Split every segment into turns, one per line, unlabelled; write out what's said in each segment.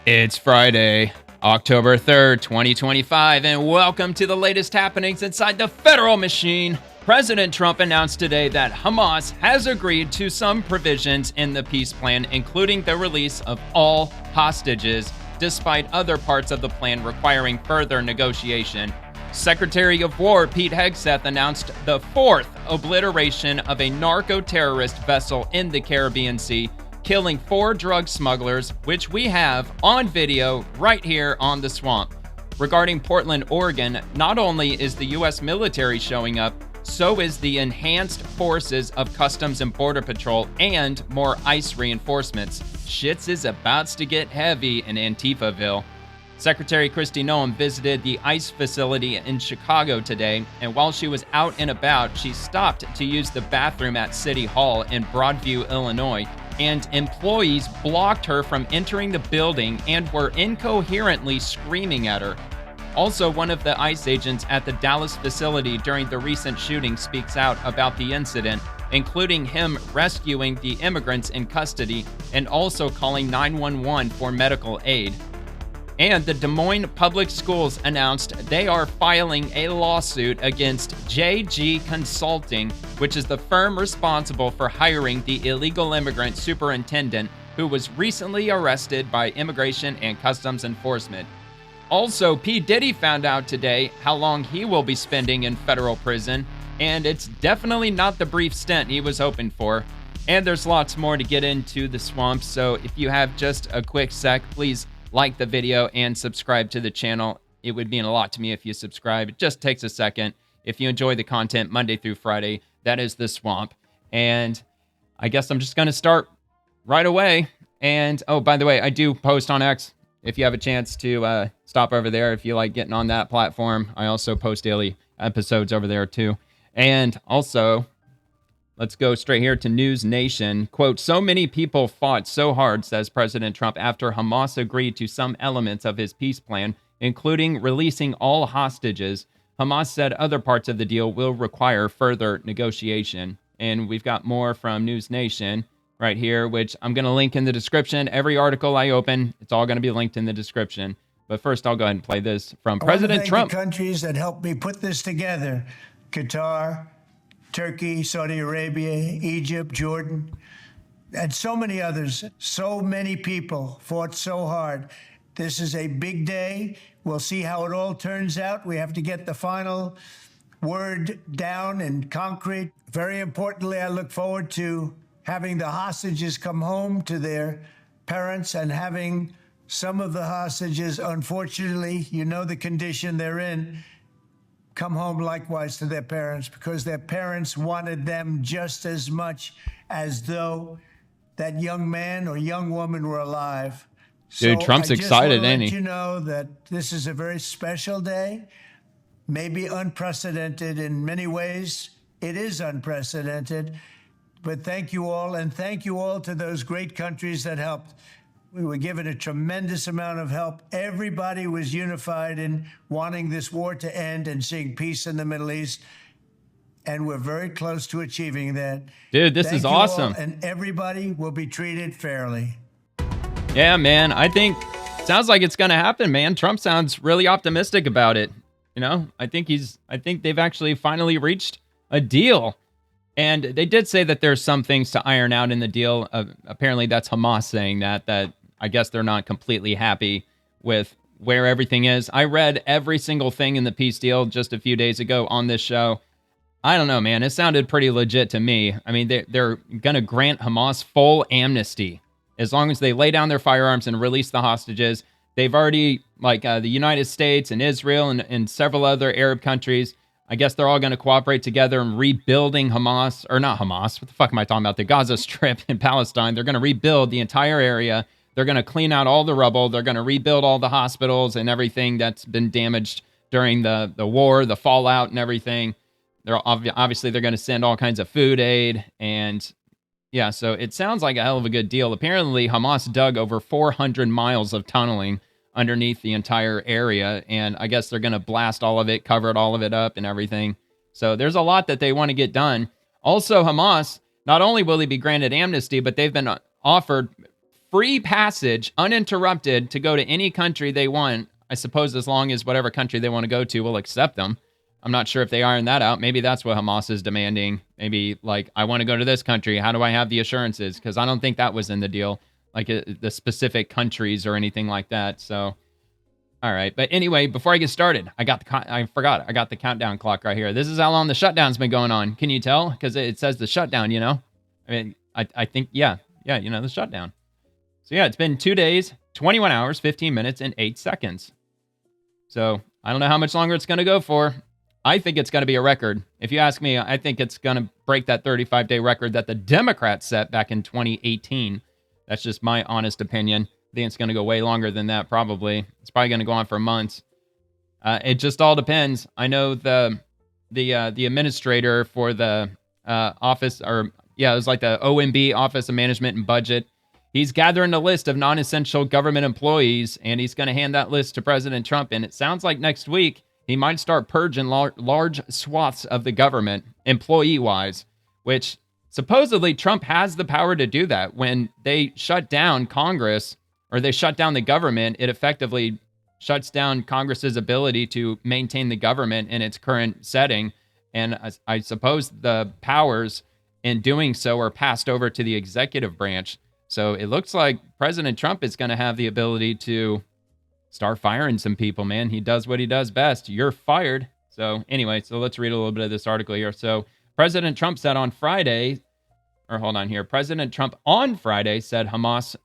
It's Friday, October 3rd, 2025, and welcome to the latest happenings inside the federal machine. President Trump announced today that Hamas has agreed to some provisions in the peace plan, including the release of all hostages, despite other parts of the plan requiring further negotiation. Secretary of War Pete Hegseth announced the fourth obliteration of a narcoterrorist vessel in the Caribbean Sea, killing 4 drug smugglers, which we have on video right here on The Swamp. Regarding Portland, Oregon, not only is the U.S. military showing up, so is the enhanced forces of Customs and Border Patrol and more ICE reinforcements. Shits is about to get heavy in Antifaville. Secretary Kristi Noem visited the ICE facility in Chicago today, and while she was out and about, she stopped to use the bathroom at City Hall in Broadview, Illinois, and employees blocked her from entering the building and were incoherently screaming at her. Also, one of the ICE agents at the Dallas facility during the recent shooting speaks out about the incident, including him rescuing the immigrants in custody and also calling 911 for medical aid. And the Des Moines Public Schools announced they are filing a lawsuit against JG Consulting, which is the firm responsible for hiring the illegal immigrant superintendent who was recently arrested by Immigration and Customs Enforcement. Also, P. Diddy found out today how long he will be spending in federal prison, and it's definitely not the brief stint he was hoping for. And there's lots more to get into The Swamp, so if you have just a quick sec, please like the video and subscribe to the channel. It would mean a lot to me if you subscribe. It just takes a second. If you enjoy the content Monday through Friday, that is The Swamp. And I guess I'm just going to start right away. And, oh, by the way, I do post on X. If you have a chance to stop over there, if you like getting on that platform, I also post daily episodes over there too. And also, let's go straight here to News Nation. Quote, so many people fought so hard, says President Trump, after Hamas agreed to some elements of his peace plan, including releasing all hostages. Hamas said other parts of the deal will require further negotiation. And we've got more from News Nation right here, which I'm going to link in the description. Every article I open, it's all going to be linked in the description. But first, I'll go ahead and play this from President Trump.
The countries that helped me put this together: Qatar, Turkey, Saudi Arabia, Egypt, Jordan, and so many others. So many people fought so hard. This is a big day. We'll see how it all turns out. We have to get the final word down in concrete. Very importantly, I look forward to having the hostages come home to their parents and having some of the hostages, unfortunately, you know the condition they're in, come home likewise to their parents, because their parents wanted them just as much as though that young man or young woman were alive.
Dude, Trump's excited, ain't he?
You know that this is a very special day, maybe unprecedented in many ways. It is unprecedented, but thank you all, and thank you all to those great countries that helped. We were given a tremendous amount of help. Everybody was unified in wanting this war to end and seeing peace in the Middle East. And we're very close to achieving that.
Dude, this is awesome.
And everybody will be treated fairly.
Yeah, man. I think sounds like it's going to happen, man. Trump sounds really optimistic about it. You know, I think they've actually finally reached a deal. And they did say that there's some things to iron out in the deal. Apparently that's Hamas saying that I guess they're not completely happy with where everything is. I read every single thing in the peace deal just a few days ago on this show. I don't know, man. It sounded pretty legit to me. I mean, they're going to grant Hamas full amnesty as long as they lay down their firearms and release the hostages. They've already, like the United States and Israel and several other Arab countries, I guess they're all going to cooperate together in rebuilding Hamas, or not Hamas, what the fuck am I talking about? The Gaza Strip in Palestine. They're going to rebuild the entire area. They're going to clean out all the rubble. They're going to rebuild all the hospitals and everything that's been damaged during the war, the fallout and everything. Obviously, they're going to send all kinds of food aid. And yeah, so it sounds like a hell of a good deal. Apparently, Hamas dug over 400 miles of tunneling underneath the entire area, and I guess they're going to blast all of it, cover all of it up and everything. So there's a lot that they want to get done. Also, Hamas, not only will they be granted amnesty, but they've been offered free passage, uninterrupted, to go to any country they want. I suppose as long as whatever country they want to go to will accept them. I'm not sure if they iron that out. Maybe that's what Hamas is demanding. Maybe like, I want to go to this country. How do I have the assurances? Because I don't think that was in the deal, like the specific countries or anything like that. So, all right. But anyway, before I get started, I got the countdown clock right here. This is how long the shutdown's been going on. Can you tell? Because it says the shutdown, I mean, I think, yeah, the shutdown. So yeah, it's been 2 days, 21 hours, 15 minutes, and 8 seconds. So I don't know how much longer it's going to go for. I think it's going to be a record. If you ask me, I think it's going to break that 35-day record that the Democrats set back in 2018. That's just my honest opinion. I think it's going to go way longer than that, probably. It's probably going to go on for months. It just all depends. I know the administrator for the office, it was like the OMB, Office of Management and Budget. He's gathering a list of non-essential government employees, and he's going to hand that list to President Trump. And it sounds like next week he might start purging large swaths of the government, employee-wise, which supposedly Trump has the power to do that. When they shut down Congress, or they shut down the government, it effectively shuts down Congress's ability to maintain the government in its current setting. And I suppose the powers in doing so are passed over to the executive branch. So it looks like President Trump is going to have the ability to start firing some people, man. He does what he does best. You're fired. So anyway, let's read a little bit of this article here. So President Trump said on Friday, President Trump on Friday said Hamas,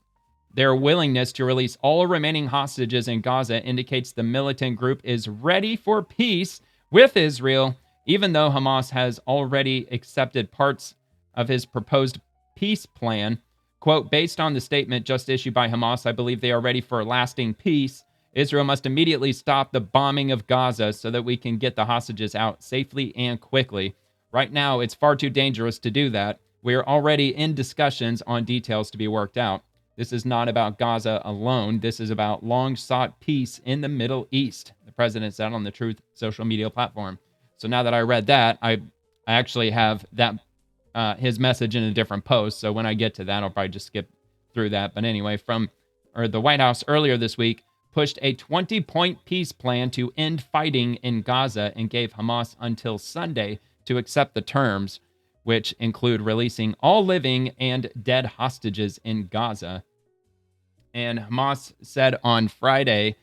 their willingness to release all remaining hostages in Gaza indicates the militant group is ready for peace with Israel, even though Hamas has already accepted parts of his proposed peace plan. Quote, based on the statement just issued by Hamas, I believe they are ready for lasting peace. Israel must immediately stop the bombing of Gaza so that we can get the hostages out safely and quickly. Right now, it's far too dangerous to do that. We are already in discussions on details to be worked out. This is not about Gaza alone. This is about long-sought peace in the Middle East, the president said on the Truth social media platform. So now that I read that, I actually have that his message in a different post. So when I get to that, I'll probably just skip through that. But anyway, the White House earlier this week pushed a 20-point peace plan to end fighting in Gaza and gave Hamas until Sunday to accept the terms, which include releasing all living and dead hostages in Gaza. And Hamas said on Friday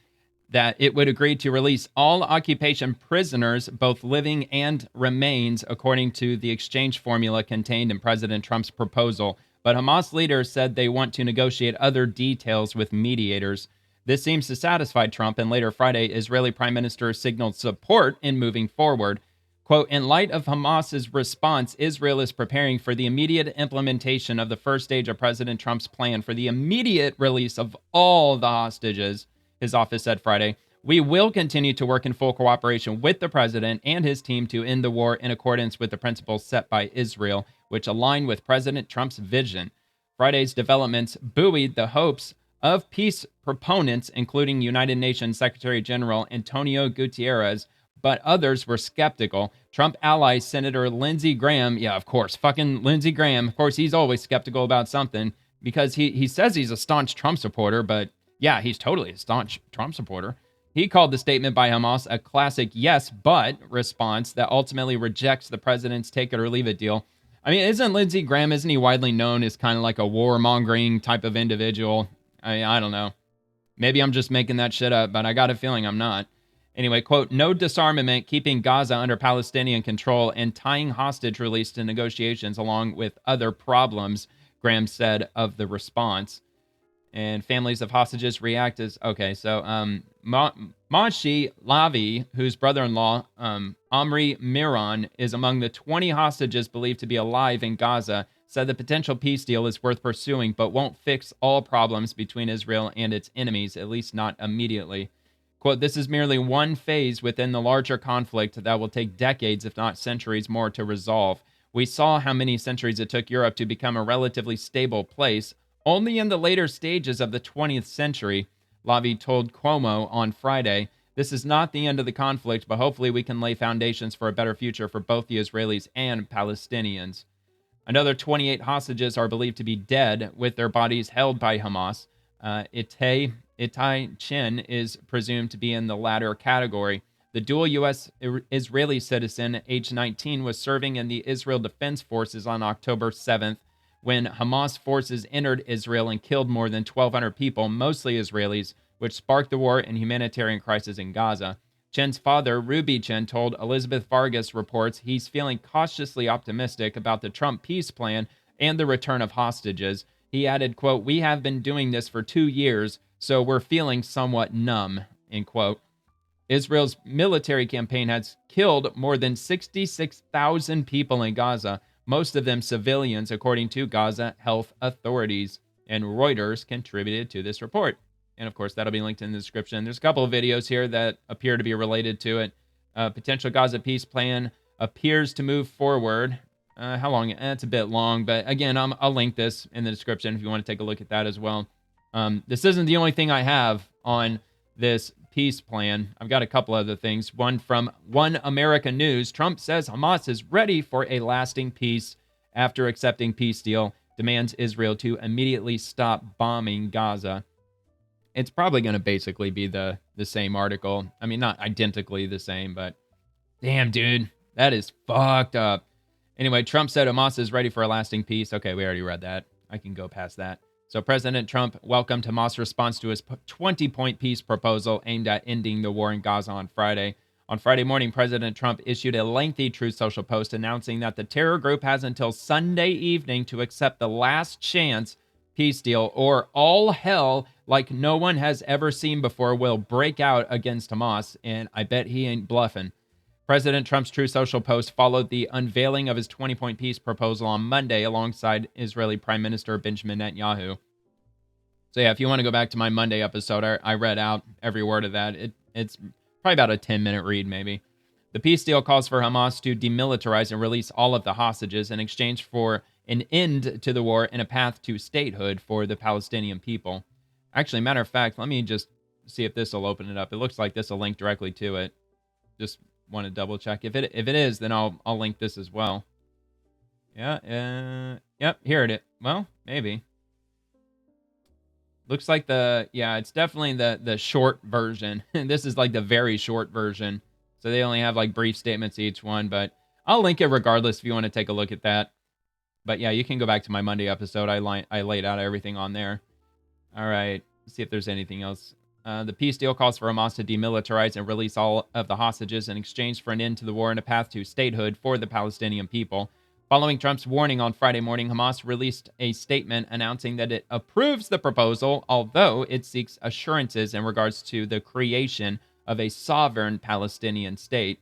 that it would agree to release all occupation prisoners, both living and remains, according to the exchange formula contained in President Trump's proposal. But Hamas leaders said they want to negotiate other details with mediators. This seems to satisfy Trump, and later Friday, Israeli Prime Minister signaled support in moving forward. Quote, in light of Hamas's response, Israel is preparing for the immediate implementation of the first stage of President Trump's plan for the immediate release of all the hostages, his office said Friday. We will continue to work in full cooperation with the president and his team to end the war in accordance with the principles set by Israel, which align with President Trump's vision. Friday's developments buoyed the hopes of peace proponents, including United Nations Secretary General Antonio Guterres, but others were skeptical. Trump ally Senator Lindsey Graham, fucking Lindsey Graham, of course, he's always skeptical about something because he says he's a staunch Trump supporter, but yeah, he's totally a staunch Trump supporter. He called the statement by Hamas a classic yes, but response that ultimately rejects the president's take it or leave it deal. I mean, isn't he widely known as kind of like a warmongering type of individual? I don't know. Maybe I'm just making that shit up, but I got a feeling I'm not. Anyway, quote, no disarmament, keeping Gaza under Palestinian control, and tying hostage release to negotiations along with other problems, Graham said of the response. And families of hostages react as, Mashi Lavi, whose brother-in-law, Omri Miron, is among the 20 hostages believed to be alive in Gaza, said the potential peace deal is worth pursuing, but won't fix all problems between Israel and its enemies, at least not immediately. Quote, this is merely one phase within the larger conflict that will take decades, if not centuries more, to resolve. We saw how many centuries it took Europe to become a relatively stable place. Only in the later stages of the 20th century, Lavi told Cuomo on Friday, this is not the end of the conflict, but hopefully we can lay foundations for a better future for both the Israelis and Palestinians. Another 28 hostages are believed to be dead, with their bodies held by Hamas. Itai Chin is presumed to be in the latter category. The dual U.S.-Israeli citizen, age 19, was serving in the Israel Defense Forces on October 7th when Hamas forces entered Israel and killed more than 1,200 people, mostly Israelis, which sparked the war and humanitarian crisis in Gaza. Chen's father, Ruby Chen, told Elizabeth Vargas reports he's feeling cautiously optimistic about the Trump peace plan and the return of hostages. He added, quote, "We have been doing this for 2 years, so we're feeling somewhat numb," end quote. Israel's military campaign has killed more than 66,000 people in Gaza, most of them civilians, according to Gaza health authorities. And Reuters contributed to this report. And of course, that'll be linked in the description. There's a couple of videos here that appear to be related to it. Potential Gaza peace plan appears to move forward. How long? It's a bit long, but again, I'll link this in the description if you want to take a look at that as well. This isn't the only thing I have on this peace plan. I've got a couple other things. One from One America News. Trump says Hamas is ready for a lasting peace after accepting peace deal. Demands Israel to immediately stop bombing Gaza. It's probably going to basically be the same article. I mean, not identically the same, but damn, dude, that is fucked up. Anyway, Trump said Hamas is ready for a lasting peace. Okay, we already read that. I can go past that. So President Trump welcomed Hamas' response to his 20-point peace proposal aimed at ending the war in Gaza on Friday. On Friday morning, President Trump issued a lengthy Truth Social post announcing that the terror group has until Sunday evening to accept the last chance peace deal, or all hell like no one has ever seen before will break out against Hamas, and I bet he ain't bluffing. President Trump's Truth Social post followed the unveiling of his 20-point peace proposal on Monday alongside Israeli Prime Minister Benjamin Netanyahu. So yeah, if you want to go back to my Monday episode, I read out every word of that. It's probably about a 10-minute read, maybe. The peace deal calls for Hamas to demilitarize and release all of the hostages in exchange for an end to the war and a path to statehood for the Palestinian people. Actually, matter of fact, let me just see if this will open it up. It looks like this will link directly to it. Just want to double check. If it is, then I'll link this as well. Yeah, yep, here it is. Well, maybe. Looks like it's definitely the short version. This is like the very short version. So they only have like brief statements each one, but I'll link it regardless if you want to take a look at that. But yeah, you can go back to my Monday episode. I laid out everything on there. All right, let's see if there's anything else. The peace deal calls for Hamas to demilitarize and release all of the hostages in exchange for an end to the war and a path to statehood for the Palestinian people. Following Trump's warning on Friday morning, Hamas released a statement announcing that it approves the proposal, although it seeks assurances in regards to the creation of a sovereign Palestinian state.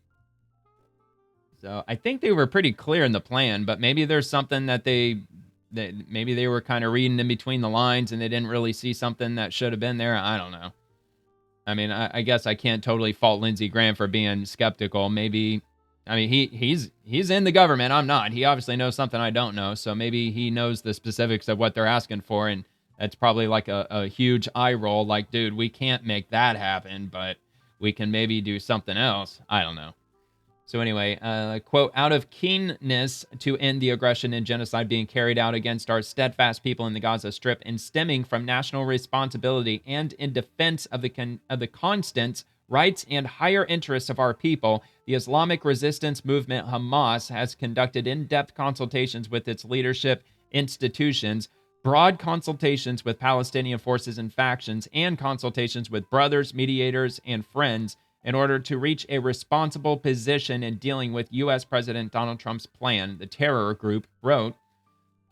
So I think they were pretty clear in the plan, but maybe there's something that maybe they were kind of reading in between the lines and they didn't really see something that should have been there. I don't know. I mean, I guess I can't totally fault Lindsey Graham for being skeptical. Maybe, I mean, he's in the government. I'm not. He obviously knows something I don't know. So maybe he knows the specifics of what they're asking for. And that's probably like a huge eye roll. Like, dude, we can't make that happen, but we can maybe do something else. I don't know. So anyway, quote, out of keenness to end the aggression and genocide being carried out against our steadfast people in the Gaza Strip and stemming from national responsibility and in defense of the constant rights and higher interests of our people, the Islamic resistance movement Hamas has conducted in-depth consultations with its leadership institutions, broad consultations with Palestinian forces and factions, and consultations with brothers, mediators, and friends in order to reach a responsible position in dealing with U.S. President Donald Trump's plan, the terror group wrote.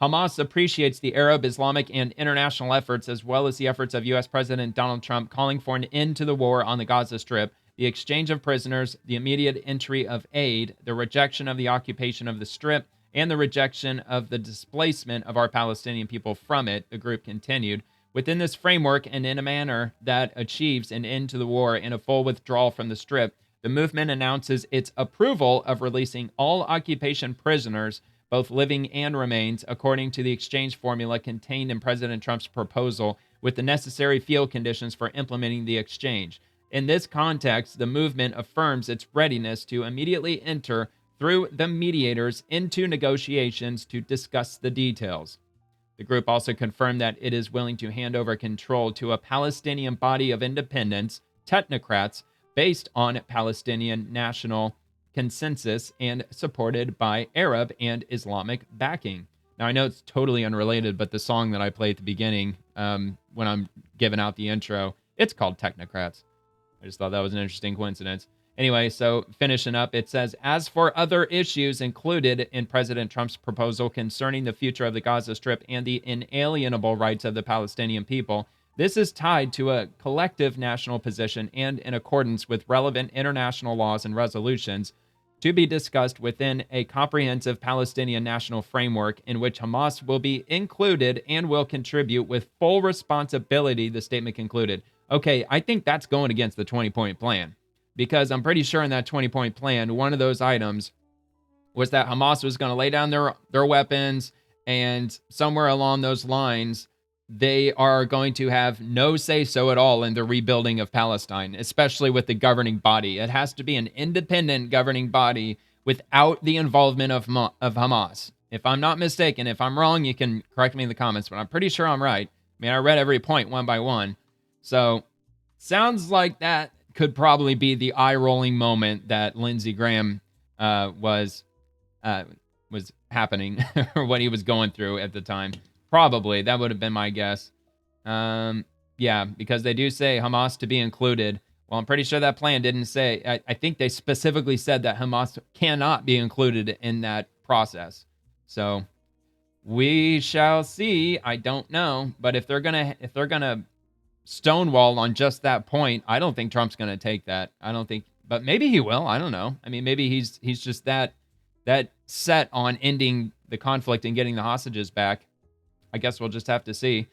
Hamas appreciates the Arab, Islamic, and international efforts, as well as the efforts of U.S. President Donald Trump calling for an end to the war on the Gaza Strip, the exchange of prisoners, the immediate entry of aid, the rejection of the occupation of the Strip, and the rejection of the displacement of our Palestinian people from it, the group continued. Within this framework and in a manner that achieves an end to the war and a full withdrawal from the Strip, the movement announces its approval of releasing all occupation prisoners, both living and remains, according to the exchange formula contained in President Trump's proposal, with the necessary field conditions for implementing the exchange. In this context, the movement affirms its readiness to immediately enter through the mediators into negotiations to discuss the details. The group also confirmed that it is willing to hand over control to a Palestinian body of independents, technocrats, based on Palestinian national consensus and supported by Arab and Islamic backing. Now, I know it's totally unrelated, but the song that I play at the beginning when I'm giving out the intro, it's called Technocrats. I just thought that was an interesting coincidence. Anyway, so finishing up, it says, as for other issues included in President Trump's proposal concerning the future of the Gaza Strip and the inalienable rights of the Palestinian people, this is tied to a collective national position and in accordance with relevant international laws and resolutions to be discussed within a comprehensive Palestinian national framework in which Hamas will be included and will contribute with full responsibility, the statement concluded. Okay, I think that's going against the 20-point plan, because I'm pretty sure in that 20-point plan, one of those items was that Hamas was going to lay down their weapons, and somewhere along those lines, they are going to have no say-so at all in the rebuilding of Palestine, especially with the governing body. It has to be an independent governing body without the involvement of Hamas. If I'm not mistaken, if I'm wrong, you can correct me in the comments, but I'm pretty sure I'm right. I mean, I read every point one by one. So, sounds like that could probably be the eye-rolling moment that Lindsey Graham was happening, or what he was going through at the time. Probably. That would have been my guess. Yeah, because they do say Hamas to be included. Well, I'm pretty sure that plan didn't say. I think they specifically said that Hamas cannot be included in that process. So we shall see. I don't know, but if they're gonna stonewall on just that point, I don't think Trump's gonna take that. I don't think, but maybe he will. I don't know. I mean, maybe he's just that set on ending the conflict and getting the hostages back. I guess we'll just have to see.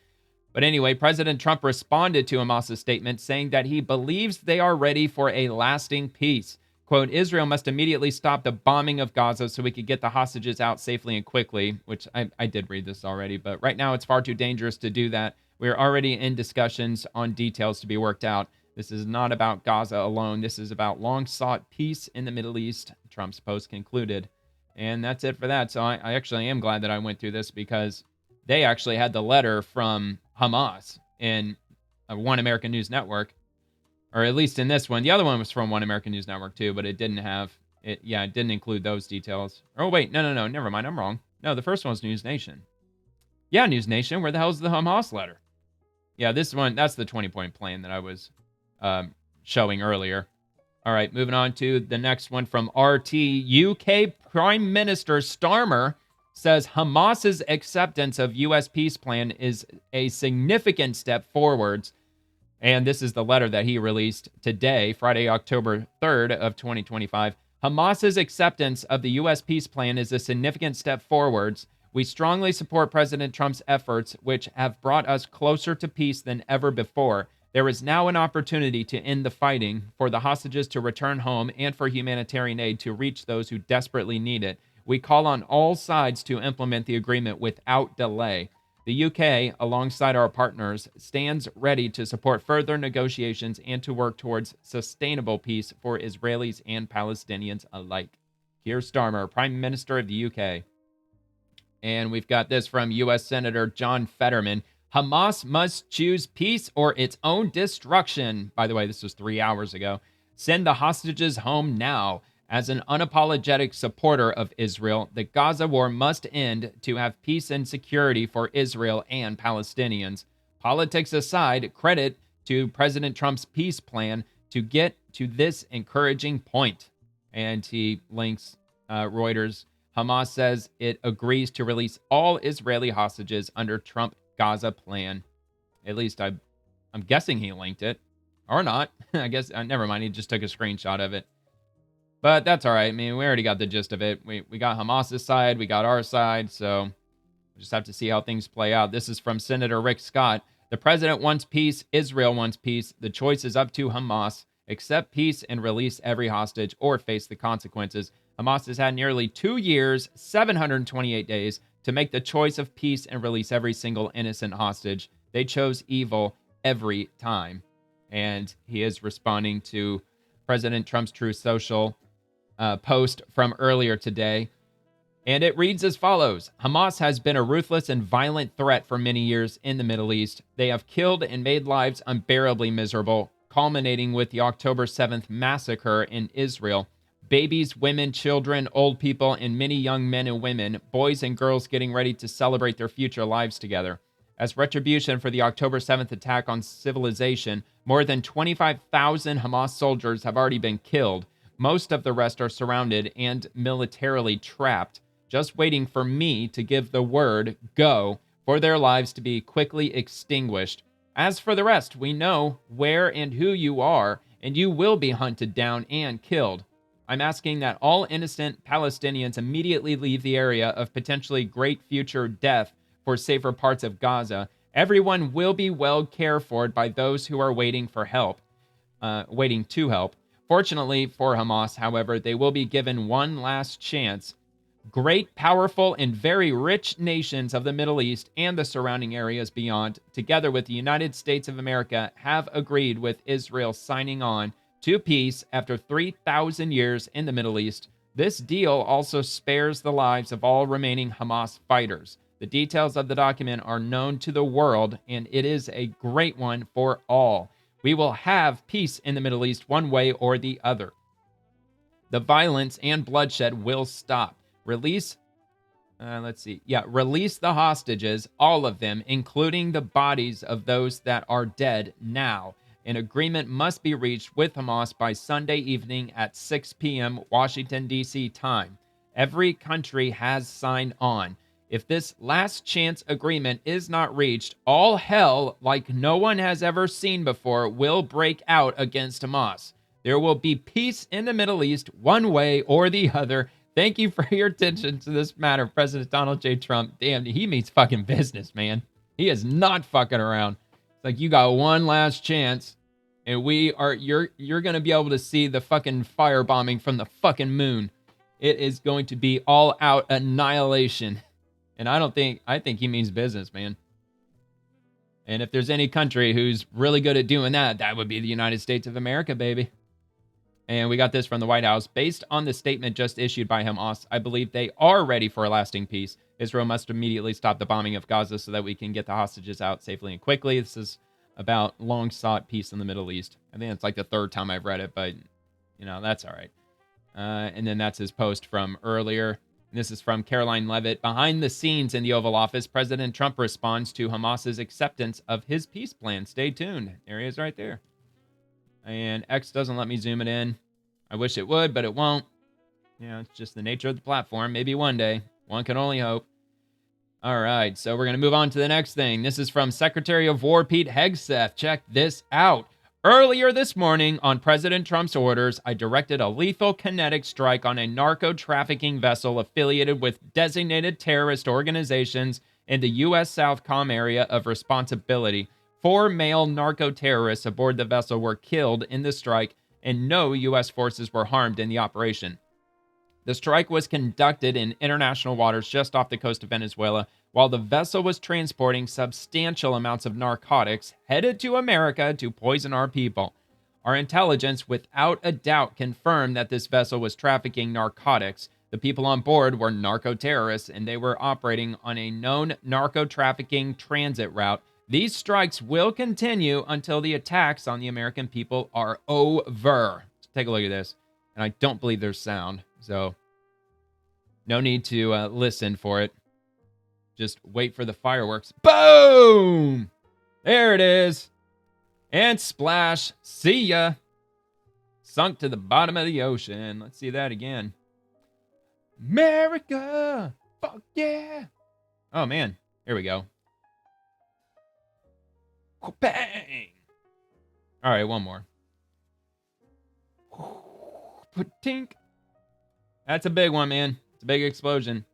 But anyway, President Trump responded to Hamas's statement, saying that he believes they are ready for a lasting peace. Quote, Israel must immediately stop the bombing of Gaza so we could get the hostages out safely and quickly, which I did read this already, but right now it's far too dangerous to do that. We are already in discussions on details to be worked out. This is not about Gaza alone. This is about long-sought peace in the Middle East, Trump's post concluded. And that's it for that. So I actually am glad that I went through this, because they actually had the letter from Hamas in One American News Network, or at least in this one. The other one was from One American News Network too, but it didn't have it. Yeah, it didn't include those details. Oh wait, no, never mind. I'm wrong. No, the first one was News Nation. Yeah, News Nation. Where the hell's the Hamas letter? Yeah, this one, that's the 20-point plan that I was showing earlier. All right, moving on to the next one from RT. UK Prime Minister Starmer says Hamas's acceptance of U.S. peace plan is a significant step forwards. And this is the letter that he released today, Friday, October 3rd of 2025. Hamas's acceptance of the U.S. peace plan is a significant step forwards. We strongly support President Trump's efforts, which have brought us closer to peace than ever before. There is now an opportunity to end the fighting, for the hostages to return home, and for humanitarian aid to reach those who desperately need it. We call on all sides to implement the agreement without delay. The UK, alongside our partners, stands ready to support further negotiations and to work towards sustainable peace for Israelis and Palestinians alike. Keir Starmer, Prime Minister of the UK. And we've got this from U.S. Senator John Fetterman. Hamas must choose peace or its own destruction. By the way, this was 3 hours ago. Send the hostages home now. As an unapologetic supporter of Israel, the Gaza war must end to have peace and security for Israel and Palestinians. Politics aside, credit to President Trump's peace plan to get to this encouraging point. And he links Reuters. Hamas says it agrees to release all Israeli hostages under Trump Gaza plan. At least I'm guessing he linked it. Or not. I guess, never mind. He just took a screenshot of it. But that's all right. I mean, we already got the gist of it. We got Hamas's side. We got our side. So we just have to see how things play out. This is from Senator Rick Scott. The president wants peace. Israel wants peace. The choice is up to Hamas. Accept peace and release every hostage or face the consequences. Hamas has had nearly 2 years, 728 days to make the choice of peace and release every single innocent hostage. They chose evil every time. And he is responding to President Trump's Truth Social. post from earlier today. And it reads as follows. Hamas has been a ruthless and violent threat for many years in the Middle East. They have killed and made lives unbearably miserable, culminating with the October 7th massacre in Israel. Babies, women, children, old people, and many young men and women, boys and girls getting ready to celebrate their future lives together. As retribution for the October 7th attack on civilization, more than 25,000 Hamas soldiers have already been killed. Most of the rest are surrounded and militarily trapped, just waiting for me to give the word go for their lives to be quickly extinguished. As for the rest, we know where and who you are, and you will be hunted down and killed. I'm asking that all innocent Palestinians immediately leave the area of potentially great future death for safer parts of Gaza. Everyone will be well cared for by those who are waiting to help. Fortunately for Hamas, however, they will be given one last chance. Great, powerful, and very rich nations of the Middle East and the surrounding areas beyond, together with the United States of America, have agreed with Israel signing on to peace after 3,000 years in the Middle East. This deal also spares the lives of all remaining Hamas fighters. The details of the document are known to the world, and it is a great one for all. We will have peace in the Middle East one way or the other. The violence and bloodshed will stop. Release the hostages, all of them, including the bodies of those that are dead now. An agreement must be reached with Hamas by Sunday evening at 6 p.m. Washington, D.C. time. Every country has signed on. If this last chance agreement is not reached, all hell, like no one has ever seen before, will break out against Hamas. There will be peace in the Middle East one way or the other. Thank you for your attention to this matter, President Donald J. Trump. Damn, he means fucking business, man. He is not fucking around. It's like, you got one last chance, and you're going to be able to see the fucking firebombing from the fucking moon. It is going to be all out annihilation. And I think he means business, man. And if there's any country who's really good at doing that, that would be the United States of America, baby. And we got this from the White House. Based on the statement just issued by Hamas, I believe they are ready for a lasting peace. Israel must immediately stop the bombing of Gaza so that we can get the hostages out safely and quickly. This is about long-sought peace in the Middle East. I think it's like the third time I've read it, but, that's all right. And then that's his post from earlier. This is from Caroline Levitt. Behind the scenes in the Oval Office, President Trump responds to Hamas's acceptance of his peace plan. Stay tuned. There he is right there. And X doesn't let me zoom it in. I wish it would, but it won't. It's just the nature of the platform. Maybe one day. One can only hope. All right, so we're going to move on to the next thing. This is from Secretary of War Pete Hegseth. Check this out. Earlier this morning, on President Trump's orders, I directed a lethal kinetic strike on a narco-trafficking vessel affiliated with designated terrorist organizations in the U.S. Southcom area of responsibility. 4 male narco-terrorists aboard the vessel were killed in the strike, and no U.S. forces were harmed in the operation. The strike was conducted in international waters just off the coast of Venezuela, while the vessel was transporting substantial amounts of narcotics headed to America to poison our people. Our intelligence, without a doubt, confirmed that this vessel was trafficking narcotics. The people on board were narco-terrorists, and they were operating on a known narco-trafficking transit route. These strikes will continue until the attacks on the American people are over. Let's take a look at this. And I don't believe there's sound, so no need to listen for it. Just wait for the fireworks. Boom! There it is. And splash. See ya. Sunk to the bottom of the ocean. Let's see that again. America! Fuck yeah! Oh, man. Here we go. Bang! All right, one more. Tink. That's a big one, man. It's a big explosion.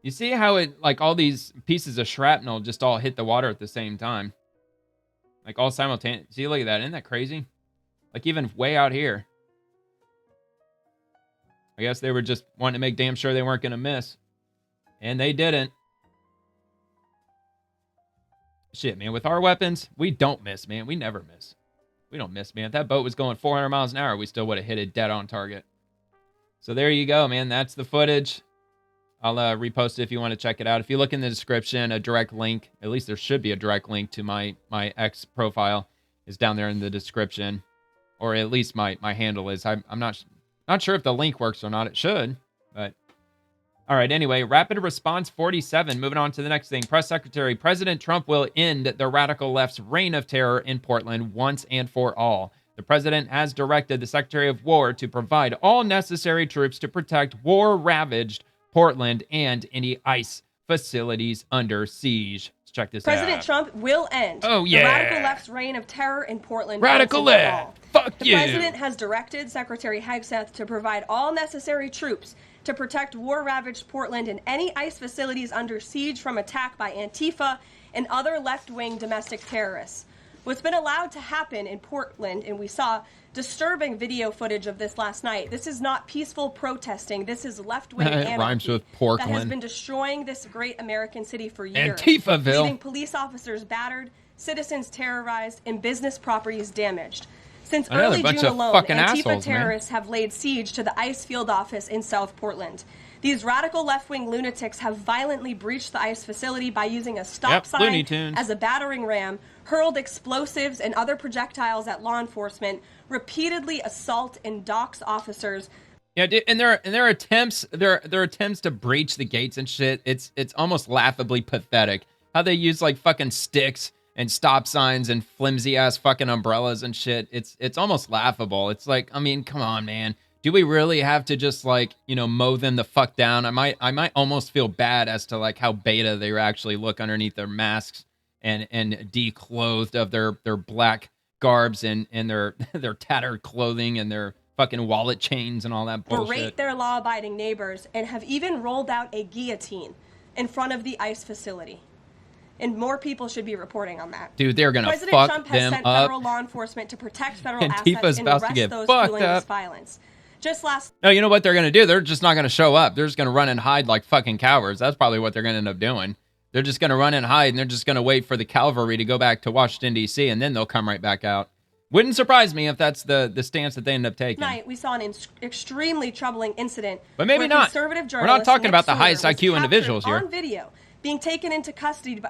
You see how it, like, all these pieces of shrapnel just all hit the water at the same time? Like, all simultaneous. See, look at that. Isn't that crazy? Like, even way out here. I guess they were just wanting to make damn sure they weren't going to miss. And they didn't. Shit, man. With our weapons, we don't miss, man. We never miss. We don't miss, man. If that boat was going 400 miles an hour, we still would have hit it dead on target. So there you go, man. That's the footage. I'll repost it if you want to check it out. If you look in the description, a direct link, at least there should be a direct link to my X profile, is down there in the description, or at least my handle is. I'm not sure if the link works or not. It should, but all right. Anyway, Rapid Response 47. Moving on to the next thing. Press Secretary, President Trump will end the radical left's reign of terror in Portland once and for all. The president has directed the Secretary of War to provide all necessary troops to protect war-ravaged Portland and any ICE facilities under siege. Let's check this out.
President Trump will end
the
radical left's reign of terror in Portland.
Radical left. Fuck
the
you.
The president has directed Secretary Hegseth to provide all necessary troops to protect war-ravaged Portland and any ICE facilities under siege from attack by Antifa and other left-wing domestic terrorists. What's been allowed to happen in Portland, and we saw disturbing video footage of this last night. This is not peaceful protesting. This is left-wing anarchy
rhymes with Portland.
That has been destroying this great American city for years.
Antifaville.
Leaving police officers battered, citizens terrorized, and business properties damaged. Since early June alone, Antifa terrorists have laid siege to the ICE field office in South Portland. These radical left-wing lunatics have violently breached the ICE facility by using a stop sign as a battering ram, hurled explosives and other projectiles at law enforcement, repeatedly assault and dox officers.
Yeah, dude, and their attempts to breach the gates and shit, it's almost laughably pathetic. How they use like fucking sticks and stop signs and flimsy ass fucking umbrellas and shit. It's almost laughable. It's like, I mean, come on, man. Do we really have to just like, mow them the fuck down? I might almost feel bad as to like how beta they actually look underneath their masks and declothed of their black garbs and their tattered clothing and their fucking wallet chains and all that bullshit.
Berate their law-abiding neighbors and have even rolled out a guillotine in front of the ICE facility. And more people should be reporting on that.
Dude, they're gonna
President
fuck
Trump has
them
sent
up.
federal law enforcement to protect federal
Antifa's
assets and
about to
arrest
get
those
fucked
fueling
up.
this violence. Just last...
No, you know what they're going to do? They're just not going to show up. They're just going to run and hide like fucking cowards. That's probably what they're going to end up doing. They're just going to run and hide, and they're just going to wait for the cavalry to go back to Washington, D.C., and then they'll come right back out. Wouldn't surprise me if that's the stance that they end up taking.
Tonight, we saw an extremely troubling incident.
But maybe not.
Conservative
We're not talking about the highest IQ individuals here.
On video, being taken into custody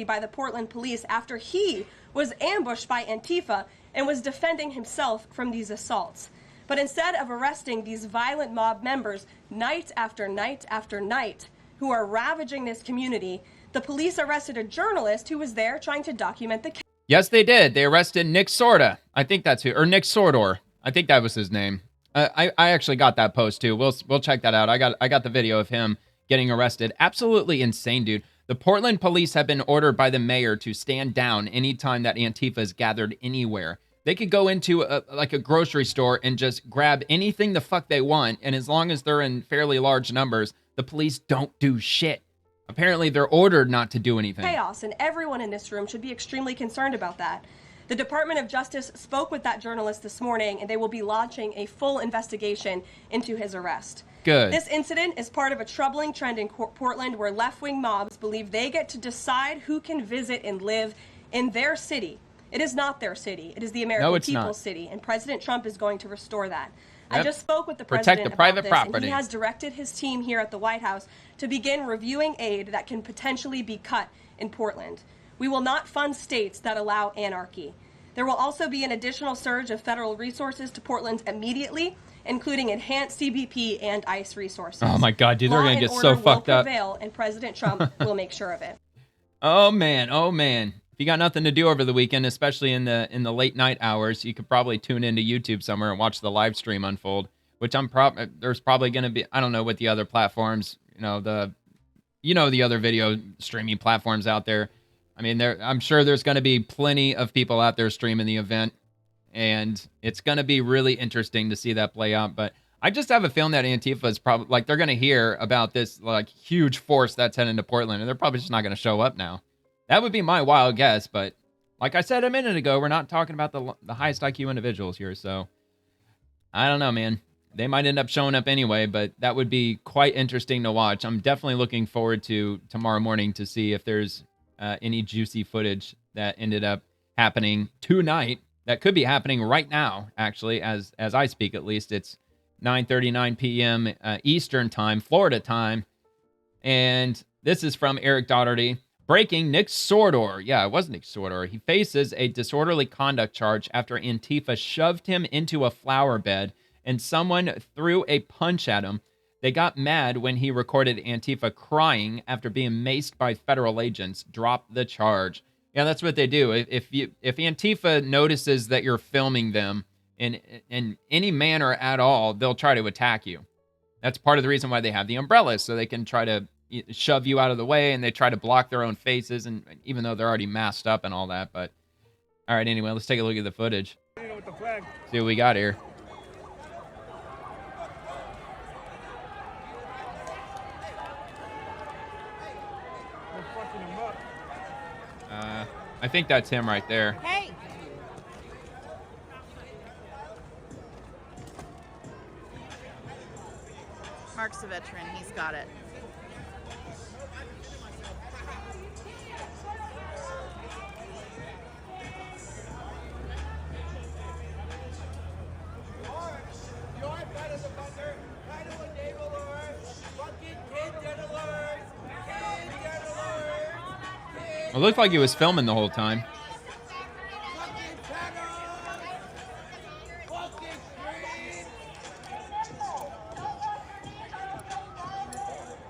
by the Portland police after he was ambushed by Antifa and was defending himself from these assaults. But instead of arresting these violent mob members night after night after night who are ravaging this community, the police arrested a journalist who was there trying to document the case.
Yes, they did. They arrested Nick Sorda. I think that's who, or Nick Sordor. I think that was his name. I actually got that post too. We'll check that out. I got the video of him getting arrested. Absolutely insane, dude. The Portland police have been ordered by the mayor to stand down anytime that Antifa is gathered anywhere. They could go into a grocery store and just grab anything the fuck they want, and as long as they're in fairly large numbers, the police don't do shit. Apparently, they're ordered not to do anything.
Chaos, and everyone in this room should be extremely concerned about that. The Department of Justice spoke with that journalist this morning, and they will be launching a full investigation into his arrest.
Good.
This incident is part of a troubling trend in Portland where left-wing mobs believe they get to decide who can visit and live in their city. It is not their city. It is the American people's city, and President Trump is going to restore that. Yep. I just spoke with the president about this, and he has directed his team here at the White House to begin reviewing aid that can potentially be cut in Portland. We will not fund states that allow anarchy. There will also be an additional surge of federal resources to Portland immediately, including enhanced CBP and ICE resources.
Oh my God, dude, they're going to get so fucked up.
Prevail, and President Trump will make sure of it.
Oh man, oh man. If you got nothing to do over the weekend, especially in the late night hours, you could probably tune into YouTube somewhere and watch the live stream unfold. Which there's probably going to be, I don't know what the other platforms, the other video streaming platforms out there. I mean, I'm sure there's going to be plenty of people out there streaming the event, and it's going to be really interesting to see that play out. But I just have a feeling that Antifa is probably like they're going to hear about this like huge force that's heading to Portland, and they're probably just not going to show up now. That would be my wild guess, but like I said a minute ago, we're not talking about the highest IQ individuals here, so I don't know, man. They might end up showing up anyway, but that would be quite interesting to watch. I'm definitely looking forward to tomorrow morning to see if there's any juicy footage that ended up happening tonight. That could be happening right now, actually, as I speak at least. It's 9:39 p.m. Eastern time, Florida time. And this is from Eric Doherty. Breaking Nick Sordor. Yeah, it was Nick Sordor. He faces a disorderly conduct charge after Antifa shoved him into a flower bed and someone threw a punch at him. They got mad when he recorded Antifa crying after being maced by federal agents. Drop the charge. Yeah, that's what they do. If Antifa notices that you're filming them in any manner at all, they'll try to attack you. That's part of the reason why they have the umbrellas, so they can try to shove you out of the way, and they try to block their own faces, and even though they're already masked up and all that. But all right, anyway, let's take a look at the footage. See what we got here. I think that's him right there.
Hey. Mark's a veteran. He's got it.
It looked like he was filming the whole time.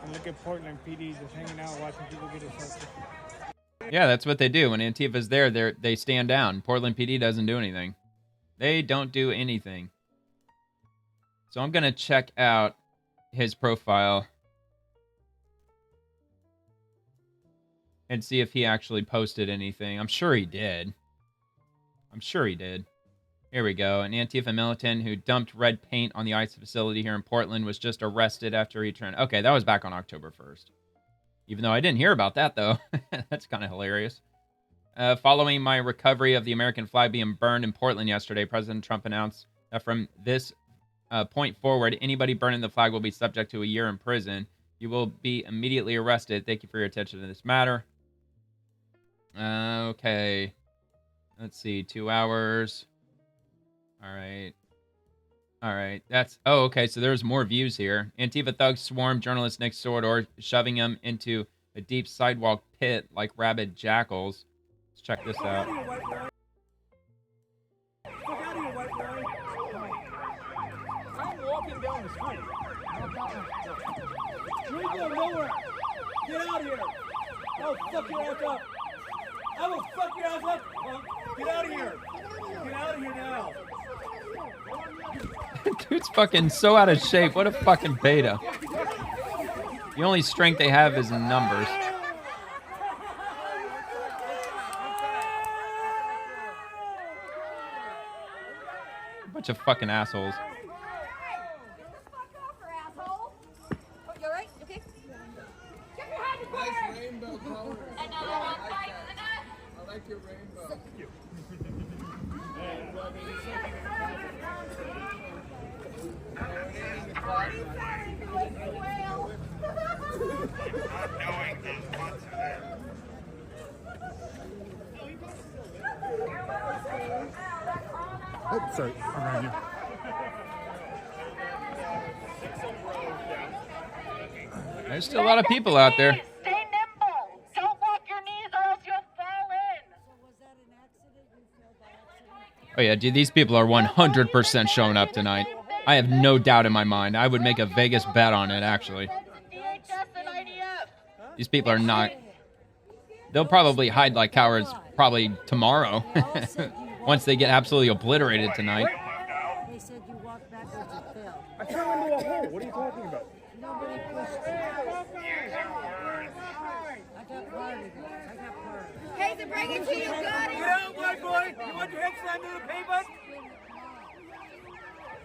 And look at Portland PD just hanging out watching people get assaulted.
Yeah, that's what they do. When Antifa's there, they stand down. Portland PD doesn't do anything. They don't do anything. So I'm going to check out his profile and see if he actually posted anything. I'm sure he did. Here we go. An Antifa militant who dumped red paint on the ICE facility here in Portland was just arrested after he turned... Okay, that was back on October 1st. Even though I didn't hear about that, though. That's kind of hilarious. Following my recovery of the American flag being burned in Portland yesterday, President Trump announced that from this point forward, anybody burning the flag will be subject to a year in prison. You will be immediately arrested. Thank you for your attention to this matter. Okay. Let's see. 2 hours. All right. That's... Oh, okay. So there's more views here. Antifa thugs swarm journalist Nick Sordor, shoving him into a deep sidewalk pit like rabid jackals. Let's check this out.
I'm walking down the street. You ain't going nowhere. Get out of here. I'll fuck your ass up. I will fuck your ass up, punk. Get out of here. Get out of here now.
Dude's fucking so out of shape. What a fucking beta. The only strength they have is in numbers. A bunch of fucking assholes.
Nice rainbow color. I like your rainbow.
Oh, sorry. Around you.
There's still a lot of people out there.
Stay nimble. Don't walk your knees or else you'll fall in.
Oh yeah, dude, these people are 100% showing up tonight. I have no doubt in my mind. I would make a Vegas bet on it, actually. These people are not... They'll probably hide like cowards probably tomorrow. Once they get absolutely obliterated tonight.
They said you walked backwards and fell.
I fell into a hole. What are you talking about?
Nobody pushed you. I got part of it.
Hey, to bring it to you, got
Get out, white boy. You want your head slammed into the pavement?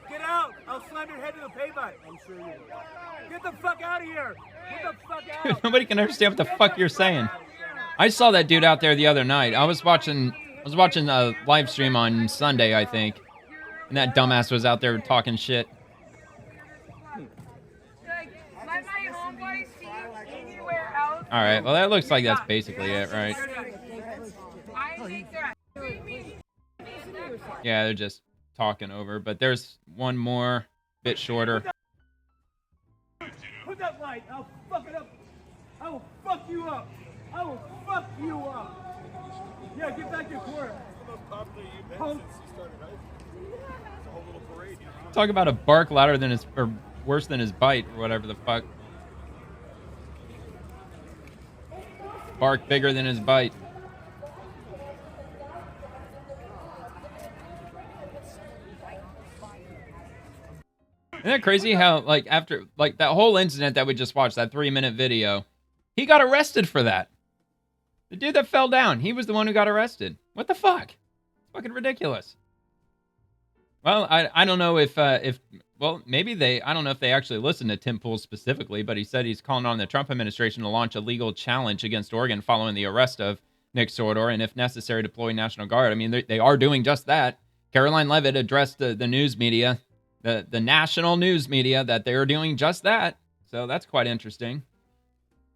Get out. I'll slam your head into the pavement. I'm sure you will. Get the fuck out of here. Get the fuck out.
Nobody can understand what the fuck you're saying. I saw that dude out there the other night. I was watching a live stream on Sunday, I think. And that dumbass was out there talking shit. Alright, well that looks like that's basically it, right? Yeah, they're just talking over. But there's one more bit shorter.
Put that light. I'll fuck it up. I will fuck you up. I will fuck you up. Yeah, get back to court.
the most popular you've been since you started high school. It's a whole little parade. You know?
Talk about a bark louder than his, or worse than his bite, or whatever the fuck. Bark bigger than his bite. Isn't that crazy how, like, after, like, that whole incident that we just watched, that 3-minute video, he got arrested for that. The dude that fell down, he was the one who got arrested. What the fuck? It's fucking ridiculous. Well, I don't know if well, maybe I don't know if they actually listened to Tim Pool specifically, but he said he's calling on the Trump administration to launch a legal challenge against Oregon following the arrest of Nick Sordor, and if necessary, deploy National Guard. I mean, they are doing just that. Caroline Leavitt addressed the news media, the national news media, that they are doing just that. So that's quite interesting.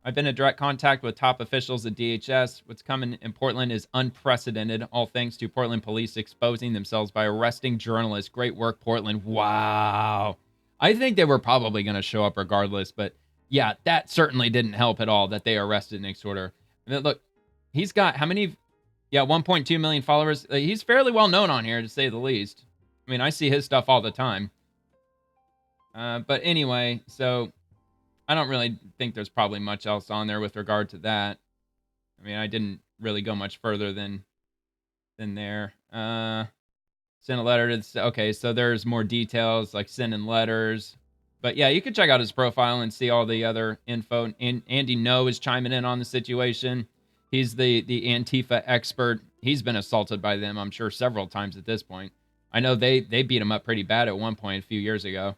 I've been in direct contact with top officials at DHS. What's coming in Portland is unprecedented, all thanks to Portland police exposing themselves by arresting journalists. Great work, Portland. Wow. I think they were probably going to show up regardless, but yeah, that certainly didn't help at all that they arrested Nick Sordor. I mean, look, he's got how many? Yeah, 1.2 million followers. He's fairly well known on here, to say the least. I mean, I see his stuff all the time. But anyway, so I don't really think there's probably much else on there with regard to that. I mean, I didn't really go much further than there. Send a letter to okay, so there's more details, like sending letters. But yeah, you can check out his profile and see all the other info. And Andy Ngo is chiming in on the situation. He's the Antifa expert. He's been assaulted by them, I'm sure, several times at this point. I know they beat him up pretty bad at one point a few years ago.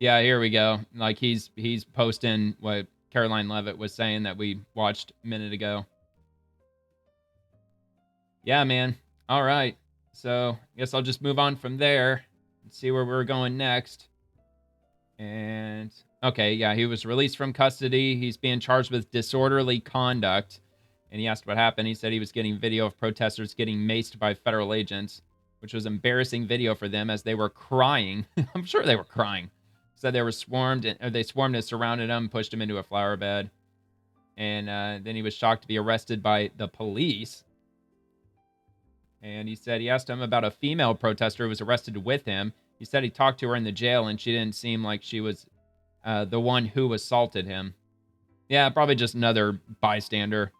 Yeah, here we go. Like he's posting what Caroline Leavitt was saying that we watched a minute ago. Yeah, man. All right. So I guess I'll just move on from there and see where we're going next. And okay, yeah, he was released from custody. He's being charged with disorderly conduct. And he asked what happened. He said he was getting video of protesters getting maced by federal agents, which was embarrassing video for them as they were crying. I'm sure they were crying. Said they were swarmed, or they swarmed and surrounded him, pushed him into a flower bed. And then he was shocked to be arrested by the police. And he said he asked him about a female protester who was arrested with him. He said he talked to her in the jail, and she didn't seem like she was the one who assaulted him. Yeah, probably just another bystander.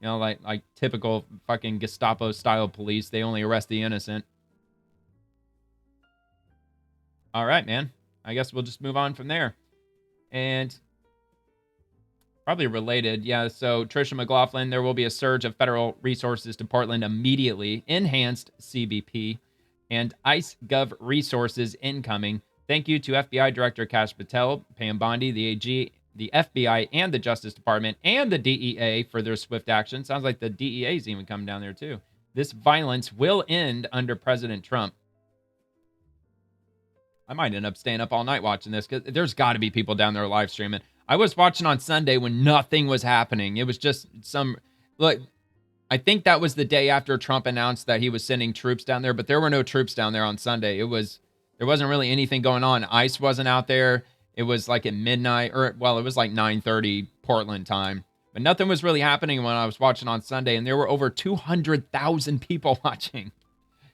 You know, like typical fucking Gestapo-style police. They only arrest the innocent. All right, man. I guess we'll just move on from there. And probably related. Yeah, so Tricia McLaughlin, there will be a surge of federal resources to Portland immediately. Enhanced CBP and ICE Gov resources incoming. Thank you to FBI Director Kash Patel, Pam Bondi, the AG, the FBI, and the Justice Department, and the DEA for their swift action. Sounds like the DEA is even coming down there, too. This violence will end under President Trump. I might end up staying up all night watching this, because there's got to be people down there live streaming. I was watching on Sunday when nothing was happening. It was just look, I think that was the day after Trump announced that he was sending troops down there, but there were no troops down there on Sunday. There wasn't really anything going on. ICE wasn't out there. It was like at midnight, it was like 9:30 Portland time. But nothing was really happening when I was watching on Sunday, and there were over 200,000 people watching.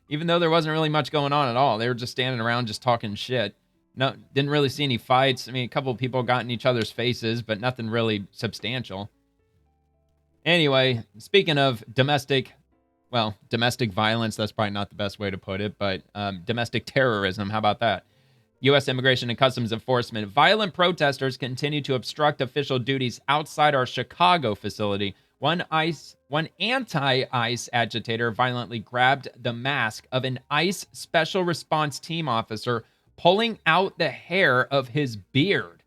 Even though there wasn't really much going on at all. They were just standing around just talking shit. No, didn't really see any fights. I mean, a couple of people got in each other's faces, but nothing really substantial. Anyway, speaking of domestic violence, that's probably not the best way to put it, but domestic terrorism, how about that? U.S. Immigration and Customs Enforcement. Violent protesters continue to obstruct official duties outside our Chicago facility. One anti-ICE agitator violently grabbed the mask of an ICE Special Response Team officer, pulling out the hair of his beard.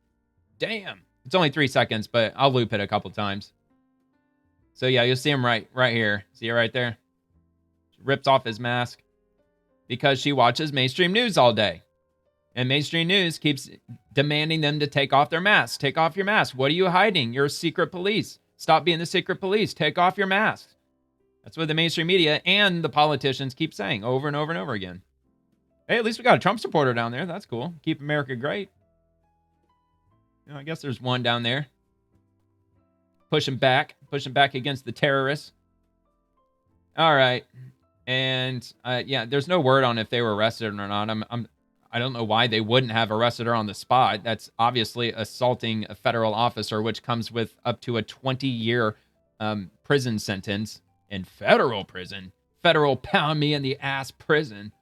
Damn. It's only 3 seconds, but I'll loop it a couple times. So yeah, you'll see him right here. See it right there? Rips off his mask because she watches mainstream news all day. And mainstream news keeps demanding them to take off their masks. Take off your mask. What are you hiding? You're secret police. Stop being the secret police. Take off your masks. That's what the mainstream media and the politicians keep saying over and over and over again. Hey, at least we got a Trump supporter down there. That's cool. Keep America great. You know, I guess there's one down there. Pushing back against the terrorists. All right. And yeah, there's no word on if they were arrested or not. I don't know why they wouldn't have arrested her on the spot. That's obviously assaulting a federal officer, which comes with up to a 20-year prison sentence in federal prison. Federal pound me in the ass prison.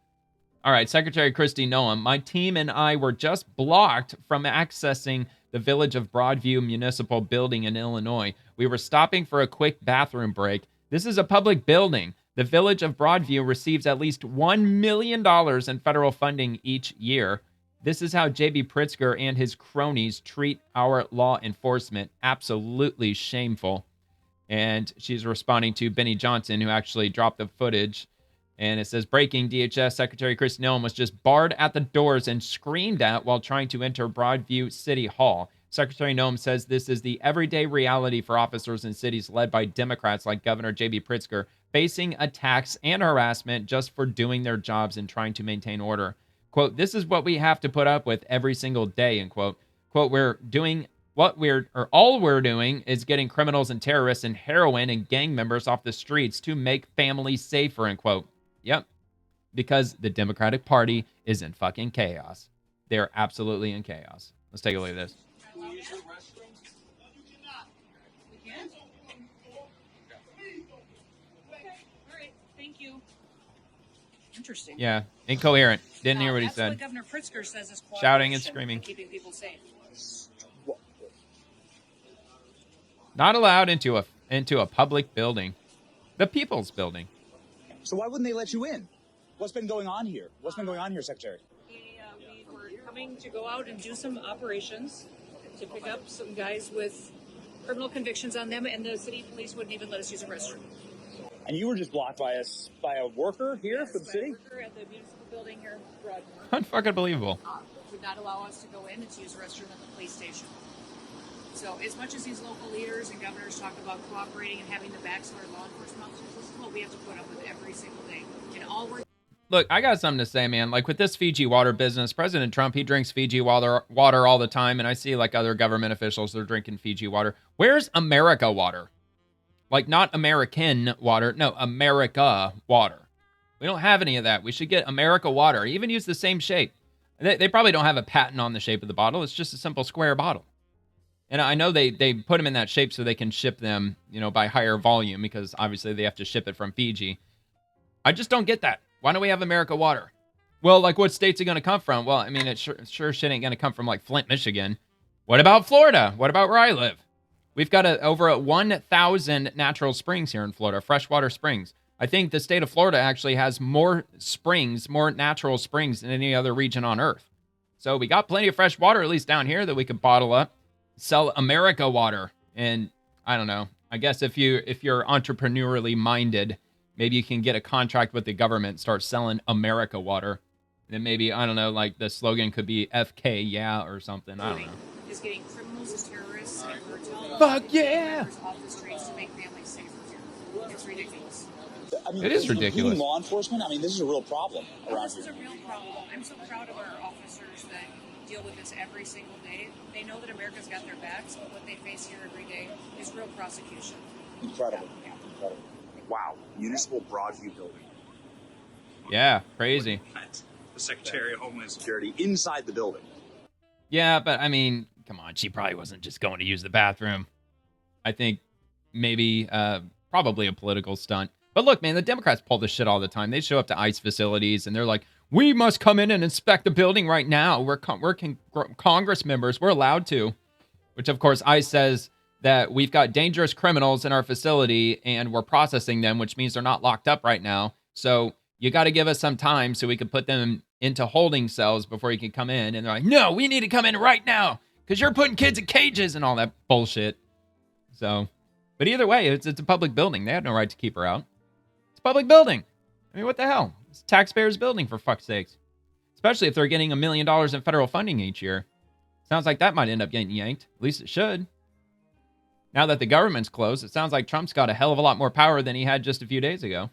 All right, Secretary Kristi Noem, my team and I were just blocked from accessing the Village of Broadview Municipal Building in Illinois. We were stopping for a quick bathroom break. This is a public building. The Village of Broadview receives at least $1 million in federal funding each year. This is how J.B. Pritzker and his cronies treat our law enforcement. Absolutely shameful. And she's responding to Benny Johnson, who actually dropped the footage. And it says, breaking, DHS Secretary Kristi Noem was just barred at the doors and screamed at while trying to enter Broadview City Hall. Secretary Noem says this is the everyday reality for officers in cities led by Democrats like Governor J.B. Pritzker, facing attacks and harassment just for doing their jobs and trying to maintain order. Quote, this is what we have to put up with every single day, end quote. Quote, all we're doing is getting criminals and terrorists and heroin and gang members off the streets to make families safer, end quote. Yep. Because the Democratic Party is in fucking chaos. They're absolutely in chaos. Let's take a look at this.
Interesting.
Yeah, incoherent. Didn't hear what he said.
What Governor Pritzker says is
shouting and screaming.
Keeping people safe.
Not allowed into a public building. The people's building.
So why wouldn't they let you in? What's been going on here? Secretary?
We were coming to go out and do some operations to pick up some guys with criminal convictions on them, and the city police wouldn't even let us use a restroom.
And you were just blocked by a worker here for the city?
A worker at the municipal building here in Broadview.
Unfucking believable.
Would not allow us to go in and to use a restroom at the police station. So as much as these local leaders and governors talk about cooperating and having the backs of our law enforcement officers, this is what we have to put up with every single day. And all we're...
Look, I got something to say, man. Like with this Fiji water business, President Trump, he drinks Fiji water all the time. And I see like other government officials, they're drinking Fiji water. Where's America water? Like not American water. No, America water. We don't have any of that. We should get America water. Even use the same shape. They probably don't have a patent on the shape of the bottle. It's just a simple square bottle. And I know they put them in that shape so they can ship them, by higher volume because obviously they have to ship it from Fiji. I just don't get that. Why don't we have America water? Well, like what state's it going to come from? Well, I mean, it sure shit ain't going to come from like Flint, Michigan. What about Florida? What about where I live? We've got over 1,000 natural springs here in Florida, freshwater springs. I think the state of Florida actually has more springs, more natural springs than any other region on Earth. So we got plenty of fresh water, at least down here, that we could bottle up, sell America water. And I don't know. I guess if you're entrepreneurially minded, maybe you can get a contract with the government, start selling America water. And then maybe, I don't know, like the slogan could be FK, yeah, or something. I don't know.
Is getting criminals and terrorists and cartel
fuck yeah
off the streets to make families safer here. It's ridiculous.
I mean,
it is ridiculous.
Law enforcement, I mean, this is a real problem around
here. This is a real problem. I'm so proud of our officers that deal with this every single day. They know that America's got their backs, but what they face here every day is real prosecution.
Incredible. Incredible. Wow. Municipal Broadview building.
Yeah, crazy.
The Secretary of Homeland Security inside the building.
Yeah, but I mean, come on. She probably wasn't just going to use the bathroom. I think maybe, probably a political stunt. But look, man, the Democrats pull this shit all the time. They show up to ICE facilities and they're like, we must come in and inspect the building right now. We're Congress members. We're allowed to. Which, of course, ICE says that we've got dangerous criminals in our facility and we're processing them, which means they're not locked up right now. So you got to give us some time so we can put them into holding cells before you can come in. And they're like, no, we need to come in right now because you're putting kids in cages and all that bullshit. So, but either way, it's a public building. They had no right to keep her out. It's a public building. I mean, what the hell? It's a taxpayers' building, for fuck's sakes. Especially if they're getting $1 million in federal funding each year. Sounds like that might end up getting yanked. At least it should. Now that the government's closed, it sounds like Trump's got a hell of a lot more power than he had just a few days ago.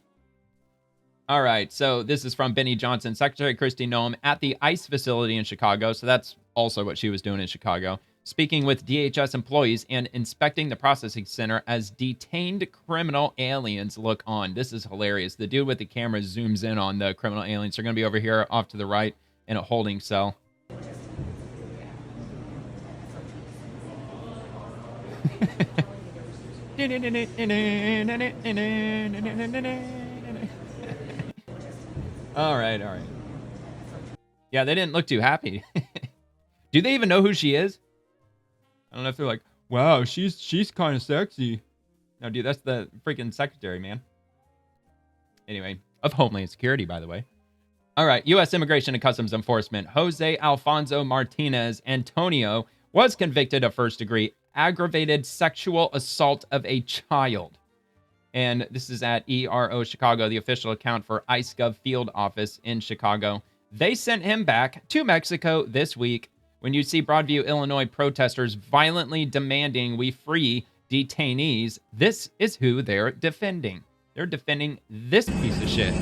All right, so this is from Benny Johnson, Secretary Kristi Noem at the ICE facility in Chicago. So that's also what she was doing in Chicago. Speaking with DHS employees and inspecting the processing center as detained criminal aliens look on. This is hilarious. The dude with the camera zooms in on the criminal aliens. They're going to be over here off to the right in a holding cell. All right. Yeah, they didn't look too happy. Do they even know who she is? I don't know if they're like, wow, she's kind of sexy. No, dude, that's the freaking secretary, man. Anyway, of Homeland Security, by the way. All right, U.S. Immigration and Customs Enforcement, Jose Alfonso Martinez Antonio was convicted of first-degree aggravated sexual assault of a child. And this is at ERO Chicago, the official account for ICE Gov Field Office in Chicago. They sent him back to Mexico this week. When you see Broadview, Illinois protesters violently demanding we free detainees, this is who they're defending. They're defending this piece of shit.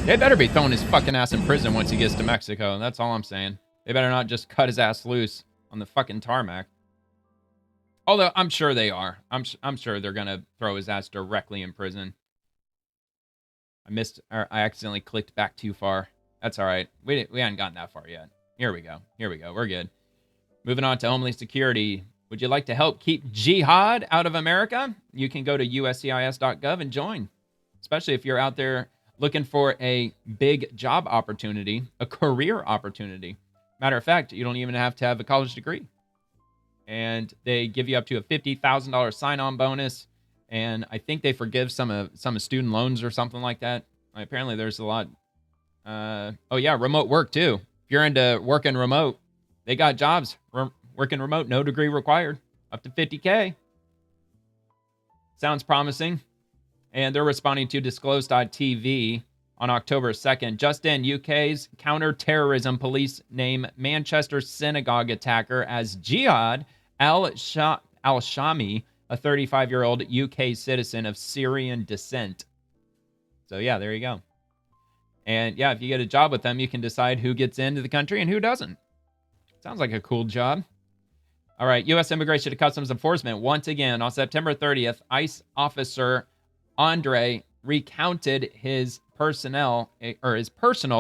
They better be throwing his fucking ass in prison once he gets to Mexico. That's all I'm saying. They better not just cut his ass loose on the fucking tarmac. Although I'm sure they are. I'm sure they're going to throw his ass directly in prison. I accidentally clicked back too far. That's all right. We hadn't gotten that far yet. Here we go. We're good. Moving on to Homeland Security. Would you like to help keep jihad out of America? You can go to uscis.gov and join. Especially if you're out there looking for a big job opportunity, a career opportunity. Matter of fact, you don't even have to have a college degree. And they give you up to a $50,000 sign-on bonus. And I think they forgive some student loans or something like that. Apparently, there's a lot. Remote work, too. If you're into working remote, they got jobs. Working remote, no degree required. Up to $50K. Sounds promising. And they're responding to Disclosed.tv on October 2nd. Just in, UK's counter-terrorism police name Manchester synagogue attacker as Jihad al-Shami, a 35-year-old UK citizen of Syrian descent. So, yeah, there you go. And, yeah, if you get a job with them, you can decide who gets into the country and who doesn't. Sounds like a cool job. All right, U.S. Immigration and Customs Enforcement, once again, on September 30th, ICE officer Andre recounted his personal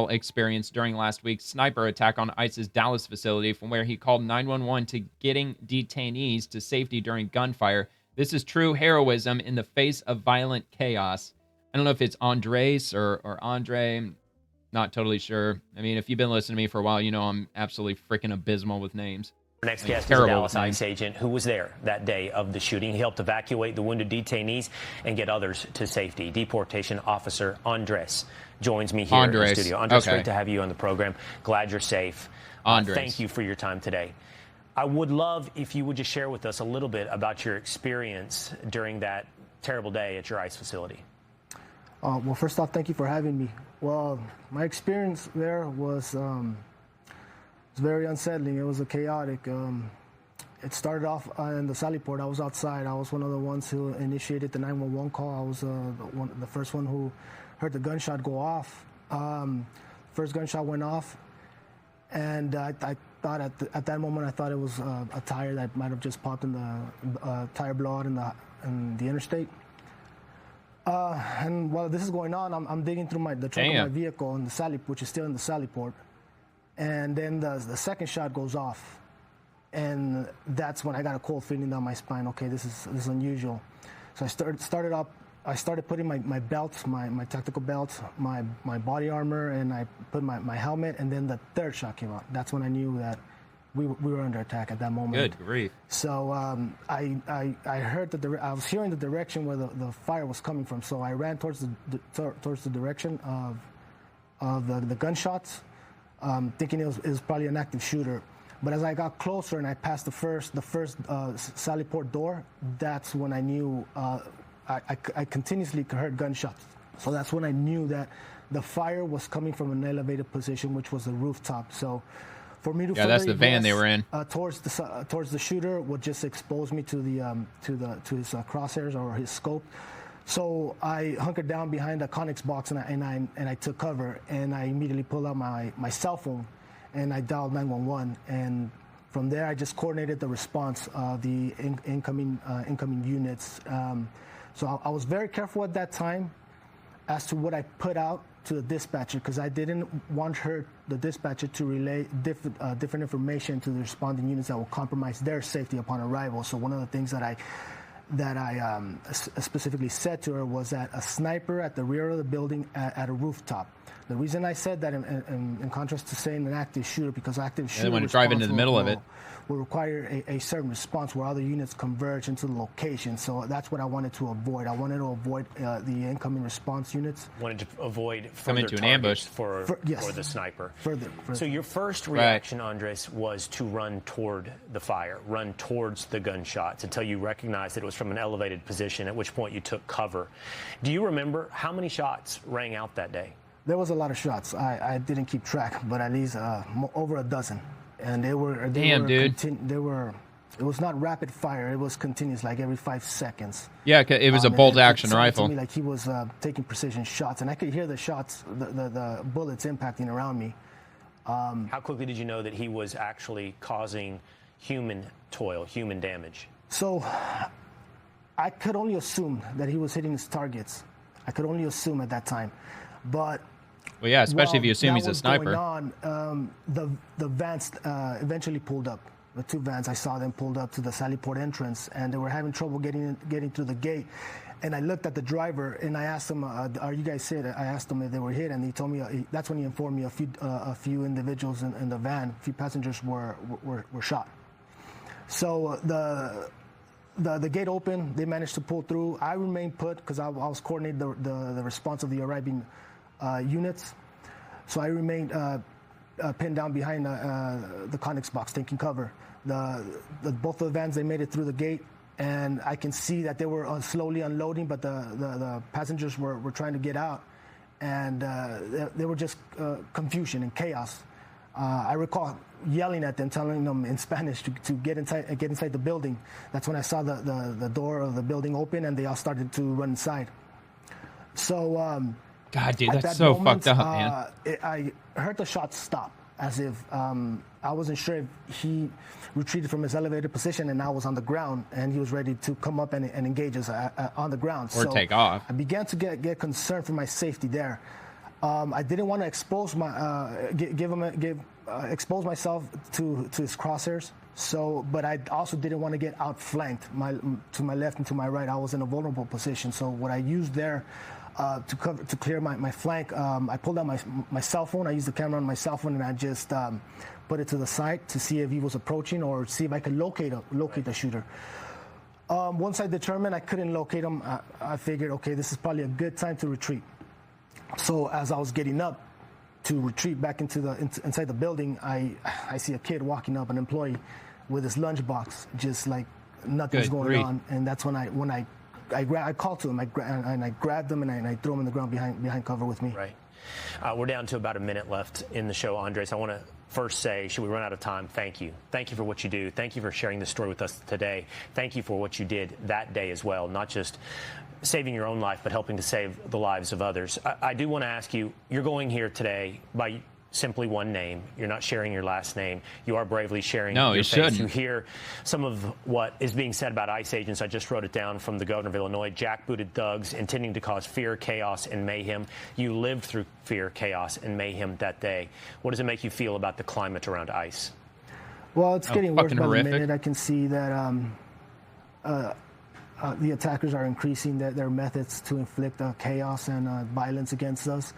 experience during last week's sniper attack on ICE's Dallas facility, from where he called 911 to getting detainees to safety during gunfire. This is true heroism in the face of violent chaos. I don't know if it's Andres or Andre. Not totally sure. I mean, if you've been listening to me for a while, you know I'm absolutely freaking abysmal with names.
Our next guest is a Dallas ICE agent who was there that day of the shooting. He helped evacuate the wounded detainees and get others to safety. Deportation officer Andres joins me here in the studio. Andres, great to have you on the program. Glad you're safe. Thank you for your time today. I would love if you would just share with us a little bit about your experience during that terrible day at your ICE facility.
Well, first off, thank you for having me. Well, my experience there was very unsettling. It was chaotic. It started off in the Sally Port. I was outside. I was one of the ones who initiated the 911 call. I was the first one who heard the gunshot go off. First gunshot went off, and I thought at that moment I thought it was a tire that might have just popped in the tire blowout in the interstate. And while this is going on, I'm digging through the trunk of my vehicle in the Sally, which is still in the Sally Port. And then the second shot goes off, and that's when I got a cold feeling down my spine. Okay, this is unusual. So I started putting my belts, my tactical belt, my body armor, and I put my helmet. And then the third shot came out. That's when I knew that we were under attack at that moment.
Good grief.
So I heard I was hearing the direction where the fire was coming from. So I ran towards the direction of the gunshots. Thinking it was probably an active shooter. But as I got closer and I passed the first Sally Port door, that's when I knew I continuously heard gunshots. So that's when I knew that the fire was coming from an elevated position, which was the rooftop. So For me to
that's the van they were in.
Towards the shooter would just expose me to his crosshairs or his scope. So I hunkered down behind the Connex box and I took cover, and I immediately pulled out my cell phone and I dialed 911, and from there I just coordinated the response of the incoming units. So I was very careful at that time as to what I put out to the dispatcher, because I didn't want the dispatcher, to relay different information to the responding units that will compromise their safety upon arrival. So one of the things that I specifically said to her was that a sniper at the rear of the building at a rooftop. The reason I said that, in contrast to saying an active shooter, because active shooter
want to drive into the middle of it,
will require a certain response where other units converge into the location. So that's what I wanted to avoid. I wanted to avoid the incoming response units.
Wanted to avoid
come into an ambush
for the sniper.
Further.
So your first reaction, Andres, was to run toward the fire, run towards the gunshots until you recognized that it was from an elevated position, at which point you took cover. Do you remember how many shots rang out that day?
There was a lot of shots. I didn't keep track, but at least over a dozen. And they were it was not rapid fire. It was continuous, like every 5 seconds.
Yeah, it was a bolt action rifle.
To me, like he was taking precision shots, and I could hear the shots, the bullets impacting around me.
How quickly did you know that he was actually causing human toil, human damage?
So I could only assume that he was hitting his targets. I could only assume at that time. But
well, yeah, especially if you assume he's a sniper.
Going on, the vans eventually pulled up. The two vans, I saw them pulled up to the Sallyport entrance, and they were having trouble getting through the gate. And I looked at the driver, and I asked him, "Are you guys hit?" I asked him if they were hit, and he told me. That's when he informed me a few individuals in the van, a few passengers were shot. So the gate opened. They managed to pull through. I remained put because I was coordinating the response of the arriving units. So I remained pinned down behind the Connex box, taking cover. Both of the vans, they made it through the gate, and I can see that they were slowly unloading, but the passengers were trying to get out, and they were just confusion and chaos. I recall yelling at them, telling them in Spanish to get inside the building. That's when I saw the door of the building open, and they all started to run inside. So,
God, dude, that's so fucked up, man.
I heard the shots stop, as if I wasn't sure if he retreated from his elevated position and I was on the ground, and he was ready to come up and engage us on the ground.
Or take off.
I began to get concerned for my safety there. I didn't want to expose expose myself to his crosshairs. So, but I also didn't want to get outflanked. To my left and to my right, I was in a vulnerable position. So, what I used there to clear my flank, I pulled out my cell phone. I used the camera on my cell phone, and I just put it to the side to see if he was approaching or see if I could locate the shooter. Once I determined I couldn't locate him, I figured, okay, this is probably a good time to retreat. So as I was getting up to retreat back inside the building, I see a kid walking up, an employee, with his lunchbox, just like nothing's going on. And that's when I called to him, and I grabbed him, and I threw him in the ground behind cover with me.
Right. We're down to about a minute left in the show, Andres. I want to first say, should we run out of time, thank you. Thank you for what you do. Thank you for sharing this story with us today. Thank you for what you did that day as well, not just saving your own life, but helping to save the lives of others. I do want to ask you, you're going here today by simply one name. You're not sharing your last name. You are bravely sharing your face.
Shouldn't.
You hear some of what is being said about ICE agents. I just wrote it down from the governor of Illinois. Jackbooted thugs intending to cause fear, chaos, and mayhem. You lived through fear, chaos, and mayhem that day. What does it make you feel about the climate around ICE?
Well, it's getting worse by
horrific.
the minute. I can see that the attackers are increasing their methods to inflict chaos and violence against us.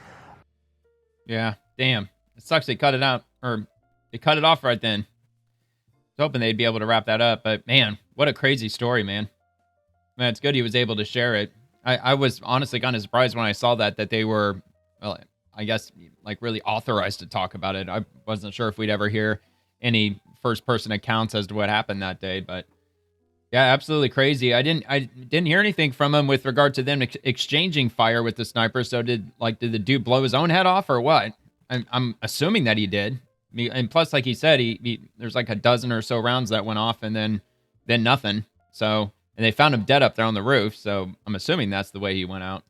Yeah, damn. It sucks they cut it out, or they cut it off right then. I was hoping they'd be able to wrap that up, but man, what a crazy story, man. Man, it's good he was able to share it. I was honestly kind of surprised when I saw that they were, well, I guess, like really authorized to talk about it. I wasn't sure if we'd ever hear any first-person accounts as to what happened that day, but yeah, absolutely crazy. I didn't hear anything from him with regard to them exchanging fire with the sniper. So did the dude blow his own head off or what? I'm assuming that he did. And plus, like he said, there's like a dozen or so rounds that went off and then nothing. So, and they found him dead up there on the roof. So I'm assuming that's the way he went out.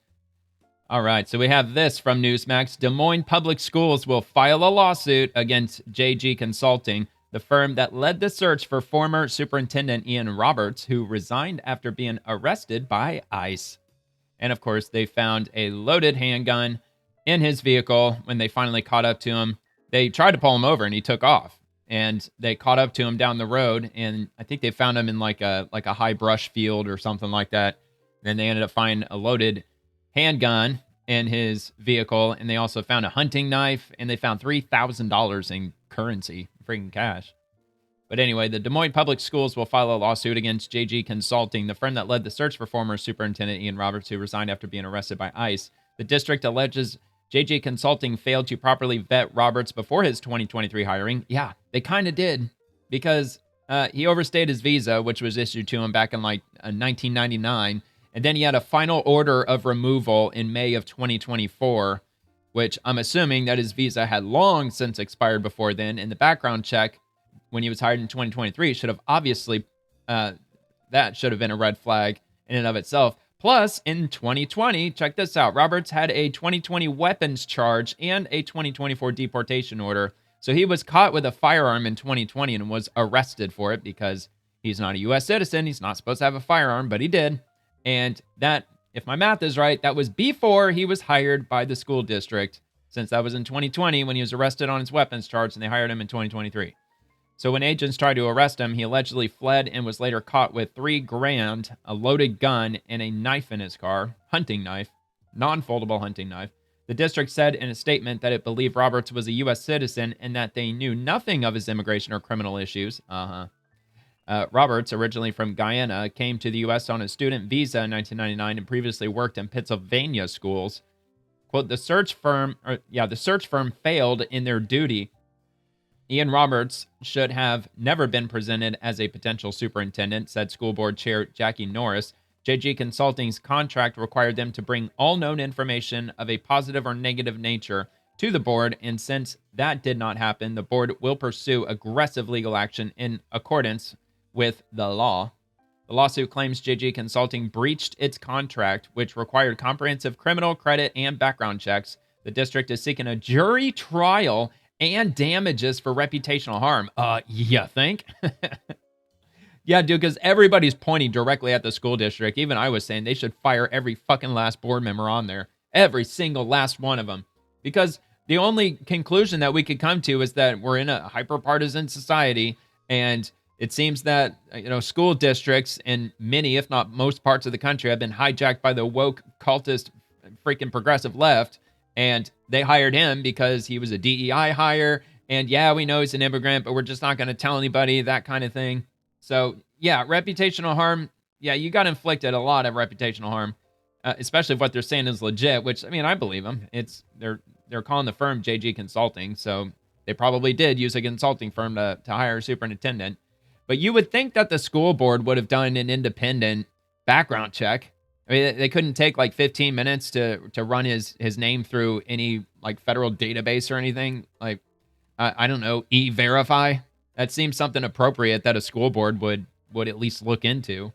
All right, so we have this from Newsmax. Des Moines Public Schools will file a lawsuit against JG Consulting, the firm that led the search for former Superintendent Ian Roberts, who resigned after being arrested by ICE. And of course, they found a loaded handgun in his vehicle when they finally caught up to him. They tried to pull him over and he took off. And they caught up to him down the road, and I think they found him in like a high brush field or something like that. Then they ended up finding a loaded handgun in his vehicle, and they also found a hunting knife, and they found $3,000 in currency, freaking cash. But anyway, the Des Moines Public Schools will file a lawsuit against JG Consulting, the firm that led the search for former Superintendent Ian Roberts, who resigned after being arrested by ICE. The district alleges JG Consulting failed to properly vet Roberts before his 2023 hiring. Yeah, they kind of did, because he overstayed his visa, which was issued to him back in like 1999. And then he had a final order of removal in May of 2024, which I'm assuming that his visa had long since expired before then. And the background check when he was hired in 2023 should have obviously, that should have been a red flag in and of itself. Plus, in 2020, check this out, Roberts had a 2020 weapons charge and a 2024 deportation order. So he was caught with a firearm in 2020 and was arrested for it because he's not a U.S. citizen. He's not supposed to have a firearm, but he did. And that, if my math is right, that was before he was hired by the school district, since that was in 2020 when he was arrested on his weapons charge, and they hired him in 2023. So when agents tried to arrest him, he allegedly fled and was later caught with $3,000, a loaded gun, and a knife in his car, hunting knife, non-foldable hunting knife. The district said in a statement that it believed Roberts was a U.S. citizen and that they knew nothing of his immigration or criminal issues. Roberts, originally from Guyana, came to the U.S. on a student visa in 1999 and previously worked in Pennsylvania schools. Quote, the search firm failed in their duty. Ian Roberts should have never been presented as a potential superintendent, said school board chair Jackie Norris. JG Consulting's contract required them to bring all known information of a positive or negative nature to the board, and since that did not happen, the board will pursue aggressive legal action in accordance with the law. The lawsuit claims JG Consulting breached its contract, which required comprehensive criminal, credit, and background checks. The district is seeking a jury trial and damages for reputational harm. You think? Yeah, dude, because everybody's pointing directly at the school district. Even I was saying they should fire every fucking last board member on there. Every single last one of them. Because the only conclusion that we could come to is that we're in a hyper-partisan society, and it seems that, school districts in many, if not most parts of the country have been hijacked by the woke, cultist, freaking progressive left. And they hired him because he was a DEI hire. And yeah, we know he's an immigrant, but we're just not going to tell anybody, that kind of thing. So yeah, reputational harm. Yeah, you got inflicted a lot of reputational harm, especially if what they're saying is legit, which, I mean, I believe them. They're calling the firm JG Consulting. So they probably did use a consulting firm to hire a superintendent. But you would think that the school board would have done an independent background check. I mean, they couldn't take like 15 minutes to run his name through any like federal database or anything. Like, I don't know, E-Verify. That seems something appropriate that a school board would at least look into.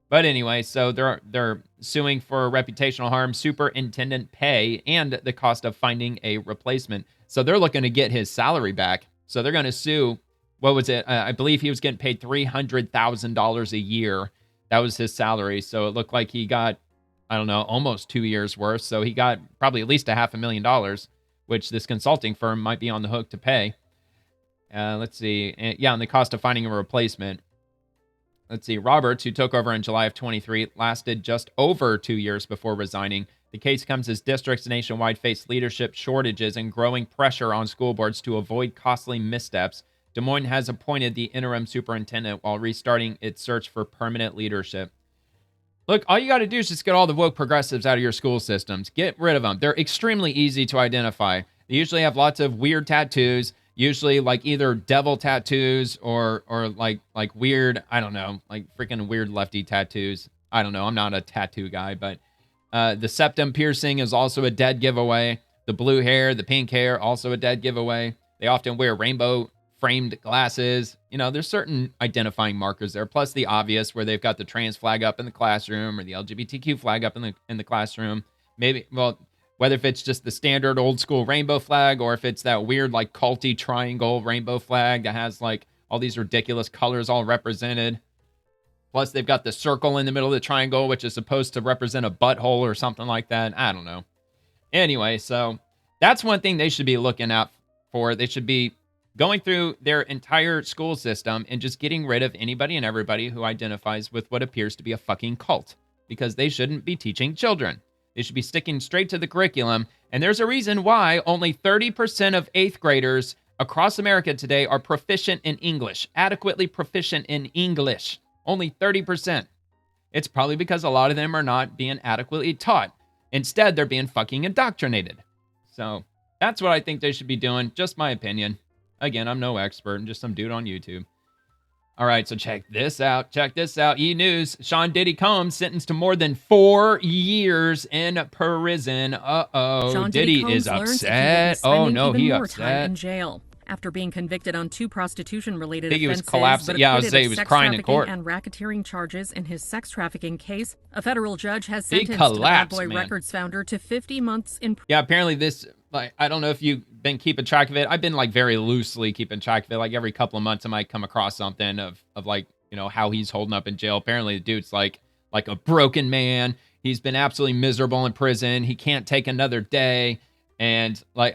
But anyway, so they're suing for reputational harm, superintendent pay, and the cost of finding a replacement. So they're looking to get his salary back. So they're going to sue. What was it? I believe he was getting paid $300,000 a year. That was his salary. So it looked like he got, I don't know, almost 2 years worth. So he got probably at least $500,000, which this consulting firm might be on the hook to pay. Let's see. And the cost of finding a replacement. Let's see. Roberts, who took over in July of 23, lasted just over 2 years before resigning. The case comes as districts nationwide face leadership shortages and growing pressure on school boards to avoid costly missteps. Des Moines has appointed the interim superintendent while restarting its search for permanent leadership. Look, all you got to do is just get all the woke progressives out of your school systems. Get rid of them. They're extremely easy to identify. They usually have lots of weird tattoos, usually like either devil tattoos or like weird, I don't know, like freaking weird lefty tattoos. I don't know. I'm not a tattoo guy, but the septum piercing is also a dead giveaway. The blue hair, the pink hair, also a dead giveaway. They often wear rainbow framed glasses. You know, there's certain identifying markers there, plus the obvious where they've got the trans flag up in the classroom or the LGBTQ flag up in the classroom. Maybe, well, whether if it's just the standard old school rainbow flag or if it's that weird like culty triangle rainbow flag that has like all these ridiculous colors all represented. Plus they've got the circle in the middle of the triangle, which is supposed to represent a butthole or something like that. I don't know. Anyway, so that's one thing they should be looking out for. They should be going through their entire school system and just getting rid of anybody and everybody who identifies with what appears to be a fucking cult, because they shouldn't be teaching children. They should be sticking straight to the curriculum. And there's a reason why only 30% of 8th graders across America today are proficient in English, adequately proficient in English. Only 30%. It's probably because a lot of them are not being adequately taught. Instead, they're being fucking indoctrinated. So that's what I think they should be doing. Just my opinion. Again, I'm no expert. I'm just some dude on YouTube. All right, so check this out. Check this out. E-News. Sean Diddy Combs sentenced to more than 4 years in prison. Uh-oh.
Sean
Diddy
Combs
is upset. Oh, no, he upset.
In jail. After being convicted on 2 prostitution-related offenses,
he was collapsing. Yeah, I was saying he was crying in court.
And racketeering charges in his sex trafficking case, a federal judge has sentenced the Bad Boy Records founder to 50 months in prison.
Yeah, apparently this, like, I don't know if you've been keeping track of it. I've been, like, very loosely keeping track of it. Like, every couple of months I might come across something of like, you know, how he's holding up in jail. Apparently the dude's like a broken man. He's been absolutely miserable in prison. He can't take another day. And like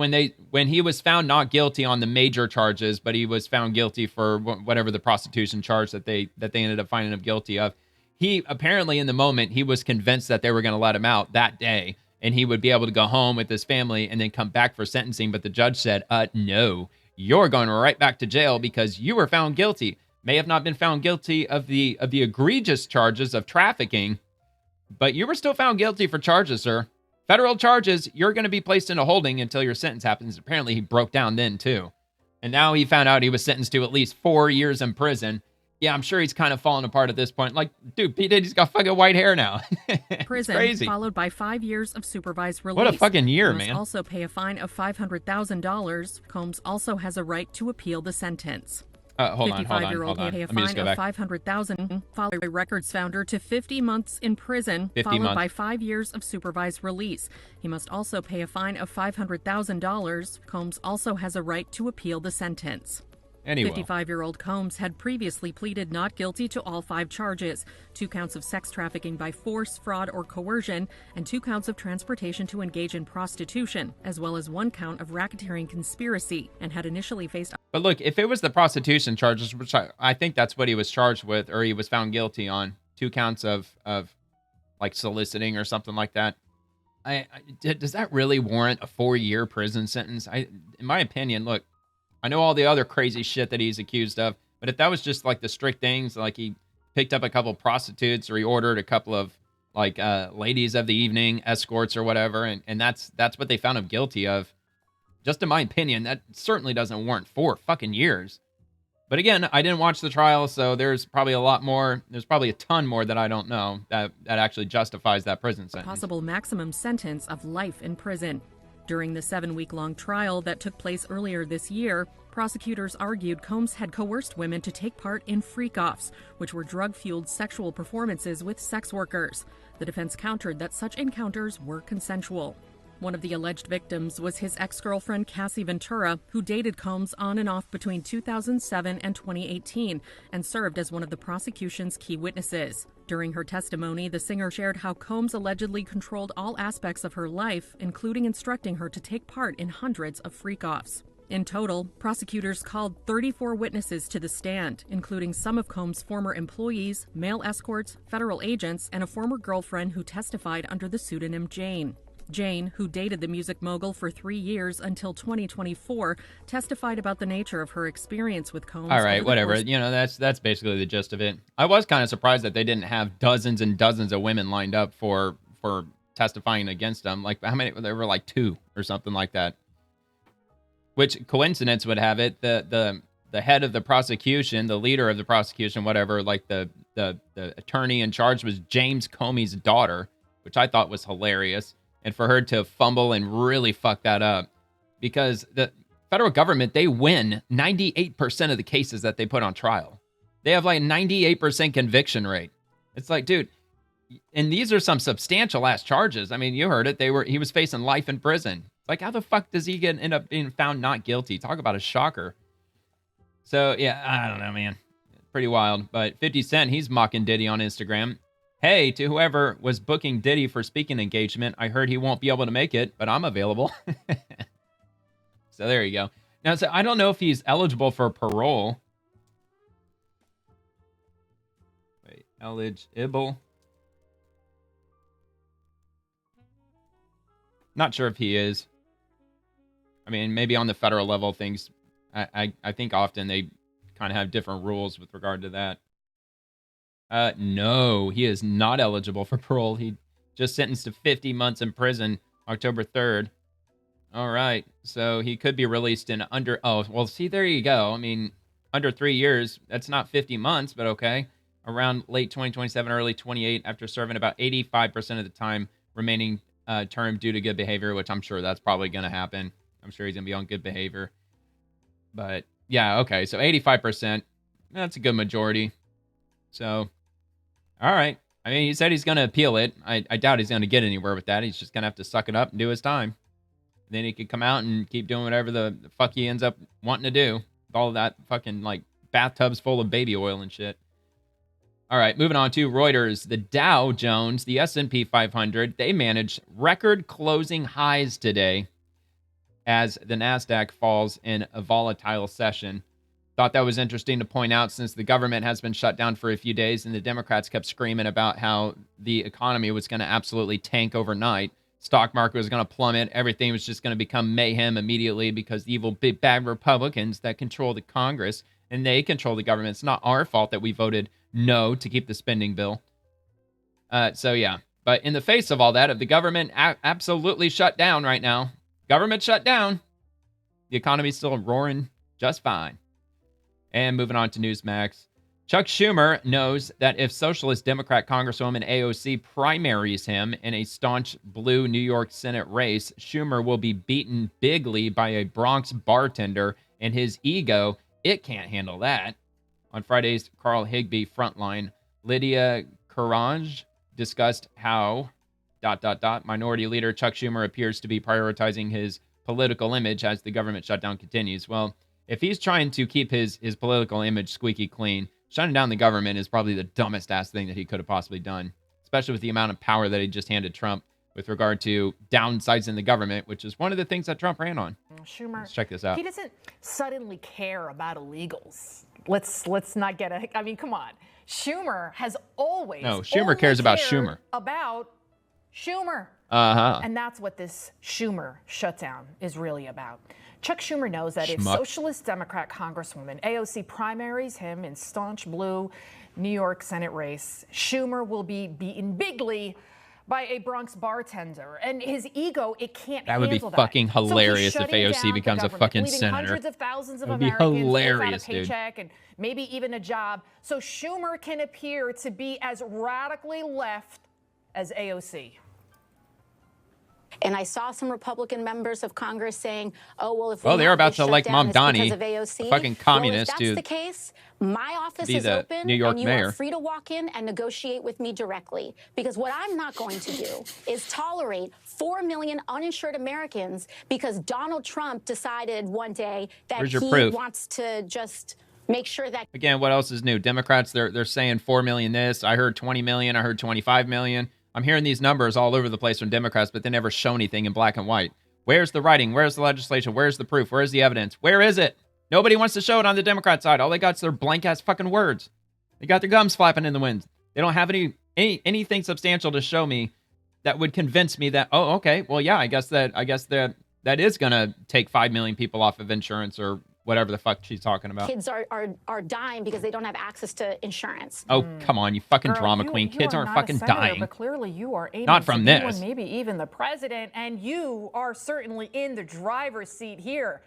when he was found not guilty on the major charges, but he was found guilty for whatever the prostitution charge that they ended up finding him guilty of. He apparently in the moment he was convinced that they were going to let him out that day, and he would be able to go home with his family and then come back for sentencing. But the judge said, "No, you're going right back to jail because you were found guilty. May have not been found guilty of the egregious charges of trafficking, but you were still found guilty for charges, sir." Federal charges, you're going to be placed into holding until your sentence happens. Apparently, he broke down then, too. And now he found out he was sentenced to at least 4 years in prison. Yeah, I'm sure he's kind of falling apart at this point. Like, dude, P. Diddy's got fucking white hair now.
Prison,
crazy.
Followed by 5 years of supervised release.
What a fucking year,
he must
man.
Also pay a fine of $500,000. Combs also has a right to appeal the sentence.
Hold on.
55-year-old pay a fine of $500,000. Followed by Records founder to 50 months in prison, followed by 5 years of supervised release. He must also pay a fine of $500,000. Combs also has a right to appeal the sentence.
Anyway.
55-year-old Combs had previously pleaded not guilty to all 5 charges, 2 counts of sex trafficking by force, fraud, or coercion, and 2 counts of transportation to engage in prostitution, as well as 1 count of racketeering conspiracy, and had initially faced...
But look, if it was the prostitution charges, which I think that's what he was charged with, or he was found guilty on, 2 counts of like soliciting or something like that, does that really warrant a 4-year prison sentence? In my opinion, look, I know all the other crazy shit that he's accused of, but if that was just like the strict things, like he picked up a couple of prostitutes or he ordered a couple of like ladies of the evening, escorts or whatever, and that's what they found him guilty of, just in my opinion, that certainly doesn't warrant 4 fucking years. But again, I didn't watch the trial, so there's probably a lot more, there's probably a ton more that I don't know that actually justifies that prison sentence.
Possible maximum sentence of life in prison. During the 7-week-long trial that took place earlier this year, prosecutors argued Combs had coerced women to take part in freak-offs, which were drug-fueled sexual performances with sex workers. The defense countered that such encounters were consensual. One of the alleged victims was his ex-girlfriend Cassie Ventura, who dated Combs on and off between 2007 and 2018 and served as one of the prosecution's key witnesses. During her testimony, the singer shared how Combs allegedly controlled all aspects of her life, including instructing her to take part in hundreds of freak-offs. In total, prosecutors called 34 witnesses to the stand, including some of Combs' former employees, male escorts, federal agents, and a former girlfriend who testified under the pseudonym Jane. Jane, who dated the music mogul for 3 years until 2024, testified about the nature of her experience with Combs.
All right, whatever. You know, that's basically the gist of it. I was kind of surprised that they didn't have dozens and dozens of women lined up for testifying against him. Like, how many? There were like 2 or something like that. Which coincidence would have it, the head of the prosecution, the leader of the prosecution, whatever, like the attorney in charge was James Comey's daughter, which I thought was hilarious. And for her to fumble and really fuck that up, because the federal government, they win 98% of the cases that they put on trial. They have like 98% conviction rate. It's like, dude, and these are some substantial ass charges. I mean, you heard it. He was facing life in prison. Like, how the fuck does he end up being found not guilty? Talk about a shocker. So, yeah, I don't know, man. Pretty wild. But 50 Cent, he's mocking Diddy on Instagram. Hey, to whoever was booking Diddy for speaking engagement, I heard he won't be able to make it, but I'm available. So there you go. Now, so I don't know if he's eligible for parole. Wait, eligible? Not sure if he is. I mean, maybe on the federal level, things, I think often they kind of have different rules with regard to that. No, he is not eligible for parole. He just sentenced to 50 months in prison, October 3rd. All right, so he could be released in under, oh, well, see, there you go. I mean, under 3 years, that's not 50 months, but okay. Around late 2027, early 28, after serving about 85% of the time remaining term due to good behavior, which I'm sure that's probably going to happen. I'm sure he's going to be on good behavior. But, yeah, okay, so 85%, that's a good majority. So, all right. I mean, he said he's going to appeal it. I doubt he's going to get anywhere with that. He's just going to have to suck it up and do his time. Then he could come out and keep doing whatever the fuck he ends up wanting to do. With all of that fucking, like, bathtubs full of baby oil and shit. All right, moving on to Reuters. The Dow Jones, the S&P 500, they managed record closing highs today as the NASDAQ falls in a volatile session. Thought that was interesting to point out since the government has been shut down for a few days and the Democrats kept screaming about how the economy was going to absolutely tank overnight. Stock market was going to plummet. Everything was just going to become mayhem immediately because the evil big bad Republicans that control the Congress and they control the government. It's not our fault that we voted no to keep the spending bill. So yeah, but in the face of all that, if the government absolutely shut down right now, government shut down, the economy's still roaring just fine. And moving on to Newsmax. Chuck Schumer knows that if Socialist Democrat Congresswoman AOC primaries him in a staunch blue New York Senate race, Schumer will be beaten bigly by a Bronx bartender, and his ego, it can't handle that. On Friday's Carl Higbee Frontline, Lydia Courage discussed how ... Minority Leader Chuck Schumer appears to be prioritizing his political image as the government shutdown continues. Well, if he's trying to keep his political image squeaky clean, shutting down the government is probably the dumbest ass thing that he could have possibly done, especially with the amount of power that he just handed Trump with regard to downsizing the government, which is one of the things that Trump ran on.
Schumer,
let's check this out.
He doesn't suddenly care about illegals. Let's not get a, I mean, come on. Schumer has always
No, Schumer cares about Schumer.
About Schumer.
Uh-huh.
And that's what this Schumer shutdown is really about. Chuck Schumer knows that if
Schmuck.
Socialist Democrat Congresswoman AOC primaries him in staunch blue New York Senate race, Schumer will be beaten bigly by a Bronx bartender. And his ego, it can't handle that.
That would be fucking hilarious if AOC becomes a fucking senator.
Hundreds of thousands of
That would be
Americans
hilarious,
without a paycheck and maybe even a job. So Schumer can appear to be as radically left as AOC.
And I saw some Republican members of Congress saying, "Oh, well, if
they're about to like Mom Donnie,
of AOC.
a fucking communist,
well, if that's the case, my office
be
is
the
open,
New York
and you
mayor.
are free to walk in and negotiate with me directly. Because what I'm not going to do is tolerate 4 million uninsured Americans because Donald Trump decided one day that he
proof?
wants to just make sure that."
Again, what else is new? Democrats, they're saying 4 million this. I heard 20 million. I heard 25 million. I'm hearing these numbers all over the place from Democrats, but they never show anything in black and white. Where's the writing? Where's the legislation? Where's the proof? Where's the evidence? Where is it? Nobody wants to show it on the Democrat side. All they got is their blank-ass fucking words. They got their gums flapping in the wind. They don't have anything substantial to show me that would convince me that, oh, okay, well, yeah, I guess that is going to take 5 million people off of insurance or whatever the fuck she's talking about.
kids are dying because they don't have access to insurance.
Oh, come on, you fucking
Girl,
drama
you
queen.
are
Kids aren't
not a
fucking
senator,
dying.
But clearly you are aiming
Not from
to be
this.
one, maybe even the president, and you are certainly in the driver's seat here.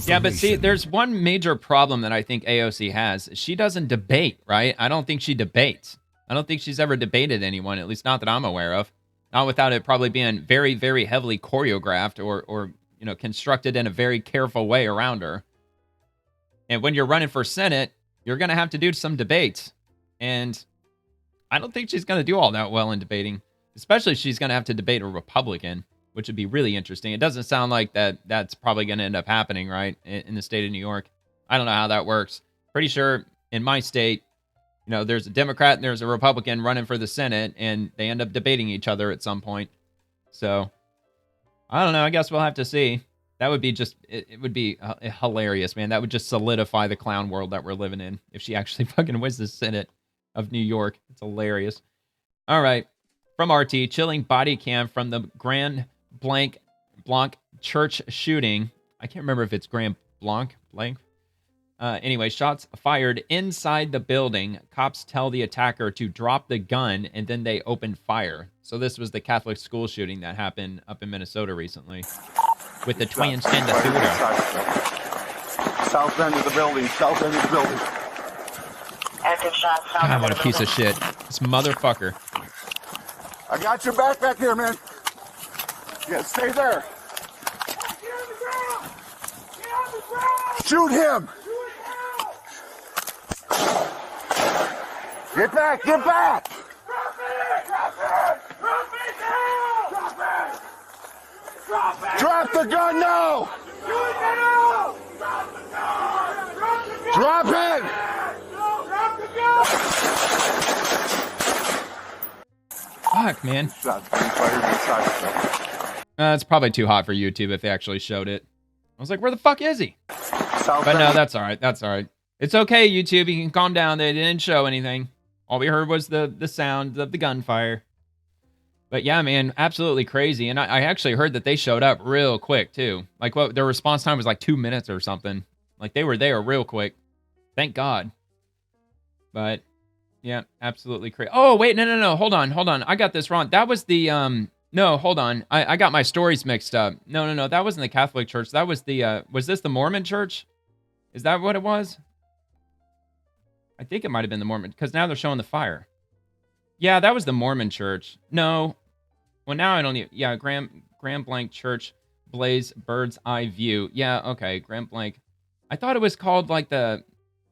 Yeah, but see, there's one major problem that I think AOC has. She doesn't debate, right? I don't think she debates. I don't think she's ever debated anyone, at least not that I'm aware of. Not without it probably being very, very heavily choreographed or constructed in a very careful way around her. And when you're running for Senate, you're going to have to do some debates. And I don't think she's going to do all that well in debating, especially if she's going to have to debate a Republican, which would be really interesting. It doesn't sound like that's probably going to end up happening, right, in the state of New York. I don't know how that works. Pretty sure in my state, there's a Democrat and there's a Republican running for the Senate, and they end up debating each other at some point. So, I don't know. I guess we'll have to see. That would be it would be hilarious, man. That would just solidify the clown world that we're living in if she actually fucking wins the Senate of New York. It's hilarious. All right. From RT, chilling body cam from the Grand Blanc church shooting. I can't remember if it's Grand Blanc. Anyway, shots fired inside the building. Cops tell the attacker to drop the gun, and then they open fire. So this was the Catholic school shooting that happened up in Minnesota recently with the twins and the shooter.
South end of the building. South end of the building.
God, what a piece of shit. This motherfucker.
I got your back there, man. Yeah, stay there. Shoot him. Get back, get back. Drop the gun now. Drop it.
Fuck, man. It's probably too hot for YouTube if they actually showed it. I was like, where the fuck is he? But no, that's all right. That's all right. It's okay, YouTube. You can calm down. They didn't show anything. All we heard was the sound of the gunfire. But yeah, man, absolutely crazy. And I actually heard that they showed up real quick, too. Like, their response time was like 2 minutes or something. Like, they were there real quick. Thank God. But, yeah, absolutely crazy. Oh, wait, no. Hold on. I got this wrong. That was the, no, hold on. I got my stories mixed up. No. That wasn't the Catholic Church. That was was this the Mormon Church? Is that what it was? I think it might have been the Mormon, because now they're showing the fire. Yeah, that was the Mormon Church. No. Well, now I don't need... Yeah, Grand Blanc Church, Blaze, Bird's Eye View. Yeah, okay, Grand Blanc. I thought it was called like the...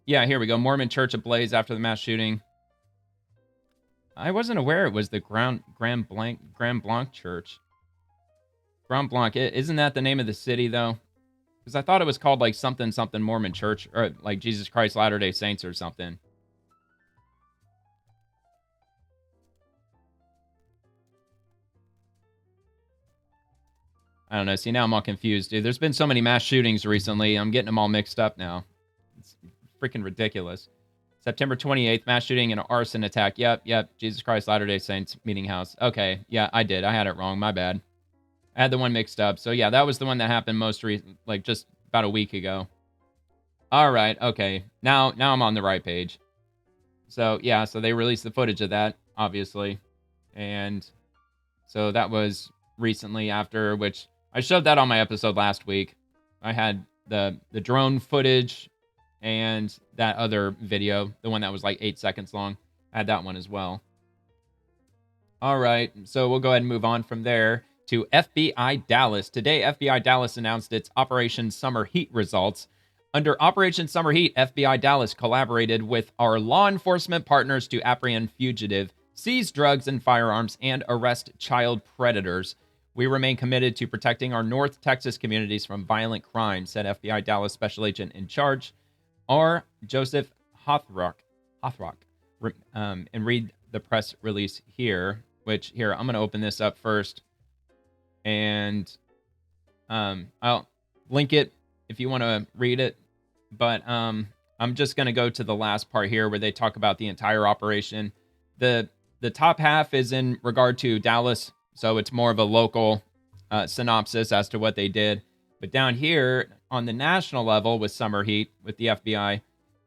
Yeah, here we go. Mormon Church ablaze after the mass shooting. I wasn't aware it was the Grand Blanc Church. Grand Blanc. Isn't that the name of the city, though? Because I thought it was called like something Mormon Church, or like Jesus Christ Latter-day Saints or something. I don't know. See, now I'm all confused, dude. There's been so many mass shootings recently. I'm getting them all mixed up now. It's freaking ridiculous. September 28th, mass shooting and an arson attack. Yep. Jesus Christ Latter-day Saints meeting house. Okay, yeah, I did. I had it wrong. My bad. I had the one mixed up. So yeah, that was the one that happened most recent, like just about a week ago. All right, okay. Now I'm on the right page. So yeah, so they released the footage of that, obviously. And so that was recently after, which I showed that on my episode last week. I had the drone footage and that other video, the one that was like 8 seconds long. I had that one as well. All right, so we'll go ahead and move on from there to FBI Dallas. Today, FBI Dallas announced its Operation Summer Heat results. Under Operation Summer Heat, FBI Dallas collaborated with our law enforcement partners to apprehend fugitive, seize drugs and firearms, and arrest child predators. We remain committed to protecting our North Texas communities from violent crime, said FBI Dallas Special Agent in Charge, R. Joseph Hothrock. And read the press release here, which here, I'm going to open this up first. And I'll link it if you want to read it. But I'm just going to go to the last part here where they talk about the entire operation. The top half is in regard to Dallas, so it's more of a local synopsis as to what they did. But down here on the national level with Summer Heat, with the FBI,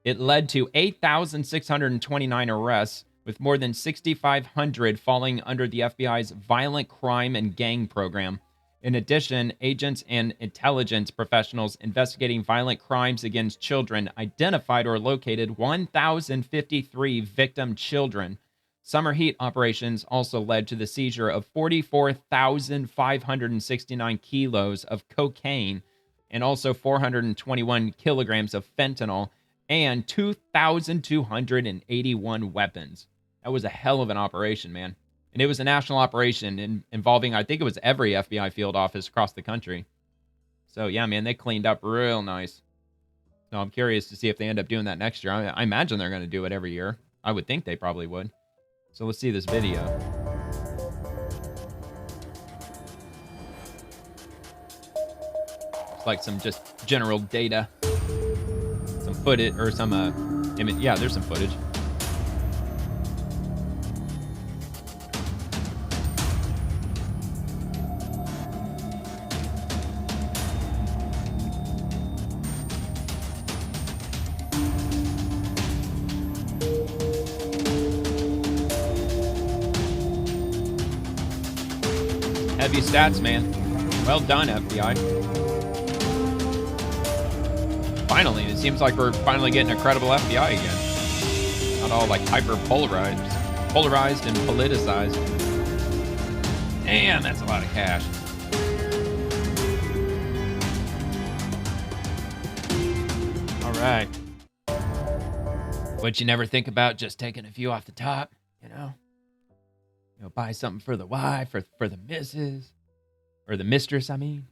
it led to 8,629 arrests, with more than 6,500 falling under the FBI's violent crime and gang program. In addition, agents and intelligence professionals investigating violent crimes against children identified or located 1,053 victim children. Summer heat operations also led to the seizure of 44,569 kilos of cocaine and also 421 kilograms of fentanyl and 2,281 weapons. That was a hell of an operation, man. And it was a national operation involving, I think it was every FBI field office across the country. So, yeah, man, they cleaned up real nice. So I'm curious to see if they end up doing that next year. I imagine they're going to do it every year. I would think they probably would. So let's see this video. It's like some just general data. Some footage, or some, image. Yeah, there's some footage. Heavy stats, man. Well done, FBI. Finally, it seems like we're finally getting a credible FBI again. Not all like hyper polarized and politicized. Damn, that's a lot of cash. All right. What'd you never think about just taking a few off the top, you know? Buy something for the wife, for the missus, or the mistress, I mean.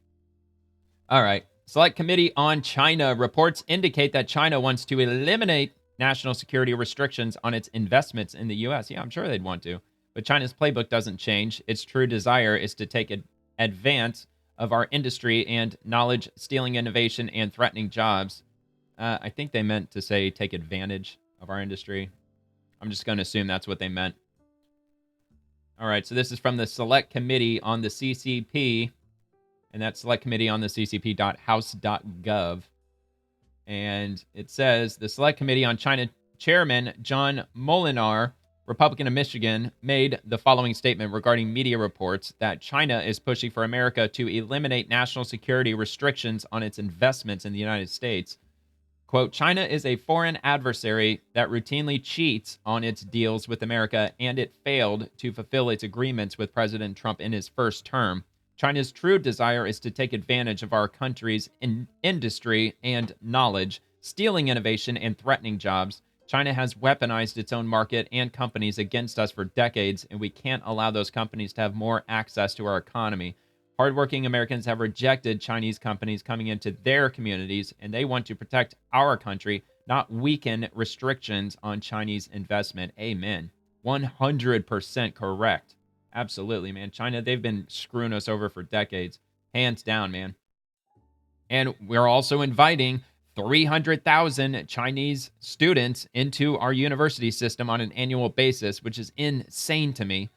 All right. Select Committee on China reports indicate that China wants to eliminate national security restrictions on its investments in the U.S. Yeah, I'm sure they'd want to. But China's playbook doesn't change. Its true desire is to take advance of our industry and knowledge, stealing innovation and threatening jobs. I think they meant to say take advantage of our industry. I'm just going to assume that's what they meant. All right, so this is from the Select Committee on the CCP, and that's Select Committee on the ccp.house.gov. And it says, the Select Committee on China Chairman John Molinar, Republican of Michigan, made the following statement regarding media reports that China is pushing for America to eliminate national security restrictions on its investments in the United States. Quote, China is a foreign adversary that routinely cheats on its deals with America, and it failed to fulfill its agreements with President Trump in his first term. China's true desire is to take advantage of our country's industry and knowledge, stealing innovation and threatening jobs. China has weaponized its own market and companies against us for decades, and we can't allow those companies to have more access to our economy. Hardworking Americans have rejected Chinese companies coming into their communities, and they want to protect our country, not weaken restrictions on Chinese investment. Amen. 100% correct. Absolutely, man. China, they've been screwing us over for decades. Hands down, man. And we're also inviting 300,000 Chinese students into our university system on an annual basis, which is insane to me,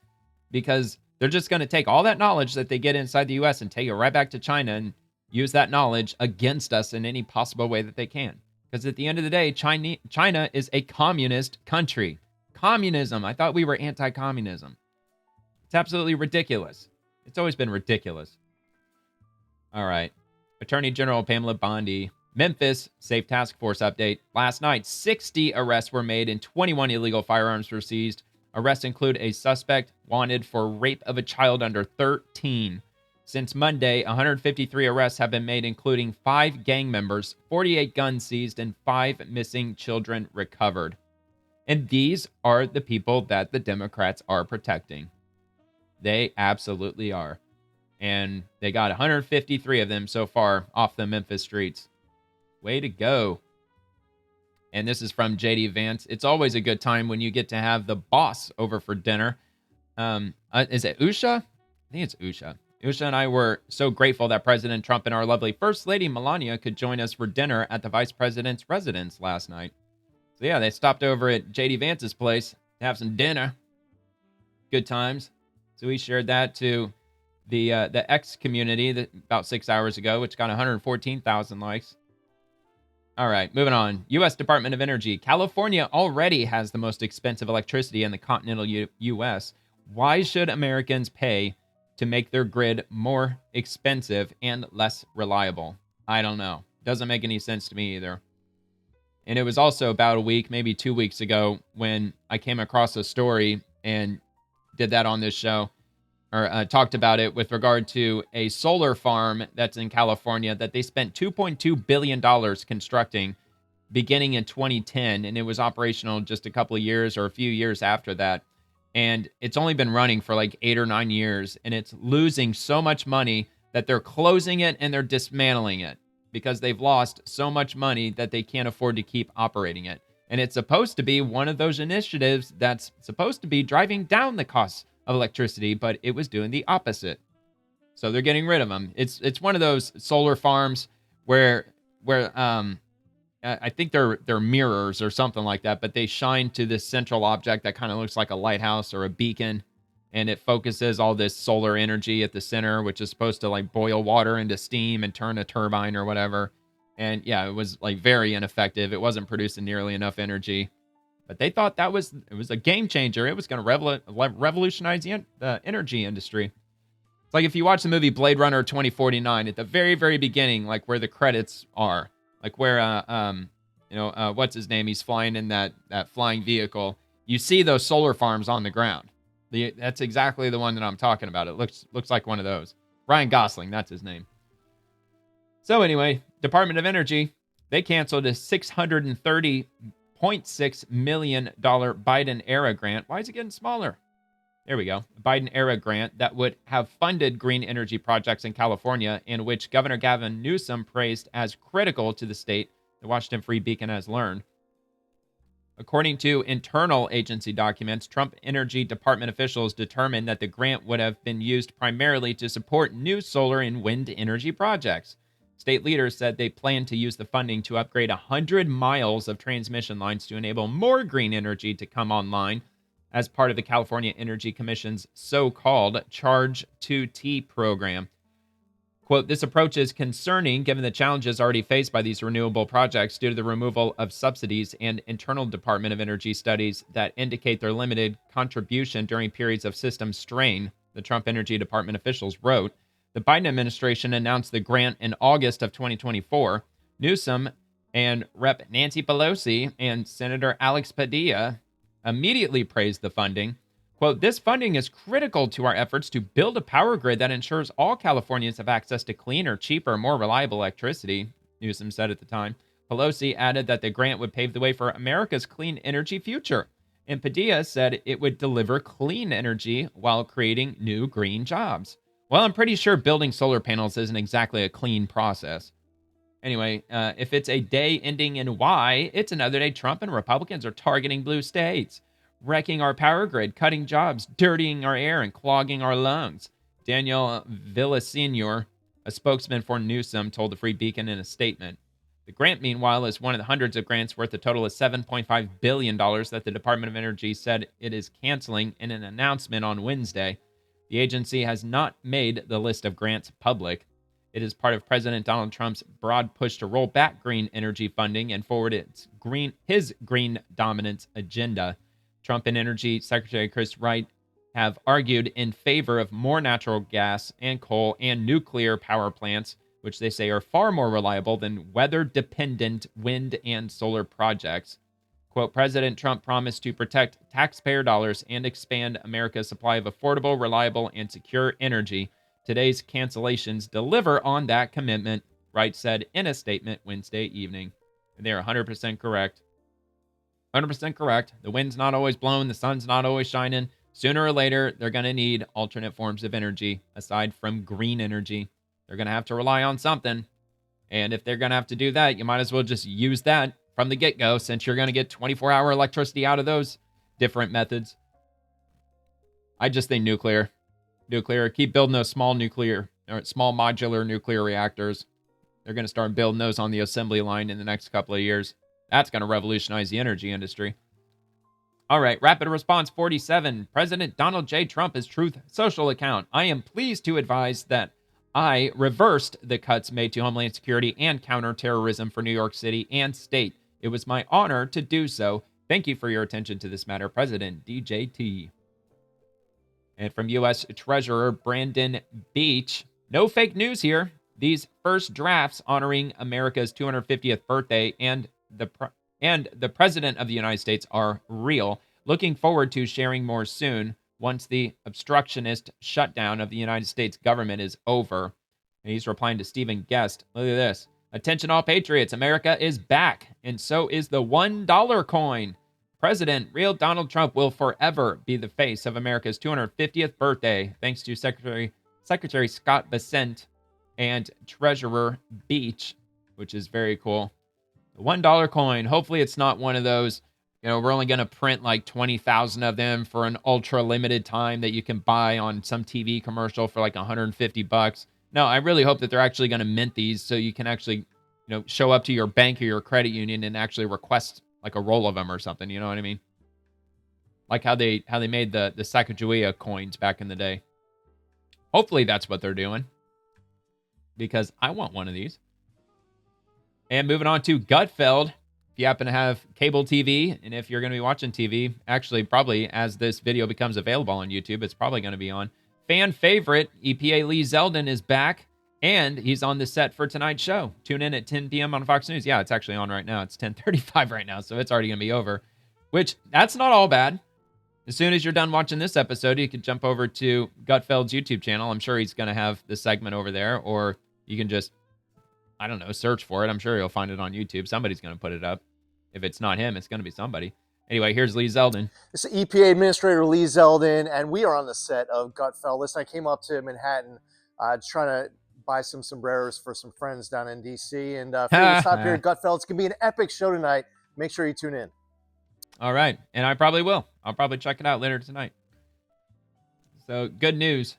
because they're just going to take all that knowledge that they get inside the U.S. and take it right back to China and use that knowledge against us in any possible way that they can. Because at the end of the day, China is a communist country. Communism. I thought we were anti-communism. It's absolutely ridiculous. It's always been ridiculous. All right. Attorney General Pamela Bondi. Memphis Safe Task Force update. Last night, 60 arrests were made and 21 illegal firearms were seized. Arrests include a suspect wanted for rape of a child under 13. Since Monday, 153 arrests have been made, including 5 gang members, 48 guns seized, and 5 missing children recovered. And these are the people that the Democrats are protecting. They absolutely are. And they got 153 of them so far off the Memphis streets. Way to go. And this is from JD Vance. It's always a good time when you get to have the boss over for dinner. Is it Usha? I think it's Usha. Usha and I were so grateful that President Trump and our lovely First Lady Melania could join us for dinner at the Vice President's residence last night. So yeah, they stopped over at JD Vance's place to have some dinner. Good times. So we shared that to the X community about 6 hours ago, which got 114,000 likes. All right, moving on. U.S. Department of Energy. California already has the most expensive electricity in the continental U.S. Why should Americans pay to make their grid more expensive and less reliable? I don't know. Doesn't make any sense to me either. And it was also about a week, maybe 2 weeks ago, when I came across a story, and did that on this show, or talked about it with regard to a solar farm that's in California that they spent $2.2 billion constructing beginning in 2010, and it was operational just a couple of years or a few years after that. And it's only been running for like 8 or 9 years, and it's losing so much money that they're closing it and they're dismantling it because they've lost so much money that they can't afford to keep operating it. And it's supposed to be one of those initiatives that's supposed to be driving down the costs of electricity, but it was doing the opposite. So they're getting rid of them. It's one of those solar farms where I think they're mirrors or something like that, but they shine to this central object that kind of looks like a lighthouse or a beacon, and it focuses all this solar energy at the center, which is supposed to like boil water into steam and turn a turbine or whatever. And yeah, it was like very ineffective. It wasn't producing nearly enough energy. But they thought it was a game changer. It was going to revolutionize the energy industry. It's like if you watch the movie Blade Runner 2049, at the very, very beginning, like where the credits are, like where, what's his name? He's flying in that flying vehicle. You see those solar farms on the ground. That's exactly the one that I'm talking about. It looks like one of those. Ryan Gosling, that's his name. So anyway, Department of Energy, they canceled a $630.6 million Biden-era grant. Why is it getting smaller? There we go. Biden-era grant that would have funded green energy projects in California, in which Governor Gavin Newsom praised as critical to the state, the Washington Free Beacon has learned. According to internal agency documents, Trump Energy Department officials determined that the grant would have been used primarily to support new solar and wind energy projects. State leaders said they plan to use the funding to upgrade 100 miles of transmission lines to enable more green energy to come online as part of the California Energy Commission's so-called Charge 2T program. Quote, this approach is concerning given the challenges already faced by these renewable projects due to the removal of subsidies and internal Department of Energy studies that indicate their limited contribution during periods of system strain, the Trump Energy Department officials wrote. The Biden administration announced the grant in August of 2024. Newsom and Rep. Nancy Pelosi and Senator Alex Padilla immediately praised the funding. Quote, this funding is critical to our efforts to build a power grid that ensures all Californians have access to cleaner, cheaper, more reliable electricity, Newsom said at the time. Pelosi added that the grant would pave the way for America's clean energy future. And Padilla said it would deliver clean energy while creating new green jobs. Well, I'm pretty sure building solar panels isn't exactly a clean process. Anyway, if it's a day ending in Y, it's another day Trump and Republicans are targeting blue states, wrecking our power grid, cutting jobs, dirtying our air, and clogging our lungs. Daniel Villasenor, a spokesman for Newsom, told the Free Beacon in a statement. The grant, meanwhile, is one of the hundreds of grants worth a total of $7.5 billion that the Department of Energy said it is canceling in an announcement on Wednesday. The agency has not made the list of grants public. It is part of President Donald Trump's broad push to roll back green energy funding and forward his green dominance agenda. Trump and Energy Secretary Chris Wright have argued in favor of more natural gas and coal and nuclear power plants, which they say are far more reliable than weather-dependent wind and solar projects. Quote, President Trump promised to protect taxpayer dollars and expand America's supply of affordable, reliable, and secure energy. Today's cancellations deliver on that commitment, Wright said in a statement Wednesday evening. And they're 100% correct. 100% correct. The wind's not always blowing. The sun's not always shining. Sooner or later, they're going to need alternate forms of energy aside from green energy. They're going to have to rely on something. And if they're going to have to do that, you might as well just use that from the get-go, since you're going to get 24-hour electricity out of those different methods. I just think nuclear. Keep building those small modular nuclear reactors. They're going to start building those on the assembly line in the next couple of years. That's going to revolutionize the energy industry. All right, Rapid Response 47. President Donald J. Trump's Truth Social account. I am pleased to advise that I reversed the cuts made to Homeland Security and counterterrorism for New York City and state. It was my honor to do so. Thank you for your attention to this matter, President DJT. And from U.S. Treasurer Brandon Beach, no fake news here. These first drafts honoring America's 250th birthday and the President of the United States are real. Looking forward to sharing more soon once the obstructionist shutdown of the United States government is over. And he's replying to Stephen Guest. Look at this. Attention all patriots. America is back. And so is the $1 coin. President, real Donald Trump will forever be the face of America's 250th birthday, thanks to Secretary Scott Bessent and Treasurer Beach, which is very cool. The $1 coin. Hopefully it's not one of those, we're only going to print like 20,000 of them for an ultra limited time that you can buy on some TV commercial for like $150. No, I really hope that they're actually going to mint these so you can actually, show up to your bank or your credit union and actually request like a roll of them or something. You know what I mean? Like how they made the Sacagawea coins back in the day. Hopefully that's what they're doing, because I want one of these. And moving on to Gutfeld. If you happen to have cable TV, and if you're going to be watching TV, actually probably as this video becomes available on YouTube, it's probably going to be on. Fan favorite, EPA Lee Zeldin is back, and he's on the set for tonight's show. Tune in at 10 p.m. on Fox News. Yeah, it's actually on right now. It's 10:35 right now, so it's already going to be over, which that's not all bad. As soon as you're done watching this episode, you can jump over to Gutfeld's YouTube channel. I'm sure he's going to have the segment over there, or you can just, I don't know, search for it. I'm sure you'll find it on YouTube. Somebody's going to put it up. If it's not him, it's going to be somebody. Anyway, here's Lee Zeldin.
It's EPA Administrator Lee Zeldin, and we are on the set of Gutfeld. Listen, I came up to Manhattan trying to buy some sombreros for some friends down in D.C., and if you stop here at Gutfeld, it's going to be an epic show tonight. Make sure you tune in.
All right, and I probably will. I'll probably check it out later tonight. So, good news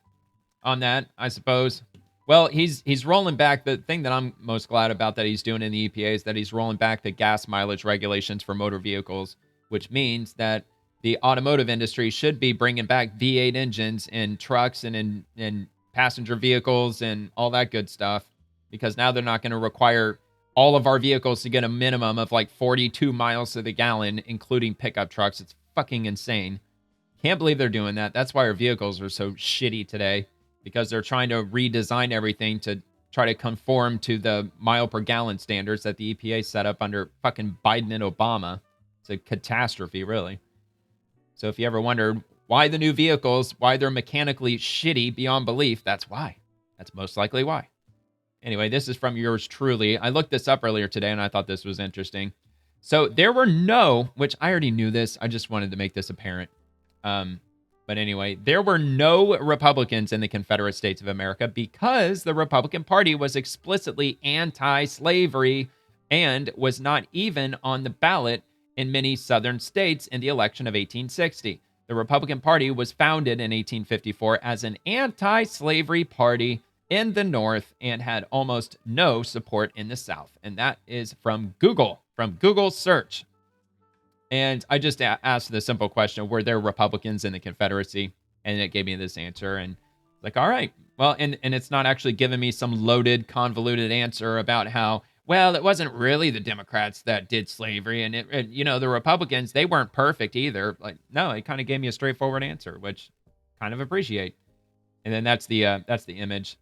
on that, I suppose. Well, he's rolling back. The thing that I'm most glad about that he's doing in the EPA is that he's rolling back the gas mileage regulations for motor vehicles, which means that the automotive industry should be bringing back V8 engines in trucks and in passenger vehicles and all that good stuff, because now they're not going to require all of our vehicles to get a minimum of like 42 miles to the gallon, including pickup trucks. It's fucking insane. Can't believe they're doing that. That's why our vehicles are so shitty today, because they're trying to redesign everything to try to conform to the mile per gallon standards that the EPA set up under fucking Biden and Obama. It's a catastrophe, really. So if you ever wondered why the new vehicles, why they're mechanically shitty beyond belief, that's why. That's most likely why. Anyway, this is from yours truly. I looked this up earlier today, and I thought this was interesting. So there were no, which I already knew this, I just wanted to make this apparent. But anyway, there were no Republicans in the Confederate States of America because the Republican Party was explicitly anti-slavery and was not even on the ballot in many southern states in the election of 1860. The Republican Party was founded in 1854 as an anti-slavery party in the North and had almost no support in the South. And that is from Google search. And I just asked the simple question, were there Republicans in the Confederacy? And it gave me this answer. And like, all right. Well, and it's not actually giving me some loaded, convoluted answer about how, well, it wasn't really the Democrats that did slavery. And the Republicans, they weren't perfect either. Like, no, it kind of gave me a straightforward answer, which kind of appreciate. And then that's the image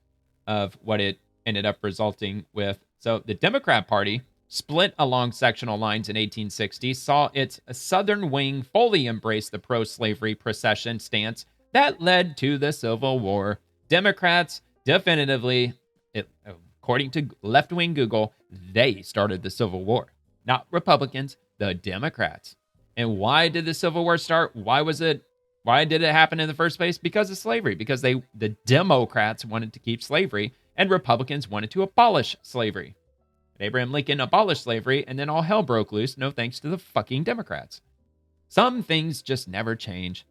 of what it ended up resulting with. So the Democrat Party split along sectional lines in 1860, saw its southern wing fully embrace the pro-slavery procession stance that led to the Civil War. Democrats definitively, according to left-wing Google, they started the Civil War. Not Republicans, the Democrats. And why did the Civil War start? Why did it happen in the first place? Because of slavery. Because the Democrats wanted to keep slavery, and Republicans wanted to abolish slavery. Abraham Lincoln abolished slavery, and then all hell broke loose, no thanks to the fucking Democrats. Some things just never change.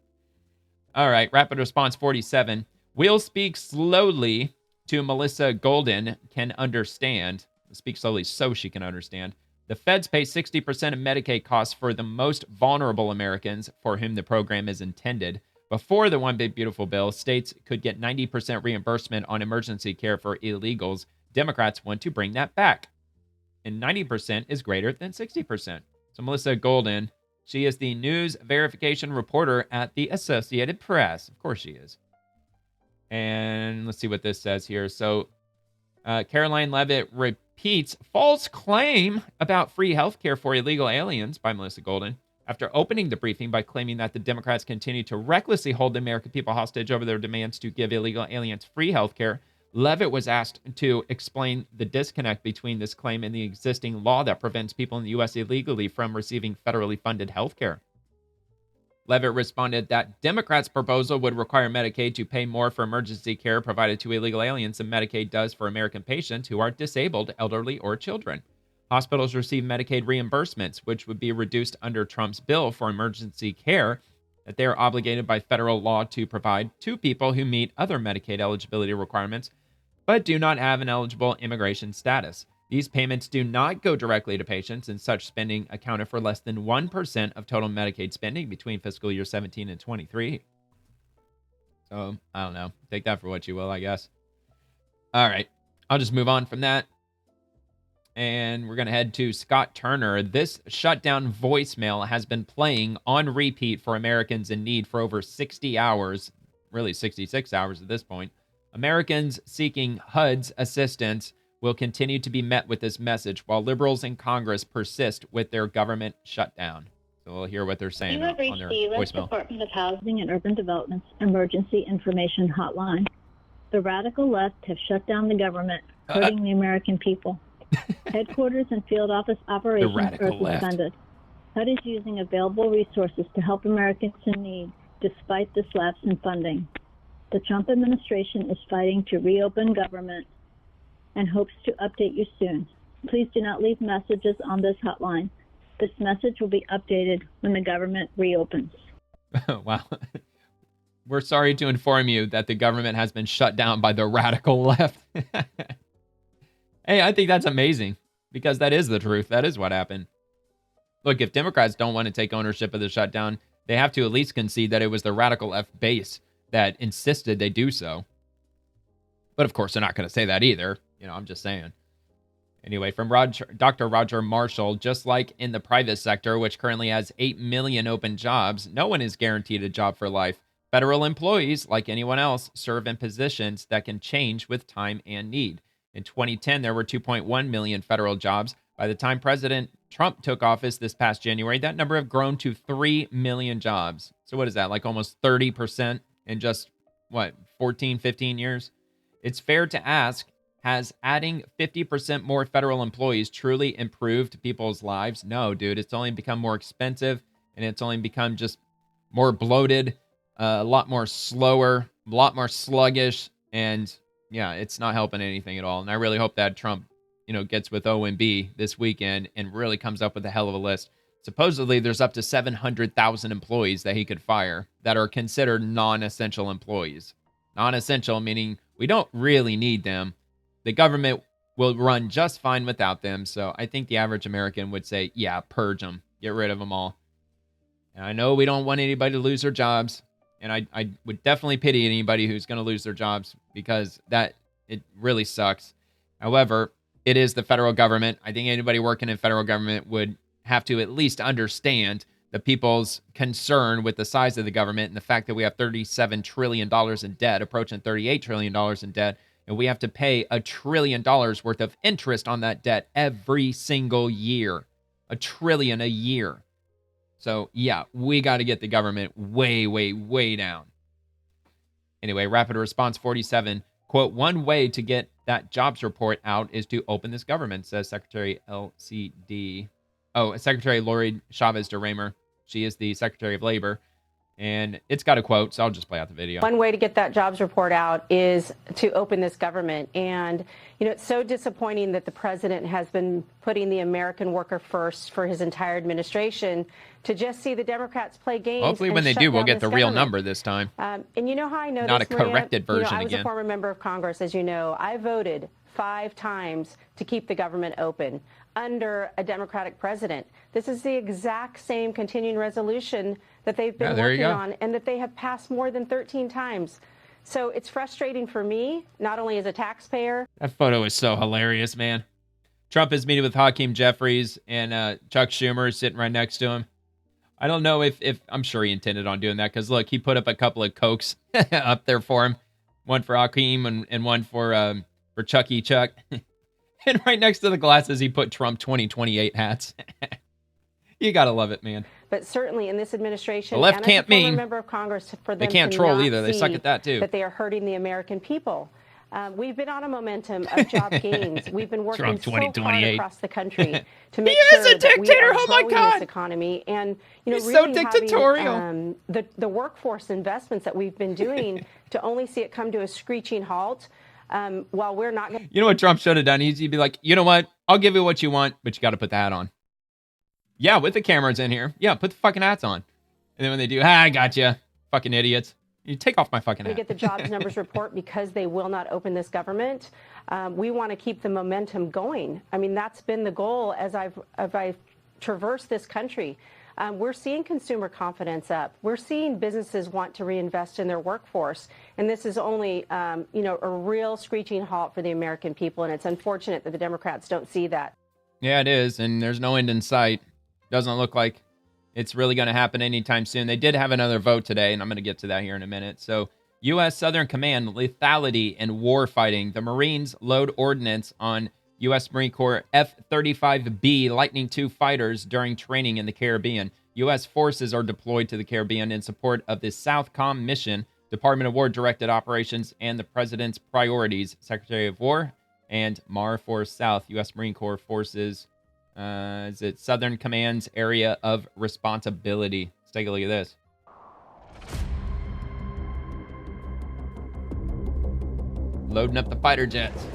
All right, rapid response 47. We'll speak slowly to Melissa Golden can understand. Speak slowly so she can understand. The feds pay 60% of Medicaid costs for the most vulnerable Americans for whom the program is intended. Before the One Big Beautiful Bill, states could get 90% reimbursement on emergency care for illegals. Democrats want to bring that back. And 90% is greater than 60%. So Melissa Golden, she is the news verification reporter at the Associated Press. Of course she is. And let's see what this says here. So Caroline Levitt repeats false claim about free health care for illegal aliens by Melissa Golden. After opening the briefing by claiming that the Democrats continue to recklessly hold the American people hostage over their demands to give illegal aliens free health care, Leavitt was asked to explain the disconnect between this claim and the existing law that prevents people in the U.S. illegally from receiving federally funded health care. Leavitt responded that Democrats' proposal would require Medicaid to pay more for emergency care provided to illegal aliens than Medicaid does for American patients who are disabled, elderly, or children. Hospitals receive Medicaid reimbursements, which would be reduced under Trump's bill for emergency care that they are obligated by federal law to provide to people who meet other Medicaid eligibility requirements, but do not have an eligible immigration status. These payments do not go directly to patients, and such spending accounted for less than 1% of total Medicaid spending between fiscal year 17 and 23. So, I don't know. Take that for what you will, I guess. All right. I'll just move on from that. And we're going to head to Scott Turner. This shutdown voicemail has been playing on repeat for Americans in need for over 60 hours, really 66 hours at this point. Americans seeking HUD's assistance will continue to be met with this message while liberals in Congress persist with their government shutdown. So we'll hear what they're saying on their voicemail. You have reached the U.S. Department of Housing and Urban Development's Emergency Information Hotline. The radical left have shut down the government, hurting the American people. Headquarters and field office operations are suspended. HUD is using available resources to help Americans in need, despite this lapse in funding. The Trump administration is fighting to reopen government and hopes to update you soon. Please do not leave messages on this hotline. This message will be updated when the government reopens. Wow. We're sorry to inform you that the government has been shut down by the radical left. Hey, I think that's amazing because that is the truth. That is what happened. Look, if Democrats don't want to take ownership of the shutdown, they have to at least concede that it was the radical left base that insisted they do so. But of course, they're not going to say that either. You know, I'm just saying. Anyway, from Dr. Roger Marshall, just like in the private sector, which currently has 8 million open jobs, no one is guaranteed a job for life. Federal employees, like anyone else, serve in positions that can change with time and need. In 2010, there were 2.1 million federal jobs. By the time President Trump took office this past January, that number had grown to 3 million jobs. So what is that, like almost 30% in just, 14, 15 years? It's fair to ask, has adding 50% more federal employees truly improved people's lives? No, dude. It's only become more expensive, and it's only become just more bloated, a lot more slower, a lot more sluggish, and yeah, it's not helping anything at all. And I really hope that Trump, gets with OMB this weekend and really comes up with a hell of a list. Supposedly, there's up to 700,000 employees that he could fire that are considered non-essential employees. Non-essential meaning we don't really need them. The government will run just fine without them. So I think the average American would say, yeah, purge them. Get rid of them all. And I know we don't want anybody to lose their jobs. And I would definitely pity anybody who's going to lose their jobs because it really sucks. However, it is the federal government. I think anybody working in federal government would have to at least understand the people's concern with the size of the government and the fact that we have $37 trillion in debt, approaching $38 trillion in debt, and we have to pay $1 trillion worth of interest on that debt every single year. $1 trillion a year. So, yeah, we got to get the government way, way, way down. Anyway, Rapid Response 47, quote, one way to get that jobs report out is to open this government, says Secretary Secretary Lori Chavez de Raymer. She is the Secretary of Labor. And it's got a quote, so I'll just play out the video.
One way to get that jobs report out is to open this government. And, it's so disappointing that the president has been putting the American worker first for his entire administration to just see the Democrats play games.
Hopefully when they do, we'll get the real number this time.
And you know how I know this,
not a corrected version
I was
again.
A former member of Congress, as you know. I voted 5 times to keep the government open under a Democratic president. This is the exact same continuing resolution that they've been working on and that they have passed more than 13 times. So it's frustrating for me, not only as a taxpayer.
That photo is so hilarious, man. Trump is meeting with Hakeem Jeffries and Chuck Schumer is sitting right next to him. I don't know if I'm sure he intended on doing that because, look, he put up a couple of Cokes up there for him. One for Hakeem and one for Chucky Chuck. And right next to the glasses, he put Trump 2028 hats. You got to love it, man.
But certainly in this administration,
the left
and
can't
as a former
mean
member of Congress, for them
they can't
to
troll
not
either. They suck
see
at that too.
that they are hurting the American people. We've been on a momentum of job gains. We've been working so hard across the country to make sure that we are growing this economy, and
He's
really
so dictatorial.
having the workforce investments that we've been doing to only see it come to a screeching halt. While we're not going.
You know what Trump should have done? He'd be like, you know what? I'll give you what you want, but you got to put the hat on. Yeah, with the cameras in here. Yeah, put the fucking hats on. And then when they do, I got you, fucking idiots. You take off my fucking hat.
We get the jobs numbers report because they will not open this government. We want to keep the momentum going. I mean, that's been the goal as I've traversed this country. We're seeing consumer confidence up. We're seeing businesses want to reinvest in their workforce. And this is only, a real screeching halt for the American people. And it's unfortunate that the Democrats don't see that.
Yeah, it is. And there's no end in sight. Doesn't look like it's really going to happen anytime soon. They did have another vote today, and I'm going to get to that here in a minute. So, U.S. Southern Command, lethality and war fighting. The Marines load ordnance on U.S. Marine Corps F-35B Lightning II fighters during training in the Caribbean. U.S. forces are deployed to the Caribbean in support of the SouthCom mission, Department of War directed operations, and the President's priorities. Secretary of War and MAR Force South, U.S. Marine Corps forces. Is it Southern Command's area of responsibility? Let's take a look at this. Loading up the fighter jets.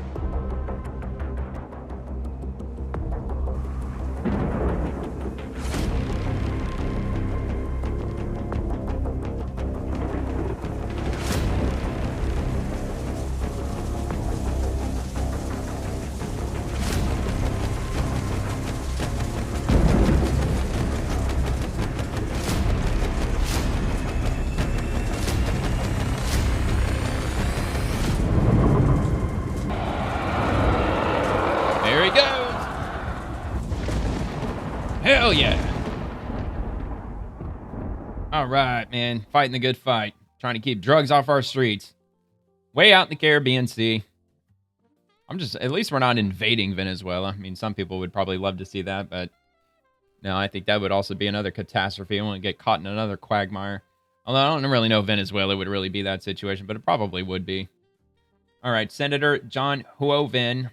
There he goes. Hell yeah. All right, man. Fighting the good fight. Trying to keep drugs off our streets. Way out in the Caribbean Sea. At least we're not invading Venezuela. I mean, some people would probably love to see that, but no, I think that would also be another catastrophe. I want to get caught in another quagmire. Although I don't really know if Venezuela would really be that situation, but it probably would be. All right, Senator John Hoeven.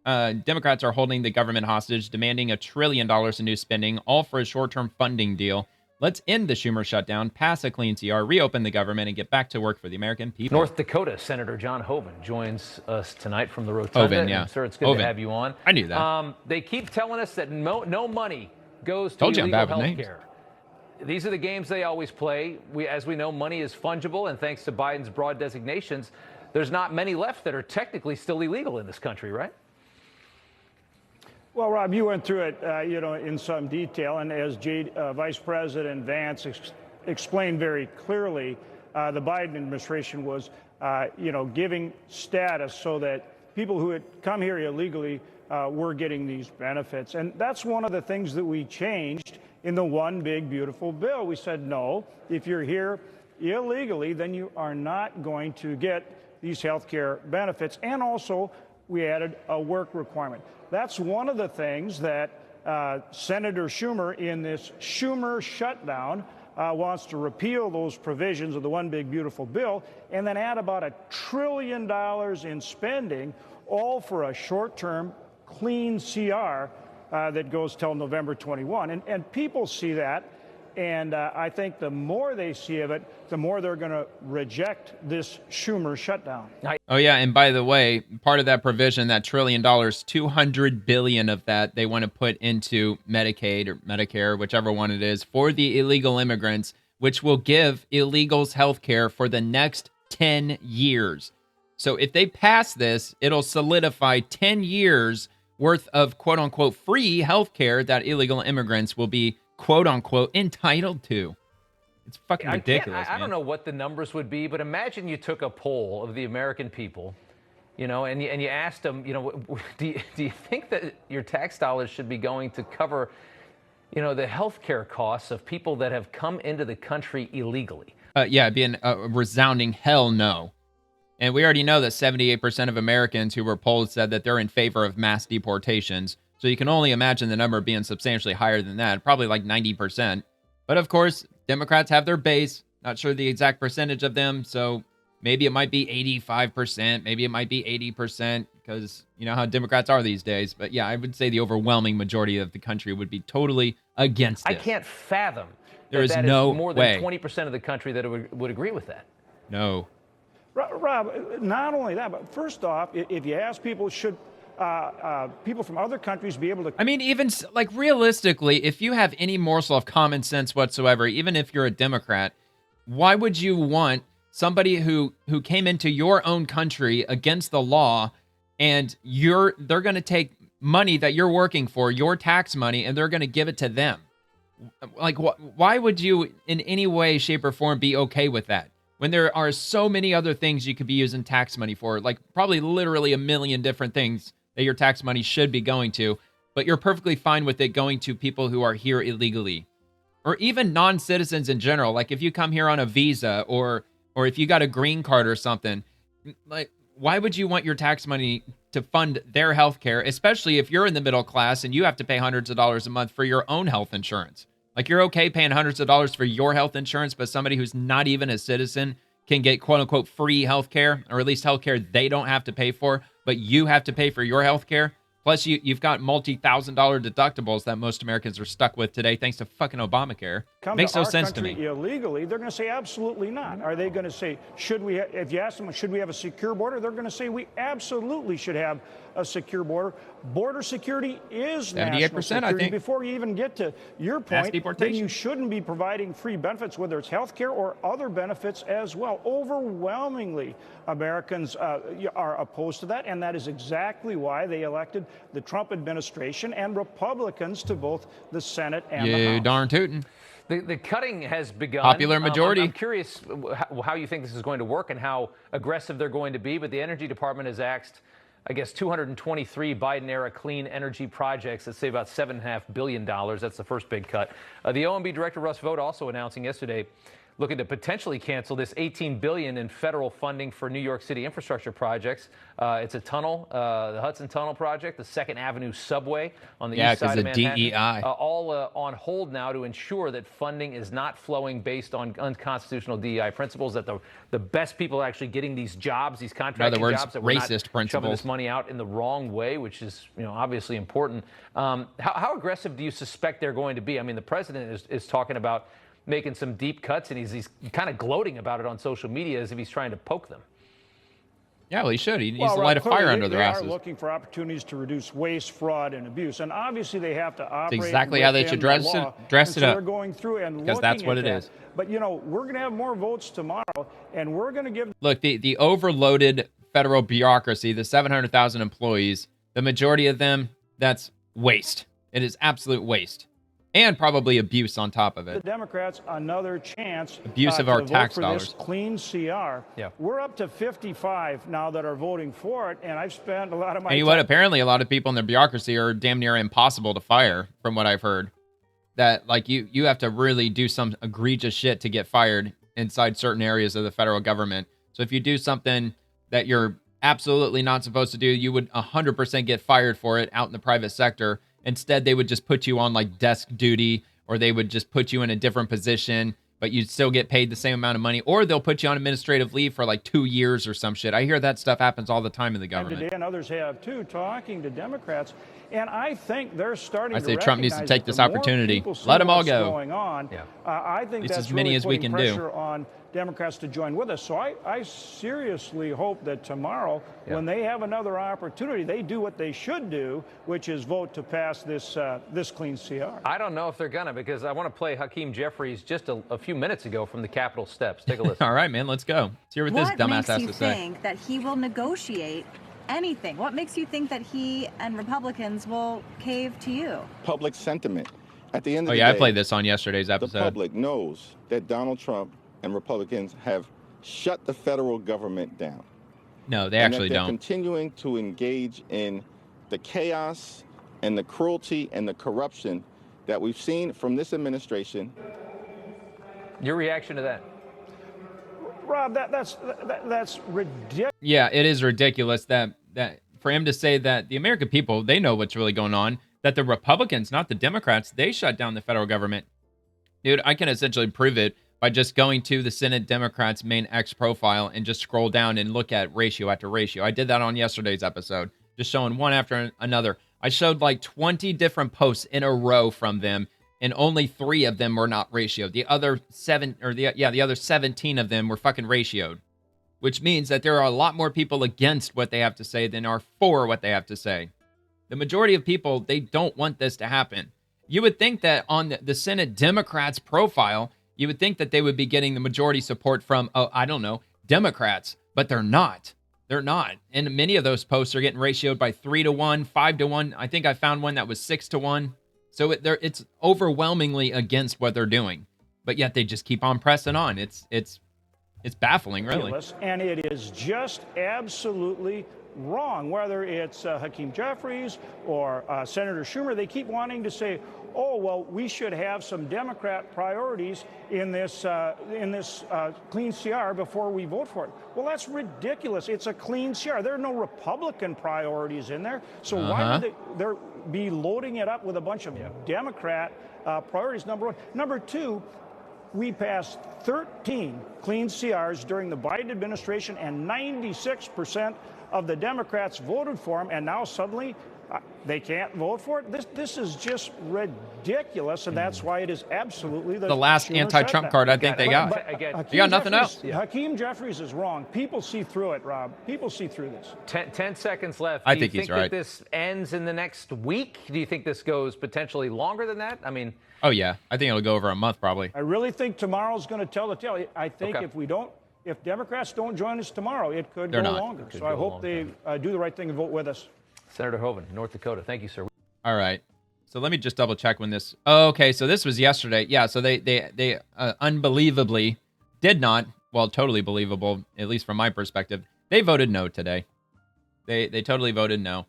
Democrats are holding the government hostage, demanding $1 trillion in new spending, all for a short-term funding deal. Let's end the Schumer shutdown, pass a clean CR, reopen the government, and get back to work for the American people.
North Dakota Senator John Hoeven joins us tonight from the Rotunda.
Hoeven, yeah.
Sir, it's good to have you on.
I knew that.
They keep telling us that no money goes to illegal health care. These are the games they always play. As we know, money is fungible, and thanks to Biden's broad designations, there's not many left that are technically still illegal in this country, right?
Well, Rob, you went through it, in some detail, and as Vice President Vance explained very clearly, the Biden administration was, giving status so that people who had come here illegally were getting these benefits, and that's one of the things that we changed in the One Big Beautiful Bill. We said, no, if you're here illegally, then you are not going to get these health care benefits, and also we added a work requirement. That's one of the things that Senator Schumer, in this Schumer shutdown, wants to repeal those provisions of the One Big Beautiful Bill and then add about $1 trillion in spending, all for a short-term clean CR that goes till November 21. And people see that, and I think the more they see of it, the more they're going to reject this Schumer shutdown.
Oh, yeah, and by the way, part of that provision, that $1 trillion, $200 billion of that they want to put into Medicaid or Medicare, whichever one it is, for the illegal immigrants, which will give illegals health care for the next 10 years. So if they pass this, it'll solidify 10 years worth of quote-unquote free health care that illegal immigrants will be quote-unquote entitled to. It's fucking ridiculous,
I don't know what the numbers would be, but imagine you took a poll of the American people, and you asked them, do you think that your tax dollars should be going to cover, the health care costs of people that have come into the country illegally?
Yeah, it'd be a resounding hell no. And we already know that 78% of Americans who were polled said that they're in favor of mass deportations. So you can only imagine the number being substantially higher than that, probably like 90%. But of course, Democrats have their base. Not sure the exact percentage of them. So maybe it might be 85%. Maybe it might be 80% because you know how Democrats are these days. But yeah, I would say the overwhelming majority of the country would be totally against it.
I can't fathom
there is
that
no
is more
way.
than 20% of the country that would agree with that.
No.
Rob, not only that, but first off, if you ask people, should people from other countries be able to...
I mean, even like realistically, if you have any morsel of common sense whatsoever, even if you're a Democrat, why would you want somebody who came into your own country against the law and they're going to take money that you're working for, your tax money, and they're going to give it to them? Like, why would you in any way, shape, or form be okay with that? When there are so many other things you could be using tax money for, like probably literally a million different things that your tax money should be going to, but you're perfectly fine with it going to people who are here illegally. Or even non-citizens in general. Like if you come here on a visa or if you got a green card or something, like why would you want your tax money to fund their health care, especially if you're in the middle class and you have to pay hundreds of dollars a month for your own health insurance? Like you're okay paying hundreds of dollars for your health insurance, but somebody who's not even a citizen can get quote unquote free health care, or at least health care they don't have to pay for, but you have to pay for your health care. Plus you've got multi-$1,000 deductibles that most Americans are stuck with today thanks to fucking Obamacare. Makes no sense to me.
Illegally, they're going to say absolutely not. Are they going to say, if you ask them, should we have a secure border? They're going to say we absolutely should have a secure border. Border security is
78%,
national security.
I think.
Before you even get to your point, then you shouldn't be providing free benefits, whether it's health care or other benefits as well. Overwhelmingly, Americans are opposed to that, and that is exactly why they elected the Trump administration and Republicans to both the Senate and the House.
You darn tootin'.
The cutting has begun.
Popular majority.
I'm curious how you think this is going to work and how aggressive they're going to be, but the Energy Department has axed, I guess, 223 Biden-era clean energy projects that save about $7.5 billion. That's the first big cut. The OMB Director Russ Vought also announcing yesterday looking to potentially cancel this $18 billion in federal funding for New York City infrastructure projects. It's a tunnel, the Hudson Tunnel project, the 2nd Avenue subway on the east side of Manhattan.
DEI.
All on hold now to ensure that funding is not flowing based on unconstitutional DEI principles, that the best people are actually getting these jobs, these contracting jobs, that we're not shoving this money out in the wrong way, which is obviously important. How aggressive do you suspect they're going to be? I mean, the president is talking about making some deep cuts, and he's kind of gloating about it on social media as if he's trying to poke them.
Yeah, well, he should. He needs to light a fire under their asses.
They are looking for opportunities to reduce waste, fraud, and abuse, and obviously they have to operate.
That's exactly how they should dress it up.
They're going through and
because that's what it is.
But we're going to have more votes tomorrow, and we're going to give.
Look, the overloaded federal bureaucracy, the 700,000 employees, the majority of them, that's waste. It is absolute waste. And probably abuse on top of it.
The Democrats another chance.
Abuse of our tax dollars.
This clean CR.
Yeah.
We're up to 55 now that are voting for it, and I've spent a lot of my
time. Apparently a lot of people in the bureaucracy are damn near impossible to fire, from what I've heard. That like you have to really do some egregious shit to get fired inside certain areas of the federal government. So if you do something that you're absolutely not supposed to do, you would 100% get fired for it out in the private sector. Instead, they would just put you on like desk duty, or they would just put you in a different position, but you'd still get paid the same amount of money, or they'll put you on administrative leave for like 2 years or some shit. I hear that stuff happens all the time in the government.
And others have too, talking to Democrats, and I think they're starting to
recognize. I say Trump needs to take this opportunity. Let them all go.
Going on,
yeah.
I think that's
as many
really
as we can
pressure
do
on Democrats to join with us. So I seriously hope that tomorrow, when they have another opportunity, they do what they should do, which is vote to pass this clean CR.
I don't know if they're gonna, because I want to play Hakeem Jeffries just a few minutes ago from the Capitol steps. Take a listen.
All right, man, let's go. Let's hear what this dumbass has to say.
What makes you think that he will negotiate anything? What makes you think that he and Republicans will cave to you?
Public sentiment. At the end of the day,
I played this on yesterday's episode.
The public knows that Donald Trump and Republicans have shut the federal government down.
No, they actually
they're
don't.
Continuing to engage in the chaos and the cruelty and the corruption that we've seen from this administration.
Your reaction to that?
Rob, that's ridiculous.
Yeah, it is ridiculous that for him to say that the American people, they know what's really going on. that the Republicans, not the Democrats, they shut down the federal government. Dude, I can essentially prove it by just going to the Senate Democrats' main X profile and just scroll down and look at ratio after ratio. I did that on yesterday's episode, just showing one after another. I showed like 20 different posts in a row from them, and only 3 of them were not ratioed. The other 17 of them were fucking ratioed, which means that there are a lot more people against what they have to say than are for what they have to say. The majority of people, they don't want this to happen. You would think that on the Senate Democrats' profile, you would think that they would be getting the majority support from, Democrats, but they're not. They're not. And many of those posts are getting ratioed by 3-1, 5-1. I think I found one that was 6-1. So it's overwhelmingly against what they're doing, but yet they just keep on pressing on. It's baffling, really.
And it is just absolutely wrong. Whether it's Hakeem Jeffries or Senator Schumer, they keep wanting to say, "Oh, well, we should have some Democrat priorities in this clean CR before we vote for it." Well, that's ridiculous. It's a clean CR. There are no Republican priorities in there. So why would they be loading it up with a bunch of Democrat priorities, number one? Number two, we passed 13 clean CRs during the Biden administration, and 96% of the Democrats voted for them, and now suddenly they can't vote for it. This is just ridiculous, and that's why it is absolutely the
last anti-Trump card I think they got. You got nothing else.
Hakeem Jeffries is wrong. People see through it, Rob. People see through this.
10 seconds left.
I think he's right.
Do you think that this ends in the next week? Do you think this goes potentially longer than that? I mean...
Oh, yeah. I think it'll go over a month, probably.
I really think tomorrow's going to tell the tale. I think if Democrats don't join us tomorrow, it could go longer. So I hope they do the right thing and vote with us.
Senator Hoeven, North Dakota. Thank you, sir.
All right. So let me just double check when this. Oh, okay. So this was yesterday. Yeah. So they unbelievably did not. Well, totally believable, at least from my perspective. They voted no today. They totally voted no.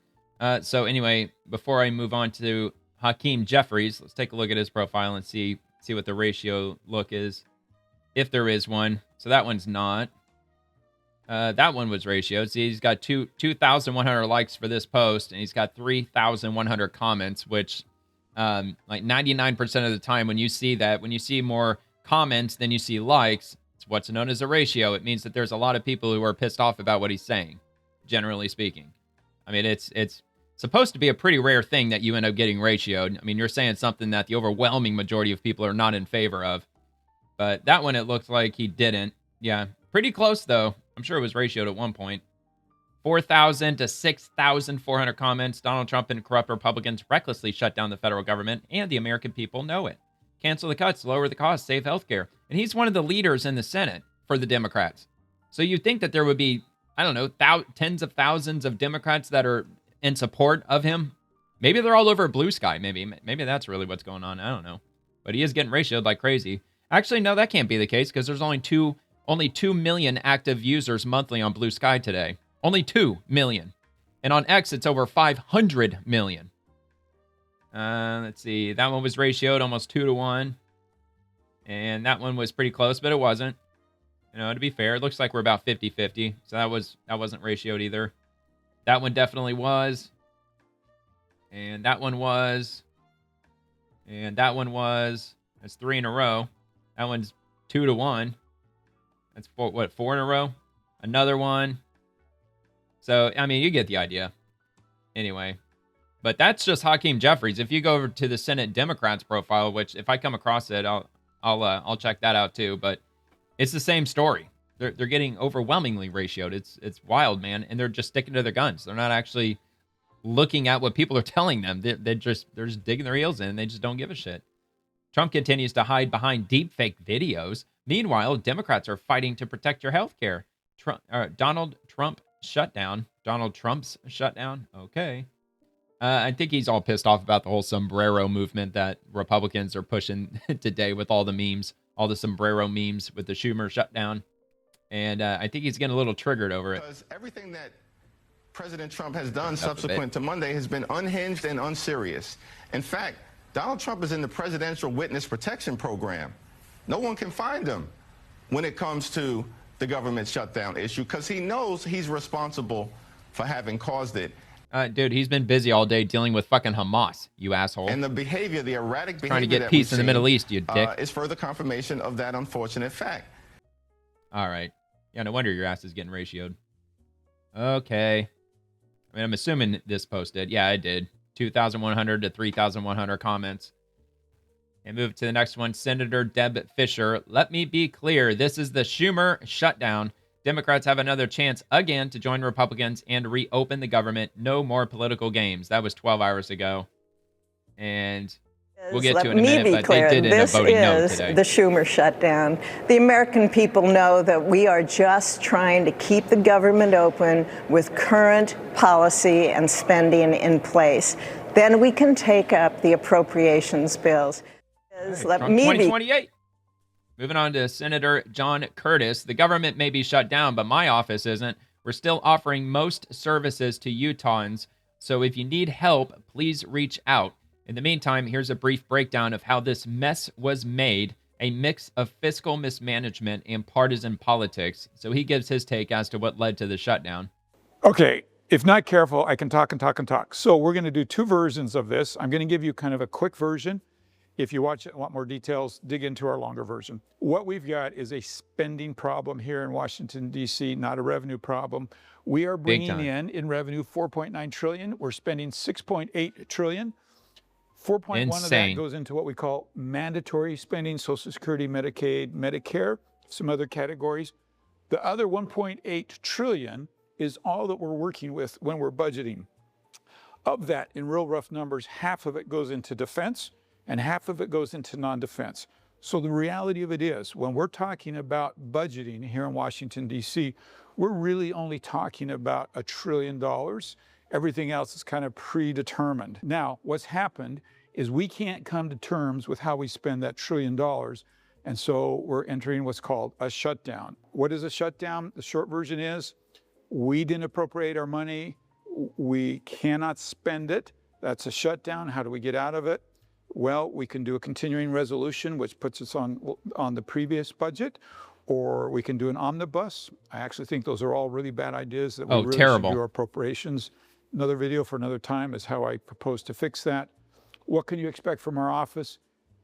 So anyway, before I move on to Hakeem Jeffries, let's take a look at his profile and see what the ratio look is, if there is one. So that one's not. That one was ratioed. See, he's got 2,100 likes for this post, and he's got 3,100 comments, which like 99% of the time when you see that, when you see more comments than you see likes, it's what's known as a ratio. It means that there's a lot of people who are pissed off about what he's saying, generally speaking. I mean, it's supposed to be a pretty rare thing that you end up getting ratioed. I mean, you're saying something that the overwhelming majority of people are not in favor of. But that one, it looks like he didn't. Yeah, pretty close, though. I'm sure it was ratioed at one point. 4,000 to 6,400 comments. Donald Trump and corrupt Republicans recklessly shut down the federal government, and the American people know it. Cancel the cuts, lower the cost, save healthcare. And he's one of the leaders in the Senate for the Democrats. So you'd think that there would be, I don't know, tens of thousands of Democrats that are in support of him. Maybe they're all over blue sky. Maybe that's really what's going on. I don't know. But he is getting ratioed like crazy. Actually, no, that can't be the case because there's only 2 million active users monthly on Blue Sky today. Only 2 million. And on X, it's over 500 million. Let's see. That one was ratioed almost 2-1. And that one was pretty close, but it wasn't. You know, to be fair, it looks like we're about 50-50. So that wasn't ratioed either. That one definitely was. And that one was. And that one was. That's 3 in a row. That one's 2-1. That's 4 in a row? Another one. So, I mean, you get the idea. Anyway. But that's just Hakeem Jeffries. If you go over to the Senate Democrats profile, which if I come across it, I'll check that out too. But it's the same story. They're getting overwhelmingly ratioed. It's wild, man. And they're just sticking to their guns. They're not actually looking at what people are telling them. They're just digging their heels in, and they just don't give a shit. Trump continues to hide behind deepfake videos. Meanwhile, Democrats are fighting to protect your health care. Donald Trump's shutdown. Okay. I think he's all pissed off about the whole sombrero movement that Republicans are pushing today with all the memes, all the sombrero memes with the Schumer shutdown. And I think he's getting a little triggered over it.
Because everything that President Trump has done subsequent to Monday has been unhinged and unserious. In fact, Donald Trump is in the Presidential Witness Protection Program. No one can find him when it comes to the government shutdown issue because he knows he's responsible for having caused it.
Dude, he's been busy all day dealing with fucking Hamas, you asshole.
And the behavior, the erratic behavior
trying to get peace in the Middle East, you dick.
Is further confirmation of that unfortunate fact.
All right. Yeah, no wonder your ass is getting ratioed. Okay. I mean, I'm assuming this post did. Yeah, it did. 2,100 to 3,100 comments. And move to the next one. Senator Deb Fisher. Let me be clear. This is the Schumer shutdown. Democrats have another chance again to join Republicans and reopen the government. No more political games. That was 12 hours ago. And we'll get to it in a minute, but they did end up voting no today.
The Schumer shutdown. The American people know that we are just trying to keep the government open with current policy and spending in place. Then we can take up the appropriations bills.
Let me 2028. Moving on to Senator John Curtis. The government may be shut down, but my office isn't. We're still offering most services to Utahns. So if you need help, please reach out. In the meantime, here's a brief breakdown of how this mess was made, a mix of fiscal mismanagement and partisan politics. So he gives his take as to what led to the shutdown.
Okay, if not careful, I can talk and talk and talk. So we're going to do two versions of this. I'm going to give you kind of a quick version. If you want more details, dig into our longer version. What we've got is a spending problem here in Washington, D.C., not a revenue problem. We are bringing in revenue $4.9 trillion. We're spending $6.8 trillion. 4.1 of that goes into what we call mandatory spending, Social Security, Medicaid, Medicare, some other categories. The other 1.8 trillion is all that we're working with when we're budgeting. Of that, in real rough numbers, half of it goes into defense and half of it goes into non-defense. So the reality of it is, when we're talking about budgeting here in Washington, D.C., we're really only talking about $1 trillion. Everything else is kind of predetermined. Now, what's happened is we can't come to terms with how we spend that $1 trillion. And so we're entering what's called a shutdown. What is a shutdown? The short version is we didn't appropriate our money. We cannot spend it. That's a shutdown. How do we get out of it? Well, we can do a continuing resolution, which puts us on the previous budget, or we can do an omnibus. I actually think those are all really bad ideas that we really should do our appropriations. Another video for another time is how I propose to fix that. What can you expect from our office?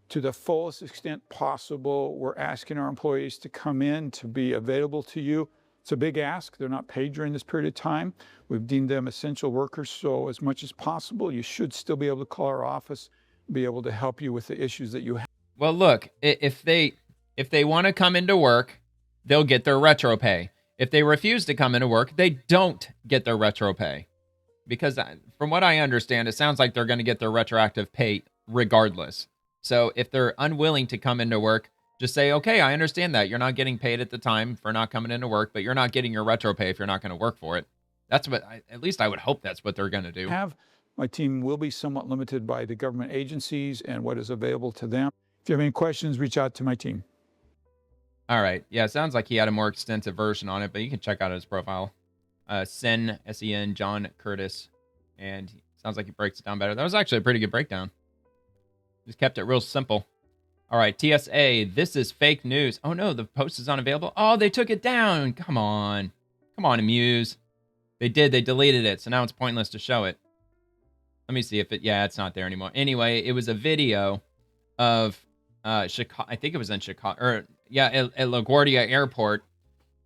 To the fullest extent possible, we're asking our employees to come in, to be available to you. It's a big ask. They're not paid during this period of time. We've deemed them essential workers, so as much as possible, you should still be able to call our office, be able to help you with the issues that you have.
Well, look, if they want to come into work, they'll get their retro pay. If they refuse to come into work, they don't get their retro pay. Because from what I understand, it sounds like they're going to get their retroactive pay regardless. So if they're unwilling to come into work, just say, okay, I understand that. You're not getting paid at the time for not coming into work, but you're not getting your retro pay if you're not going to work for it. That's what, at least I would hope that's what they're going to do.
My team will be somewhat limited by the government agencies and what is available to them. If you have any questions, reach out to my team.
All right. Yeah, it sounds like he had a more extensive version on it, but you can check out his profile. Sen, S-E-N, John Curtis. And sounds like he breaks it down better. That was actually a pretty good breakdown. Just kept it real simple. All right, TSA, this is fake news. Oh, no, the post is unavailable. Oh, they took it down. Come on. Come on, Amuse. They did. They deleted it, so now it's pointless to show it. Let me see if it... Yeah, it's not there anymore. Anyway, it was a video of Chicago. I think it was in Chicago. Or, yeah, at LaGuardia Airport.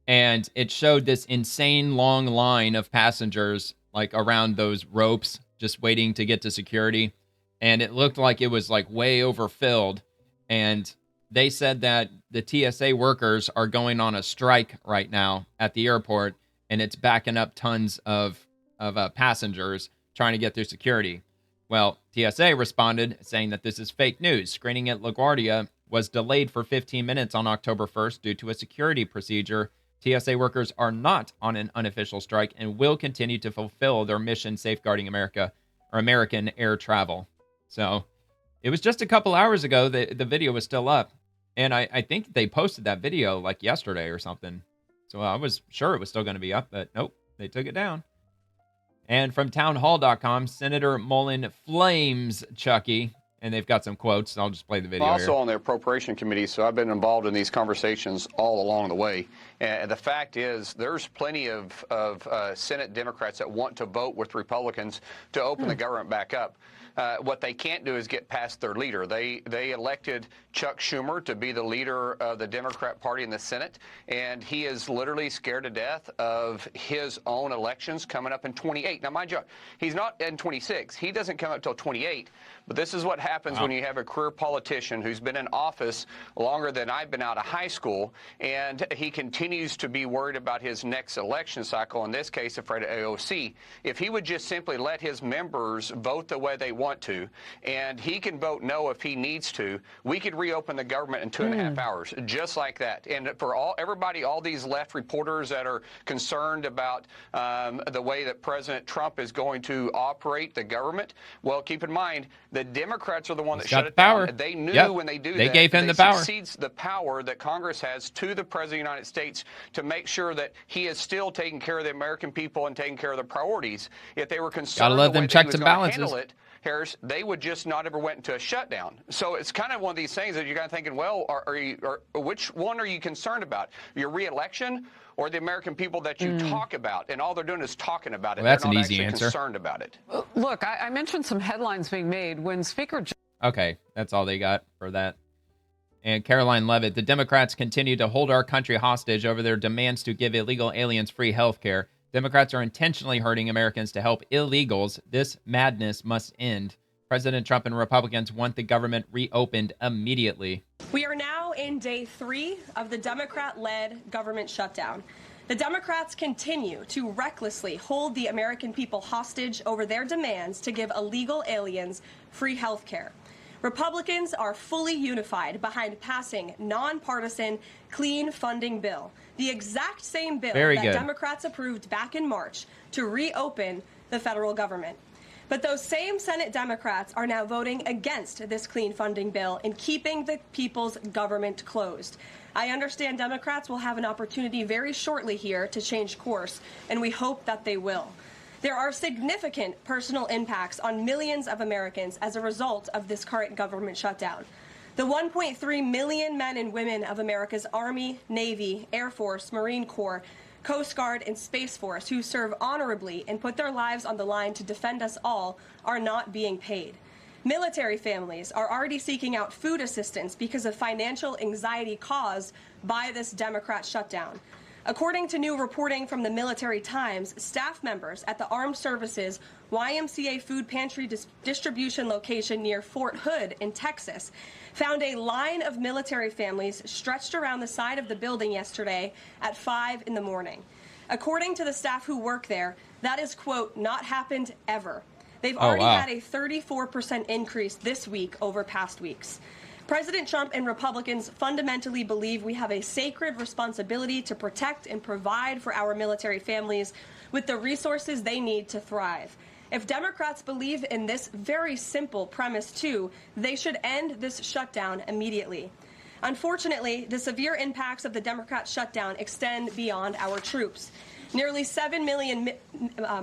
And it showed this insane long line of passengers, like, around those ropes, just waiting to get to security. And it looked like it was, like, way overfilled. And they said that the TSA workers are going on a strike right now at the airport, and it's backing up tons of passengers trying to get through security. Well, TSA responded saying that this is fake news. Screening at LaGuardia was delayed for 15 minutes on October 1st due to a security procedure. TSA workers are not on an unofficial strike and will continue to fulfill their mission safeguarding America or American air travel. So it was just a couple hours ago that the video was still up. And I think they posted that video like yesterday or something. So I was sure it was still going to be up, but nope, they took it down. And from townhall.com, Senator Mullen flames Chucky And they've got some quotes. I'll just play the video
Also
here.
on the appropriation committee, so I've been involved in these conversations all along the way. And the fact is, there's plenty of Senate Democrats that want to vote with Republicans to open the government back up. What they can't do is get past their leader. They elected Chuck Schumer to be the leader of the Democrat Party in the Senate, and he is literally scared to death of his own elections coming up in 28. Now, mind you, he's not in 26. He doesn't come up till 28. But this is what happens when you have a career politician who's been in office longer than I've been out of high school, and he continues to be worried about his next election cycle, in this case, afraid of AOC. If he would just simply let his members vote the way they want to, and he can vote no if he needs to, we could reopen the government in 2.5 hours, just like that. And for everybody, all these left reporters that are concerned about the way that President Trump is going to operate the government, well, keep in mind, the Democrats are the one that shut it down. They knew when they do that,
they gave him the power.
Succeeds the power that Congress has to the President of the United States to make sure that he is still taking care of the American people and taking care of the priorities. If they were concerned
Gotta love
the way
them
that he
checks
was
and
gonna
balances.
handle it, Harris, they would just not ever went into a shutdown. So it's kind of one of these things that you're kind of thinking, well, which one are you concerned about? Your reelection or the American people that you talk about? And all they're doing is talking about it.
Well, that's
they're
an
not
easy
actually
answer.
concerned about it.
Look, I mentioned some headlines being made when Speaker...
Okay, that's all they got for that. And Caroline Levitt, the Democrats continue to hold our country hostage over their demands to give illegal aliens free health care. Democrats are intentionally hurting Americans to help illegals. This madness must end. President Trump and Republicans want the government reopened immediately.
We are now in day 3 of the Democrat-led government shutdown. The Democrats continue to recklessly hold the American people hostage over their demands to give illegal aliens free health care. Republicans are fully unified behind passing nonpartisan clean funding bill, the exact same bill that Democrats approved back in March to reopen the federal government. But those same Senate Democrats are now voting against this clean funding bill and keeping the people's government closed. I understand Democrats will have an opportunity very shortly here to change course, and we hope that they will. There are significant personal impacts on millions of Americans as a result of this current government shutdown. The 1.3 million men and women of America's Army, Navy, Air Force, Marine Corps, Coast Guard, and Space Force who serve honorably and put their lives on the line to defend us all are not being paid. Military families are already seeking out food assistance because of financial anxiety caused by this Democrat shutdown. According to new reporting from the Military Times, staff members at the Armed Services YMCA food pantry distribution location near Fort Hood in Texas found a line of military families stretched around the side of the building yesterday at 5 in the morning. According to the staff who work there, that is, quote, not happened ever. They've already had a 34% increase this week over past weeks. President Trump and Republicans fundamentally believe we have a sacred responsibility to protect and provide for our military families with the resources they need to thrive. If Democrats believe in this very simple premise, too, they should end this shutdown immediately. Unfortunately, the severe impacts of the Democrat shutdown extend beyond our troops. Nearly 7 million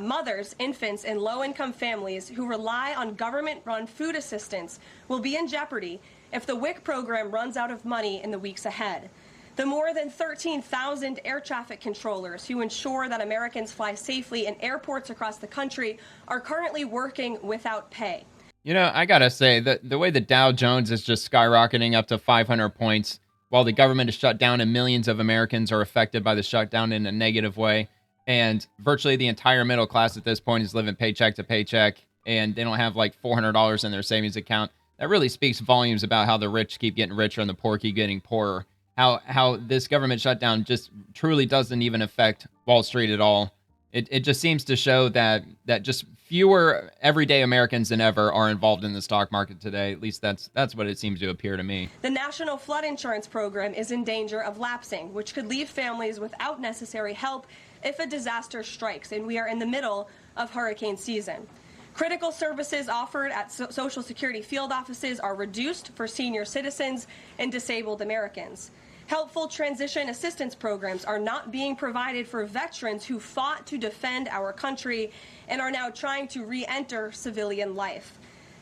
mothers, infants, and low-income families who rely on government-run food assistance will be in jeopardy if the WIC program runs out of money in the weeks ahead. The more than 13,000 air traffic controllers who ensure that Americans fly safely in airports across the country are currently working without pay.
You know, I gotta say, the way the Dow Jones is just skyrocketing up to 500 points while the government is shut down and millions of Americans are affected by the shutdown in a negative way, and virtually the entire middle class at this point is living paycheck to paycheck, and they don't have like $400 in their savings account. That really speaks volumes about how the rich keep getting richer and the poor keep getting poorer. How this government shutdown just truly doesn't even affect Wall Street at all. It just seems to show that just fewer everyday Americans than ever are involved in the stock market today. At least that's what it seems to appear to me.
The National Flood Insurance Program is in danger of lapsing, which could leave families without necessary help if a disaster strikes, and we are in the middle of hurricane season. Critical services offered at Social Security field offices are reduced for senior citizens and disabled Americans. Helpful transition assistance programs are not being provided for veterans who fought to defend our country and are now trying to re-enter civilian life.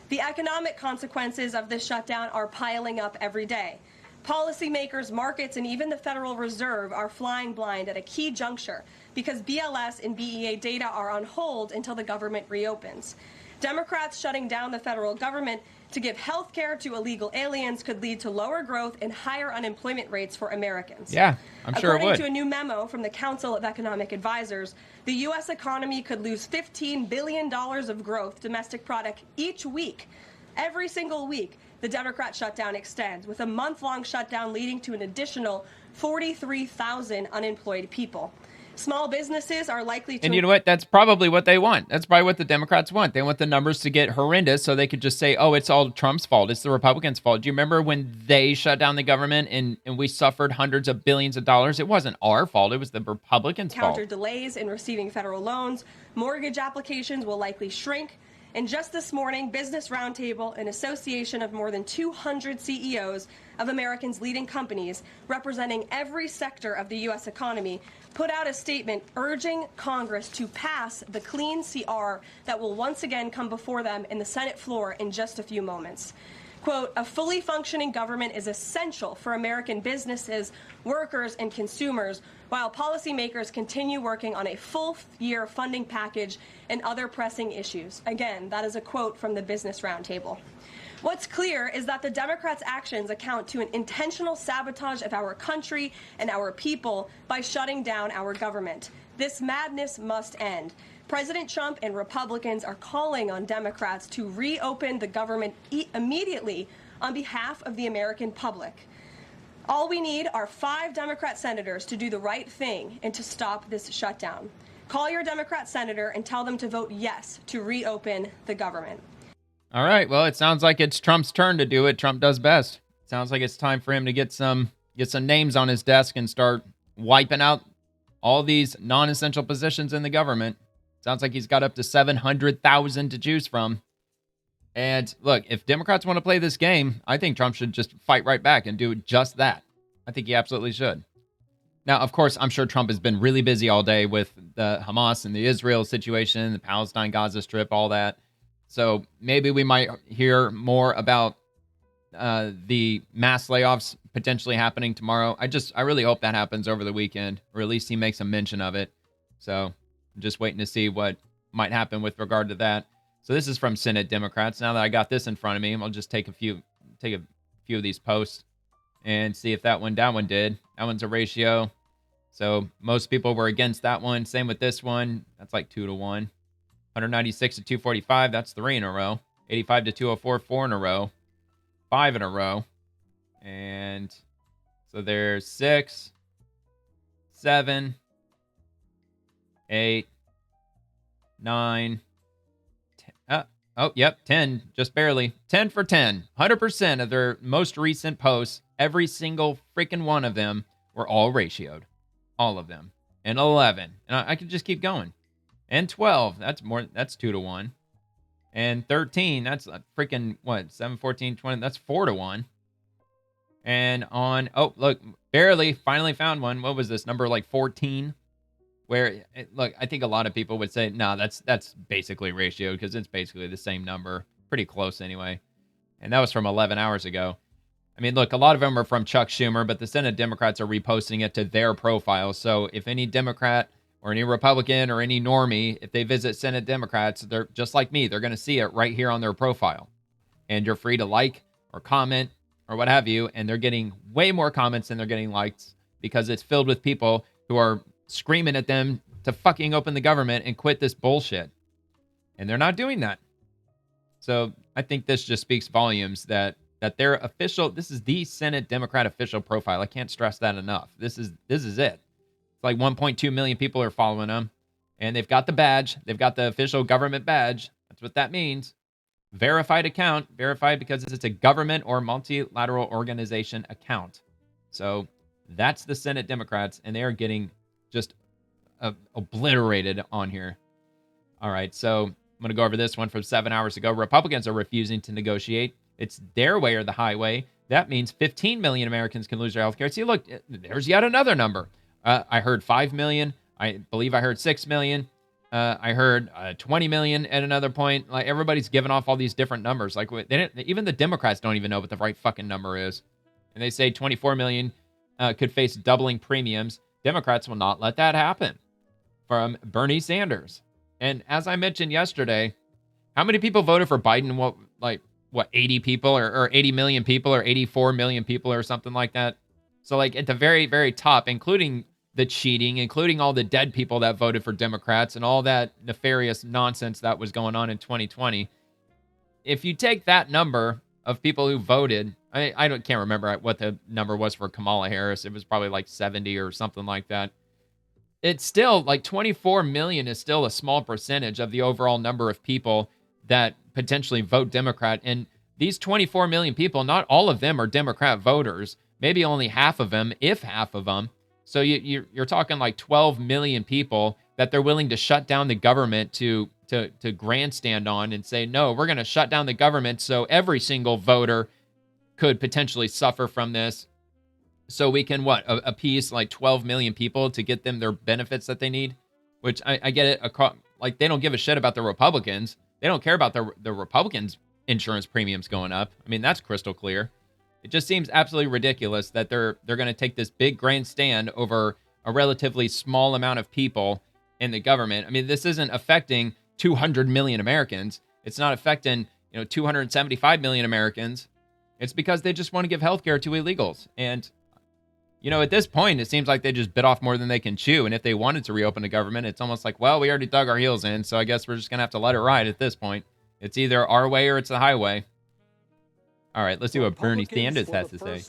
The economic consequences of this shutdown are piling up every day. Policymakers, markets, and even the Federal Reserve are flying blind at a key juncture because BLS and BEA data are on hold until the government reopens. Democrats shutting down the federal government to give health care to illegal aliens could lead to lower growth and higher unemployment rates for Americans.
Yeah, I'm sure it would.
According to a new memo from the Council of Economic Advisors, the U.S. economy could lose $15 billion of growth domestic product each week. Every single week, the Democrat shutdown extends, with a month-long shutdown leading to an additional 43,000 unemployed people. Small businesses are likely to...
And you know what? That's probably what they want. That's probably what the Democrats want. They want the numbers to get horrendous so they could just say, oh, it's all Trump's fault. It's the Republicans' fault. Do you remember when they shut down the government and we suffered hundreds of billions of dollars? It wasn't our fault. It was the Republicans' fault.
Counter delays in receiving federal loans. Mortgage applications will likely shrink. And just this morning, Business Roundtable, an association of more than 200 CEOs of Americans' leading companies representing every sector of the U.S. economy, put out a statement urging Congress to pass the clean CR that will once again come before them in the Senate floor in just a few moments. Quote, a fully functioning government is essential for American businesses, workers, and consumers, while policymakers continue working on a full-year funding package and other pressing issues. Again, that is a quote from the Business Roundtable. What's clear is that the Democrats' actions account to an intentional sabotage of our country and our people by shutting down our government. This madness must end. President Trump and Republicans are calling on Democrats to reopen the government immediately on behalf of the American public. All we need are 5 Democrat senators to do the right thing and to stop this shutdown. Call your Democrat senator and tell them to vote yes to reopen the government.
All right. Well, it sounds like it's Trump's turn to do it. Trump does best. Sounds like it's time for him to get some names on his desk and start wiping out all these non-essential positions in the government. Sounds like he's got up to 700,000 to choose from. And look, if Democrats want to play this game, I think Trump should just fight right back and do just that. I think he absolutely should. Now, of course, I'm sure Trump has been really busy all day with the Hamas and the Israel situation, the Palestine-Gaza Strip, all that. So maybe we might hear more about the mass layoffs potentially happening tomorrow. I really hope that happens over the weekend, or at least he makes a mention of it. So I'm just waiting to see what might happen with regard to that. So this is from Senate Democrats. Now that I got this in front of me, I'll just take a few of these posts and see if that one did. That one's a ratio. So most people were against that one. Same with this one. That's like 2 to 1. 196 to 245. That's 3 in a row. 85 to 204. 4 in a row. 5 in a row. And so there's 6, 7, 8, 9, 10. 10, just barely. 10 for 10. 100% of their most recent posts, every single freaking one of them were all ratioed. All of them. And 11. And I could just keep going. And 12, that's 2 to 1. And 13, that's freaking, 7, 14, 20, that's 4 to 1. And on, look, barely, finally found one. What was this, number like 14? Where, look, I think a lot of people would say, no, that's basically ratio because it's basically the same number. Pretty close anyway. And that was from 11 hours ago. I mean, look, a lot of them are from Chuck Schumer, but the Senate Democrats are reposting it to their profile. So if any Democrat or any Republican or any normie, if they visit Senate Democrats, they're just like me. They're going to see it right here on their profile. And you're free to like or comment or what have you. And they're getting way more comments than they're getting likes because it's filled with people who are screaming at them to fucking open the government and quit this bullshit. And they're not doing that. So I think this just speaks volumes that their official, this is the Senate Democrat official profile. I can't stress that enough. This is it. It's like 1.2 million people are following them. And they've got the badge. They've got the official government badge. That's what that means. Verified account. Verified because it's a government or multilateral organization account. So that's the Senate Democrats. And they are getting just obliterated on here. All right, so I'm going to go over this one from 7 hours ago. Republicans are refusing to negotiate. It's their way or the highway. That means 15 million Americans can lose their health care. See, look, there's yet another number. I heard 5 million. I believe I heard 6 million. I heard 20 million at another point. Like, everybody's giving off all these different numbers. Like, even the Democrats don't even know what the right fucking number is. And they say 24 million could face doubling premiums. Democrats will not let that happen from Bernie Sanders. And as I mentioned yesterday, how many people voted for Biden? What, 80 people or 80 million people or 84 million people or something like that? So, like, at the very, very top, including the cheating, including all the dead people that voted for Democrats and all that nefarious nonsense that was going on in 2020. If you take that number of people who voted, I can't remember what the number was for Kamala Harris. It was probably like 70 or something like that. It's still like 24 million is still a small percentage of the overall number of people that potentially vote Democrat. And these 24 million people, not all of them are Democrat voters. Maybe only half of them, if half of them. So you're talking like 12 million people that they're willing to shut down the government to grandstand on and say, no, we're going to shut down the government so every single voter could potentially suffer from this. So we can, appease like 12 million people to get them their benefits that they need, which I get it. Like, they don't give a shit about the Republicans. They don't care about the Republicans' insurance premiums going up. I mean, that's crystal clear. It just seems absolutely ridiculous that they're going to take this big grandstand over a relatively small amount of people in the government. I mean, this isn't affecting 200 million Americans. It's not affecting, 275 million Americans. It's because they just want to give healthcare to illegals. And, at this point, it seems like they just bit off more than they can chew. And if they wanted to reopen the government, it's almost like, well, we already dug our heels in, so I guess we're just going to have to let it ride at this point. It's either our way or it's the highway. All right, let's see what Bernie Sanders has to say.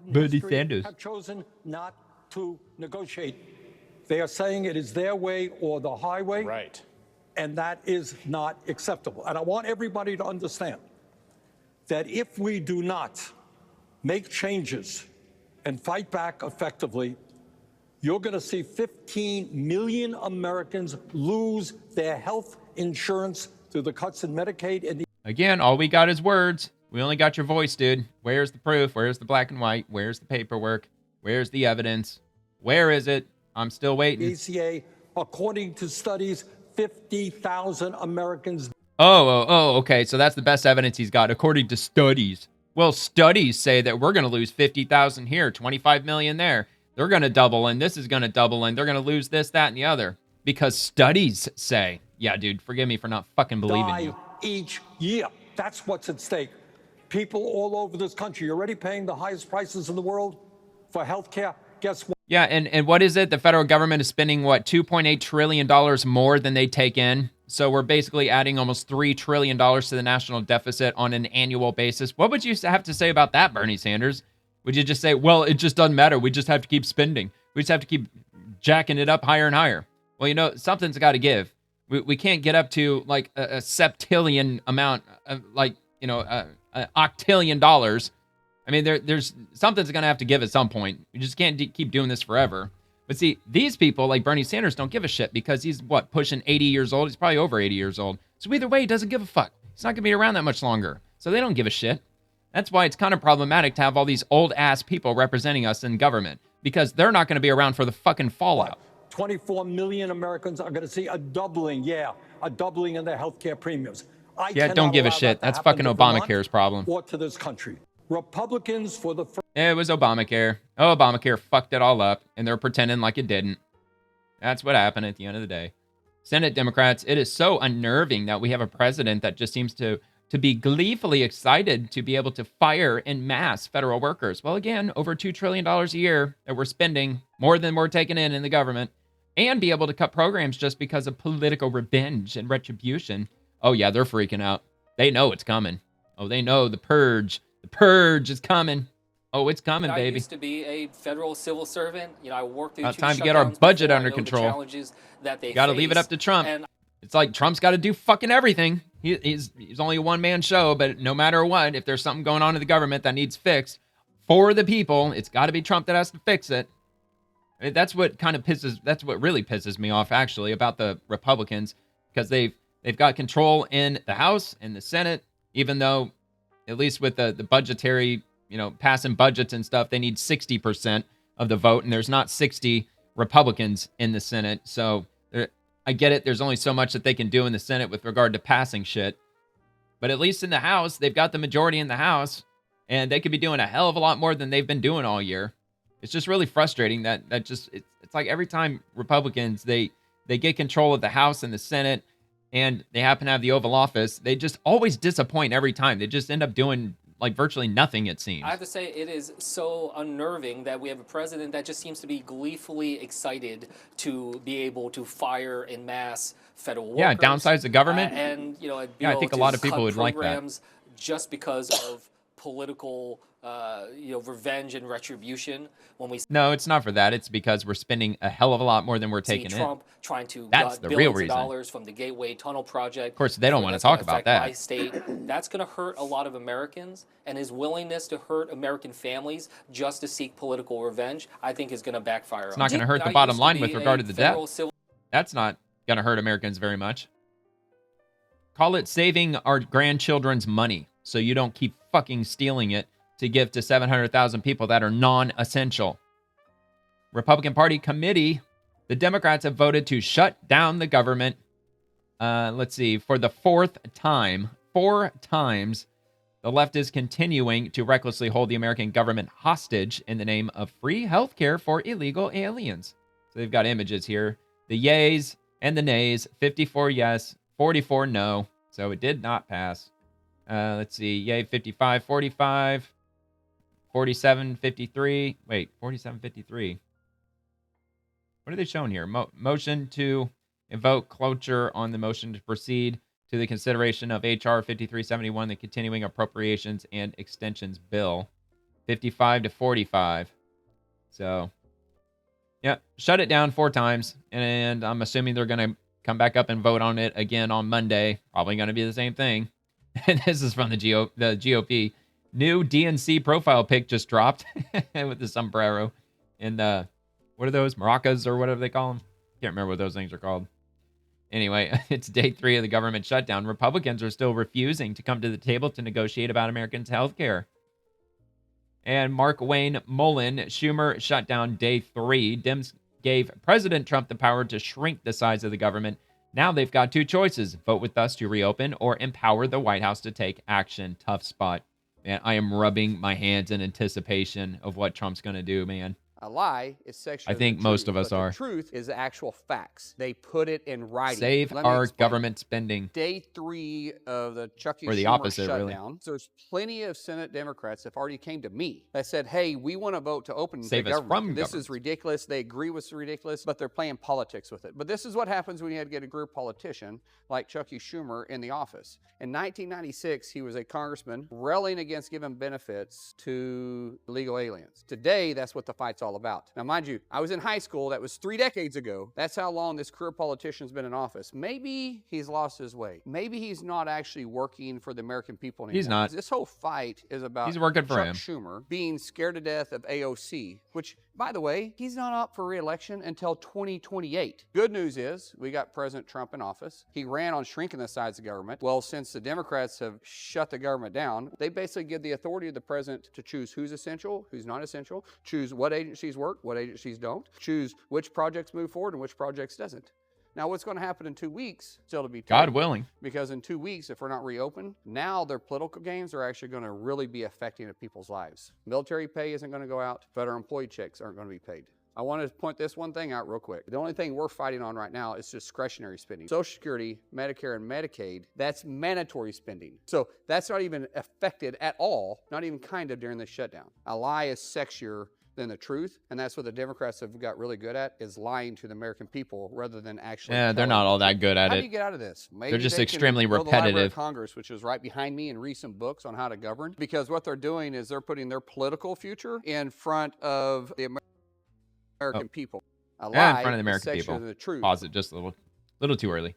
Bernie Sanders have chosen not to negotiate. They are saying it is their way or the highway. Right. And that is not acceptable. And I want everybody to understand that if we do not make changes and fight back effectively, you're going to see 15 million Americans lose their health insurance through the cuts in Medicaid. And
again, all we got is words. We only got your voice, dude. Where's the proof? Where's the black and white? Where's the paperwork? Where's the evidence? Where is it? I'm still waiting.
ACA, according to studies, 50,000 Americans.
Oh, okay. So that's the best evidence he's got, according to studies. Well, studies say that we're going to lose 50,000 here, 25 million there. They're going to double, and this is going to double, and they're going to lose this, that, and the other. Because studies say, yeah, dude, forgive me for not fucking believing you.
Each year. That's what's at stake. People all over this country, you're already paying the highest prices in the world for health care. Guess what?
Yeah, and what is it? The federal government is spending, $2.8 trillion more than they take in? So we're basically adding almost $3 trillion to the national deficit on an annual basis. What would you have to say about that, Bernie Sanders? Would you just say, well, it just doesn't matter. We just have to keep spending. We just have to keep jacking it up higher and higher. Well, something's got to give. We can't get up to like a septillion amount, octillion dollars. I mean, there's something's going to have to give at some point. We just can't keep doing this forever. But see, these people like Bernie Sanders don't give a shit because he's pushing 80 years old. He's probably over 80 years old. So either way, he doesn't give a fuck. He's not going to be around that much longer. So they don't give a shit. That's why it's kind of problematic to have all these old ass people representing us in government, because they're not going to be around for the fucking fallout.
24 million Americans are going to see a doubling in their health care premiums.
Don't give a shit. That's fucking Obamacare's problem.
Or to this country. Republicans for the first...
It was Obamacare. Oh, Obamacare fucked it all up, and they're pretending like it didn't. That's what happened at the end of the day. Senate Democrats, it is so unnerving that we have a president that just seems to be gleefully excited to be able to fire en masse federal workers. Well, again, over $2 trillion a year that we're spending, more than we're taking in the government, and be able to cut programs just because of political revenge and retribution. Oh, yeah, they're freaking out. They know it's coming. Oh, they know the purge. The purge is coming. Oh, it's coming, baby.
I used to be a federal civil servant. I worked through
about time to get our budget under control. Got to leave it up to Trump. It's like Trump's got to do fucking everything. He's only a one-man show, but no matter what, if there's something going on in the government that needs fixed for the people, it's got to be Trump that has to fix it. That's what really pisses me off, actually, about the Republicans, because they've got control in the House and the Senate, even though, at least with the budgetary, passing budgets and stuff, they need 60% of the vote, and there's not 60 Republicans in the Senate. So I get it. There's only so much that they can do in the Senate with regard to passing shit. But at least in the House, they've got the majority in the House, and they could be doing a hell of a lot more than they've been doing all year. It's just really frustrating that it's like every time Republicans, they get control of the House and the Senate, and they happen to have the Oval Office, they just always disappoint every time. They just end up doing like virtually nothing, it seems.
I have to say, it is so unnerving that we have a president that just seems to be gleefully excited to be able to fire en masse federal workers.
Yeah, downsize the government.
And,
I think a lot of people would like that.
Just because of political, revenge and retribution.
No, it's not for that. It's because we're spending a hell of a lot more than we're taking in.
Trump trying to
That's the real reason.
Dollars from the Gateway Tunnel project.
Of course, they don't want to talk about that.
My state. That's going to hurt a lot of Americans, and his willingness to hurt American families just to seek political revenge, I think, is going to backfire.
It's not going to hurt the bottom line with regard to the debt. That's not going to hurt Americans very much. Call it saving our grandchildren's money so you don't keep fucking stealing it to give to 700,000 people that are non-essential. Republican Party committee, the Democrats have voted to shut down the government. Let's see, for the fourth time. 4 times, the left is continuing to recklessly hold the American government hostage in the name of free health care for illegal aliens. So they've got images here. The yays and the nays, 54 yes, 44 no. So it did not pass. Let's see, yay 55, 45, 47, 53. Wait, 47, 53. What are they showing here? Motion to invoke cloture on the motion to proceed to the consideration of H.R. 5371, the Continuing Appropriations and Extensions Bill. 55 to 45. So, yeah, shut it down 4 times. And I'm assuming they're going to come back up and vote on it again on Monday. Probably going to be the same thing. And this is from the GOP. New DNC profile pic just dropped with the sombrero. And what are those? Maracas or whatever they call them? Can't remember what those things are called. Anyway, it's day 3 of the government shutdown. Republicans are still refusing to come to the table to negotiate about Americans' health care. And Mark Wayne Mullen, Schumer shut down day 3. Dems gave President Trump the power to shrink the size of the government. Now they've got 2 choices. Vote with us to reopen or empower the White House to take action. Tough spot. Man, I am rubbing my hands in anticipation of what Trump's going to do, man.
A lie is sexual.
I think most of us are.
The truth is actual facts. They put it in writing.
Save our government spending.
Day 3 of the Chuck E.
Or the
Schumer
opposite,
shutdown.
really.
So there's plenty of Senate Democrats that already came to me that said, hey, we want to vote to open
Save
the
us
government.
from
This
government.
is ridiculous. They agree with it's ridiculous, but they're playing politics with it. But this is what happens when you had to get a group politician like Chuck E. Schumer in the office. In 1996, he was a congressman railing against giving benefits to illegal aliens. Today, that's what the fight's all about. Now, mind you, I was in high school. That was 3 decades ago. That's how long this career politician's been in office. Maybe he's lost his way. Maybe he's not actually working for the American people anymore.
He's not.
This whole fight is about
He's working for
Chuck
him.
Schumer being scared to death of AOC, which, by the way, he's not up for re-election until 2028. Good news is we got President Trump in office. He ran on shrinking the size of government. Well, since the Democrats have shut the government down, they basically give the authority to the president to choose who's essential, who's not essential, choose what agencies work, what agencies don't, choose which projects move forward and which projects doesn't. Now, what's going to happen in 2 weeks, still to be told.
God willing.
Because in 2 weeks, if we're not reopened, now their political games are actually going to really be affecting people's lives. Military pay isn't going to go out. Federal employee checks aren't going to be paid. I want to point this one thing out real quick. The only thing we're fighting on right now is discretionary spending. Social Security, Medicare, and Medicaid, that's mandatory spending. So that's not even affected at all, not even kind of during this shutdown. A lie is sexier than the truth, and that's what the Democrats have got really good at, is lying to the American people rather than actually.
Yeah, they're not all that good at
How
it.
do you get out of this? Maybe
They're just
they
extremely
can build the Library
repetitive.
of Congress, which is right behind me, and read some books on how to govern, because what they're doing is they're putting their political future in front of the American people. A lie
Yeah, in front of the
is
American
sexier
people.
than the truth.
Pause it just a little too early.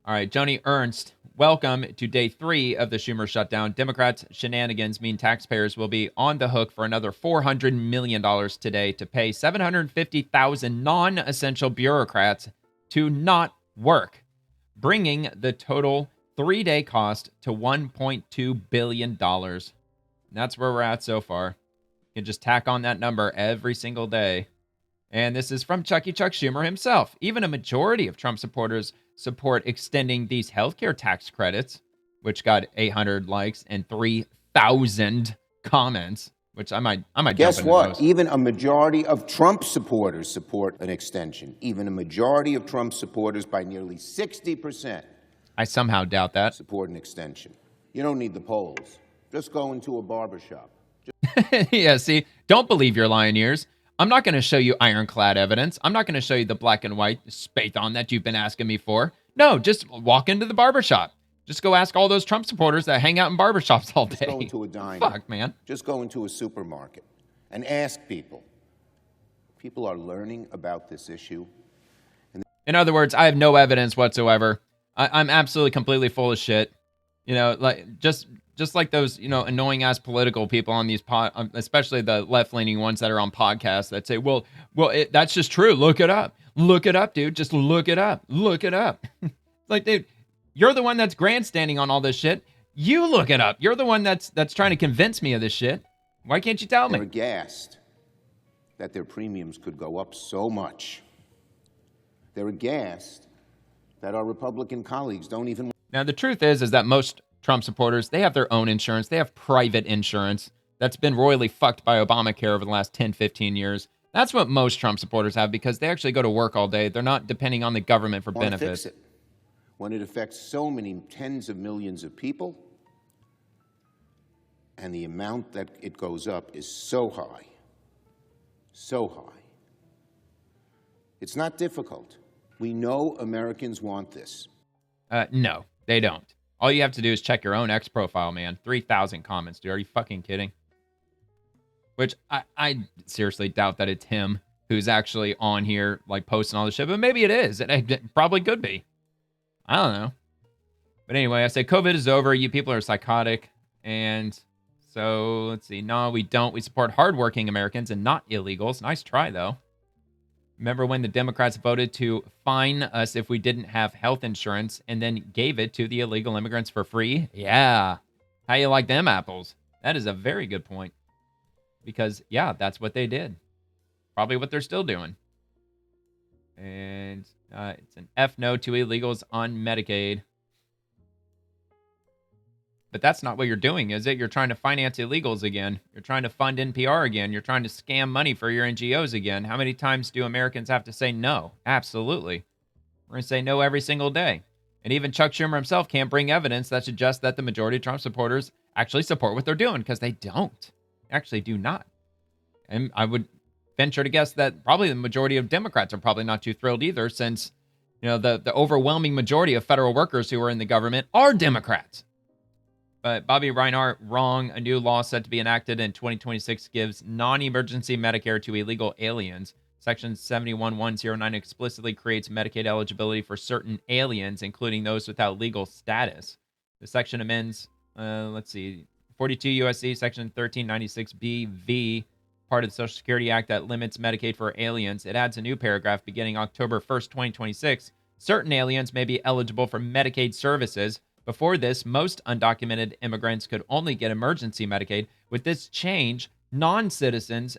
All right, Joni Ernst, welcome to day 3 of the Schumer shutdown. Democrats' shenanigans mean taxpayers will be on the hook for another $400 million today to pay 750,000 non-essential bureaucrats to not work, bringing the total 3-day cost to $1.2 billion. And that's where we're at so far. You can just tack on that number every single day, And this is from Chuck Schumer himself. Even a majority of Trump supporters support extending these healthcare tax credits, which got 800 likes and 3,000 comments, which I might
Guess
jump into
what?
those.
Even a majority of Trump supporters support an extension. Even a majority of Trump supporters, by nearly 60%,
I somehow doubt that.
Support an extension. You don't need the polls. Just go into a barbershop.
Yeah, see, don't believe your lying ears. I'm not going to show you ironclad evidence. I'm not going to show you the black and white Spathon that you've been asking me for. No, just walk into the barbershop. Just go ask all those Trump supporters that hang out in barbershops all day.
Just go into a diner.
Fuck, man.
Just go into a supermarket and ask people. People are learning about this issue.
In other words, I have no evidence whatsoever. I'm absolutely completely full of shit. You know, like just like those, you know, annoying ass political people on these especially the left leaning ones that are on podcasts that say, well, that's just true. Look it up, dude. Just look it up. Like, dude, you're the one that's grandstanding on all this shit. You look it up. You're the one that's trying to convince me of this shit. Why can't you tell me?
They're aghast that their premiums could go up so much. They're aghast that our Republican colleagues don't even.
Now, the truth is that most Trump supporters, they have their own insurance. They have private insurance that's been royally fucked by Obamacare over the last 10, 15 years. That's what most Trump supporters have because they actually go to work all day. They're not depending on the government for benefits.
Fix it. When it affects so many tens of millions of people, and the amount that it goes up is so high. It's not difficult. We know Americans want this.
No, they don't. All you have to do is check your own X profile, man. 3,000 comments, dude. Are you fucking kidding? Which I seriously doubt that it's him who's actually on here, like, posting all this shit. But maybe it is. It probably could be. I don't know. But anyway, I say COVID is over. You people are psychotic. And so, let's see. No, we don't. We support hardworking Americans and not illegals. Nice try, though. Remember when the Democrats voted to fine us if we didn't have health insurance and then gave it to the illegal immigrants for free? Yeah. How you like them apples? That is a very good point. Because, yeah, that's what they did. Probably what they're still doing. And it's an F no to illegals on Medicaid. But that's not what you're doing, is it? You're trying to finance illegals again. You're trying to fund NPR again. You're trying to scam money for your NGOs again. How many times do Americans have to say no? Absolutely. We're going to say no every single day. And even Chuck Schumer himself can't bring evidence that suggests that the majority of Trump supporters actually support what they're doing, because they don't. They actually do not. And I would venture to guess that probably the majority of Democrats are probably not too thrilled either, since, you know, the overwhelming majority of federal workers who are in the government are Democrats. But Bobby Reinhart, wrong. A new law set to be enacted in 2026 gives non-emergency Medicare to illegal aliens. Section 71109 explicitly creates Medicaid eligibility for certain aliens, including those without legal status. The section amends, 42 U.S.C. Section 1396B-V, part of the Social Security Act that limits Medicaid for aliens. It adds a new paragraph beginning October 1st, 2026. Certain aliens may be eligible for Medicaid services. Before this, most undocumented immigrants could only get emergency Medicaid. With this change, non-citizens,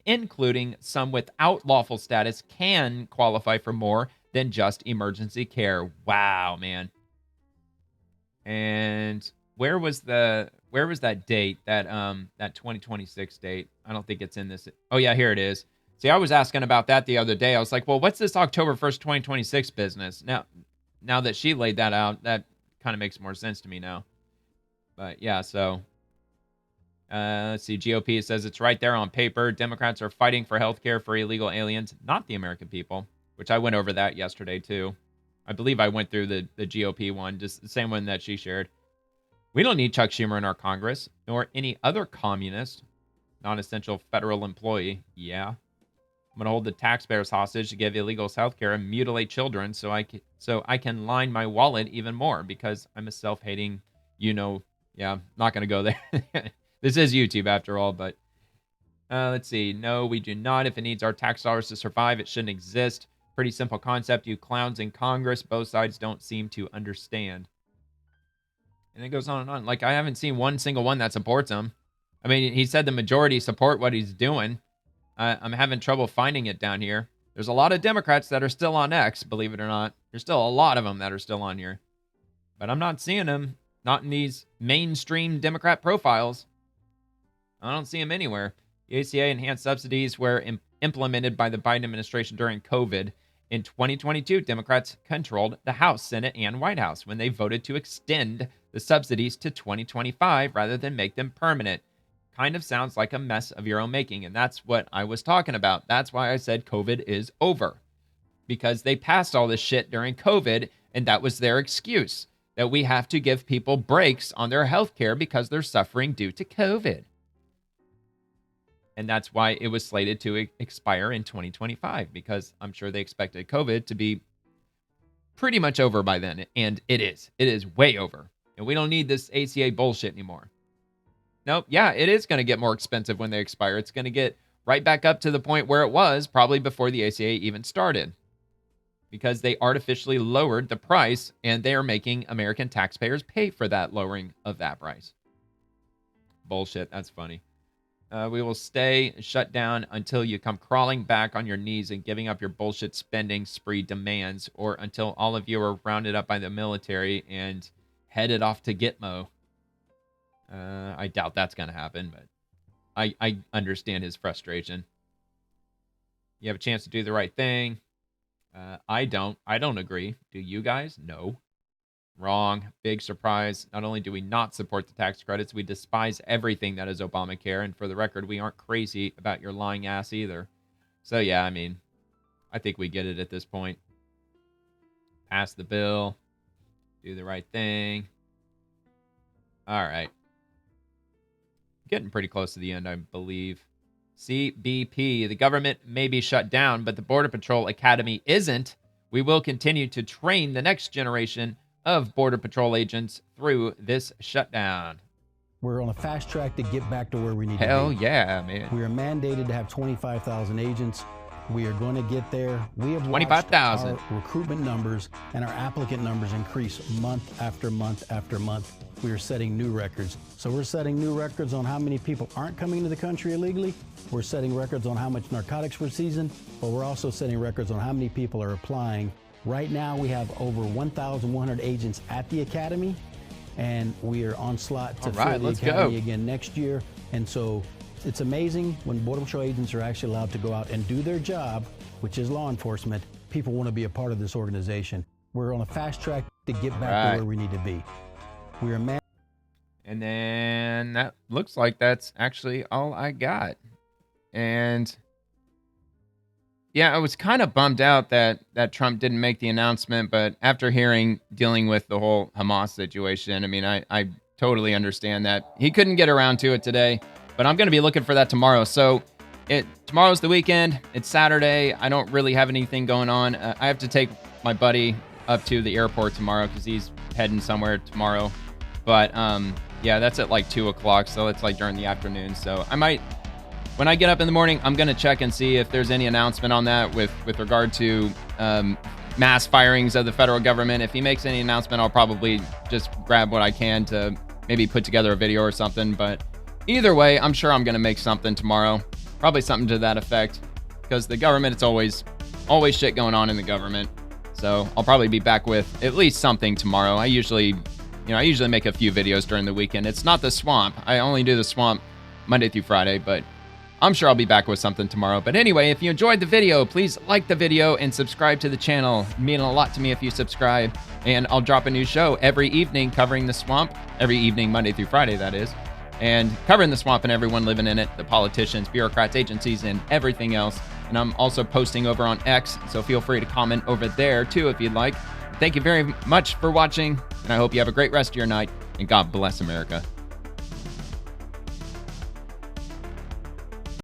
including some without lawful status, can qualify for more than just emergency care. Wow, man. And where was that date, that 2026 date? I don't think it's in this. Oh yeah, here it is. See, I was asking about that the other day. I was like, well, what's this October 1st, 2026 business? Now that she laid that out, that kind of makes more sense to me now. But yeah, so let's see. GOP says it's right there on paper. Democrats are fighting for health care for illegal aliens, not the American people, which I went over that yesterday too. I believe I went through the GOP one, just the same one that she shared. We don't need Chuck Schumer in our Congress, nor any other communist, non-essential federal employee. Yeah. I'm going to hold the taxpayers hostage to give illegals health care and mutilate children so I can line my wallet even more, because I'm a self-hating, yeah, not going to go there. This is YouTube after all, but let's see. No, we do not. If it needs our tax dollars to survive, it shouldn't exist. Pretty simple concept. You clowns in Congress, both sides don't seem to understand. And it goes on and on. Like, I haven't seen one single one that supports him. I mean, he said the majority support what he's doing. I'm having trouble finding it down here. There's a lot of Democrats that are still on X, believe it or not. There's still a lot of them that are still on here. But I'm not seeing them. Not in these mainstream Democrat profiles. I don't see them anywhere. The ACA enhanced subsidies were implemented by the Biden administration during COVID. In 2022, Democrats controlled the House, Senate, and White House when they voted to extend the subsidies to 2025 rather than make them permanent. Kind of sounds like a mess of your own making, and that's what I was talking about. That's why I said COVID is over. Because they passed all this shit during COVID, and that was their excuse. That we have to give people breaks on their health care because they're suffering due to COVID. And that's why it was slated to expire in 2025, because I'm sure they expected COVID to be pretty much over by then. And it is. It is way over. And we don't need this ACA bullshit anymore. Nope. Yeah, it is going to get more expensive when they expire. It's going to get right back up to the point where it was probably before the ACA even started. Because they artificially lowered the price, and they are making American taxpayers pay for that lowering of that price. Bullshit. That's funny. We will stay shut down until you come crawling back on your knees and giving up your bullshit spending spree demands, or until all of you are rounded up by the military and headed off to Gitmo. I doubt that's going to happen, but I understand his frustration. You have a chance to do the right thing. I don't agree. Do you guys? No. Wrong. Big surprise. Not only do we not support the tax credits, we despise everything that is Obamacare. And for the record, we aren't crazy about your lying ass either. So yeah, I mean, I think we get it at this point. Pass the bill. Do the right thing. All right. Getting pretty close to the end, I believe. CBP. The government may be shut down, but the Border Patrol Academy isn't. We will continue to train the next generation of Border Patrol agents through this shutdown.
We're on a fast track to get back to where we need to be.
Hell yeah, man.
We are mandated to have 25,000 agents. We are going to get there. We have
25,000.
Our recruitment numbers and our applicant numbers increase month after month after month. We are setting new records. So we're setting new records on how many people aren't coming into the country illegally. We're setting records on how much narcotics we're seizing, but we're also setting records on how many people are applying. Right now, we have over 1,100 agents at the Academy, and we are on slot to fill the Academy again next year. And so it's amazing when Border Patrol agents are actually allowed to go out and do their job, which is law enforcement. People want to be a part of this organization. We're on a fast track to get back to where we need to be. We are
And then that looks like that's actually all I got. And yeah, I was kind of bummed out that Trump didn't make the announcement, but after dealing with the whole Hamas situation, I mean, I totally understand that he couldn't get around to it today, but I'm going to be looking for that tomorrow. So tomorrow's the weekend. It's Saturday. I don't really have anything going on. I have to take my buddy up to the airport tomorrow because he's heading somewhere tomorrow. But yeah, that's at like 2 o'clock, so it's like during the afternoon. So I might, when I get up in the morning, I'm going to check and see if there's any announcement on that with regard to mass firings of the federal government. If he makes any announcement, I'll probably just grab what I can to maybe put together a video or something. But either way, I'm sure I'm going to make something tomorrow. Probably something to that effect. Because the government, it's always shit going on in the government. So I'll probably be back with at least something tomorrow. I usually make a few videos during the weekend. It's not the swamp. I only do the swamp Monday through Friday, but I'm sure I'll be back with something tomorrow. But anyway, if you enjoyed the video, please like the video and subscribe to the channel. It means a lot to me if you subscribe. And I'll drop a new show every evening covering the swamp. Every evening, Monday through Friday, that is. And covering the swamp and everyone living in it, the politicians, bureaucrats, agencies, and everything else. And I'm also posting over on X, so feel free to comment over there too if you'd like. Thank you very much for watching, and I hope you have a great rest of your night, and God bless America.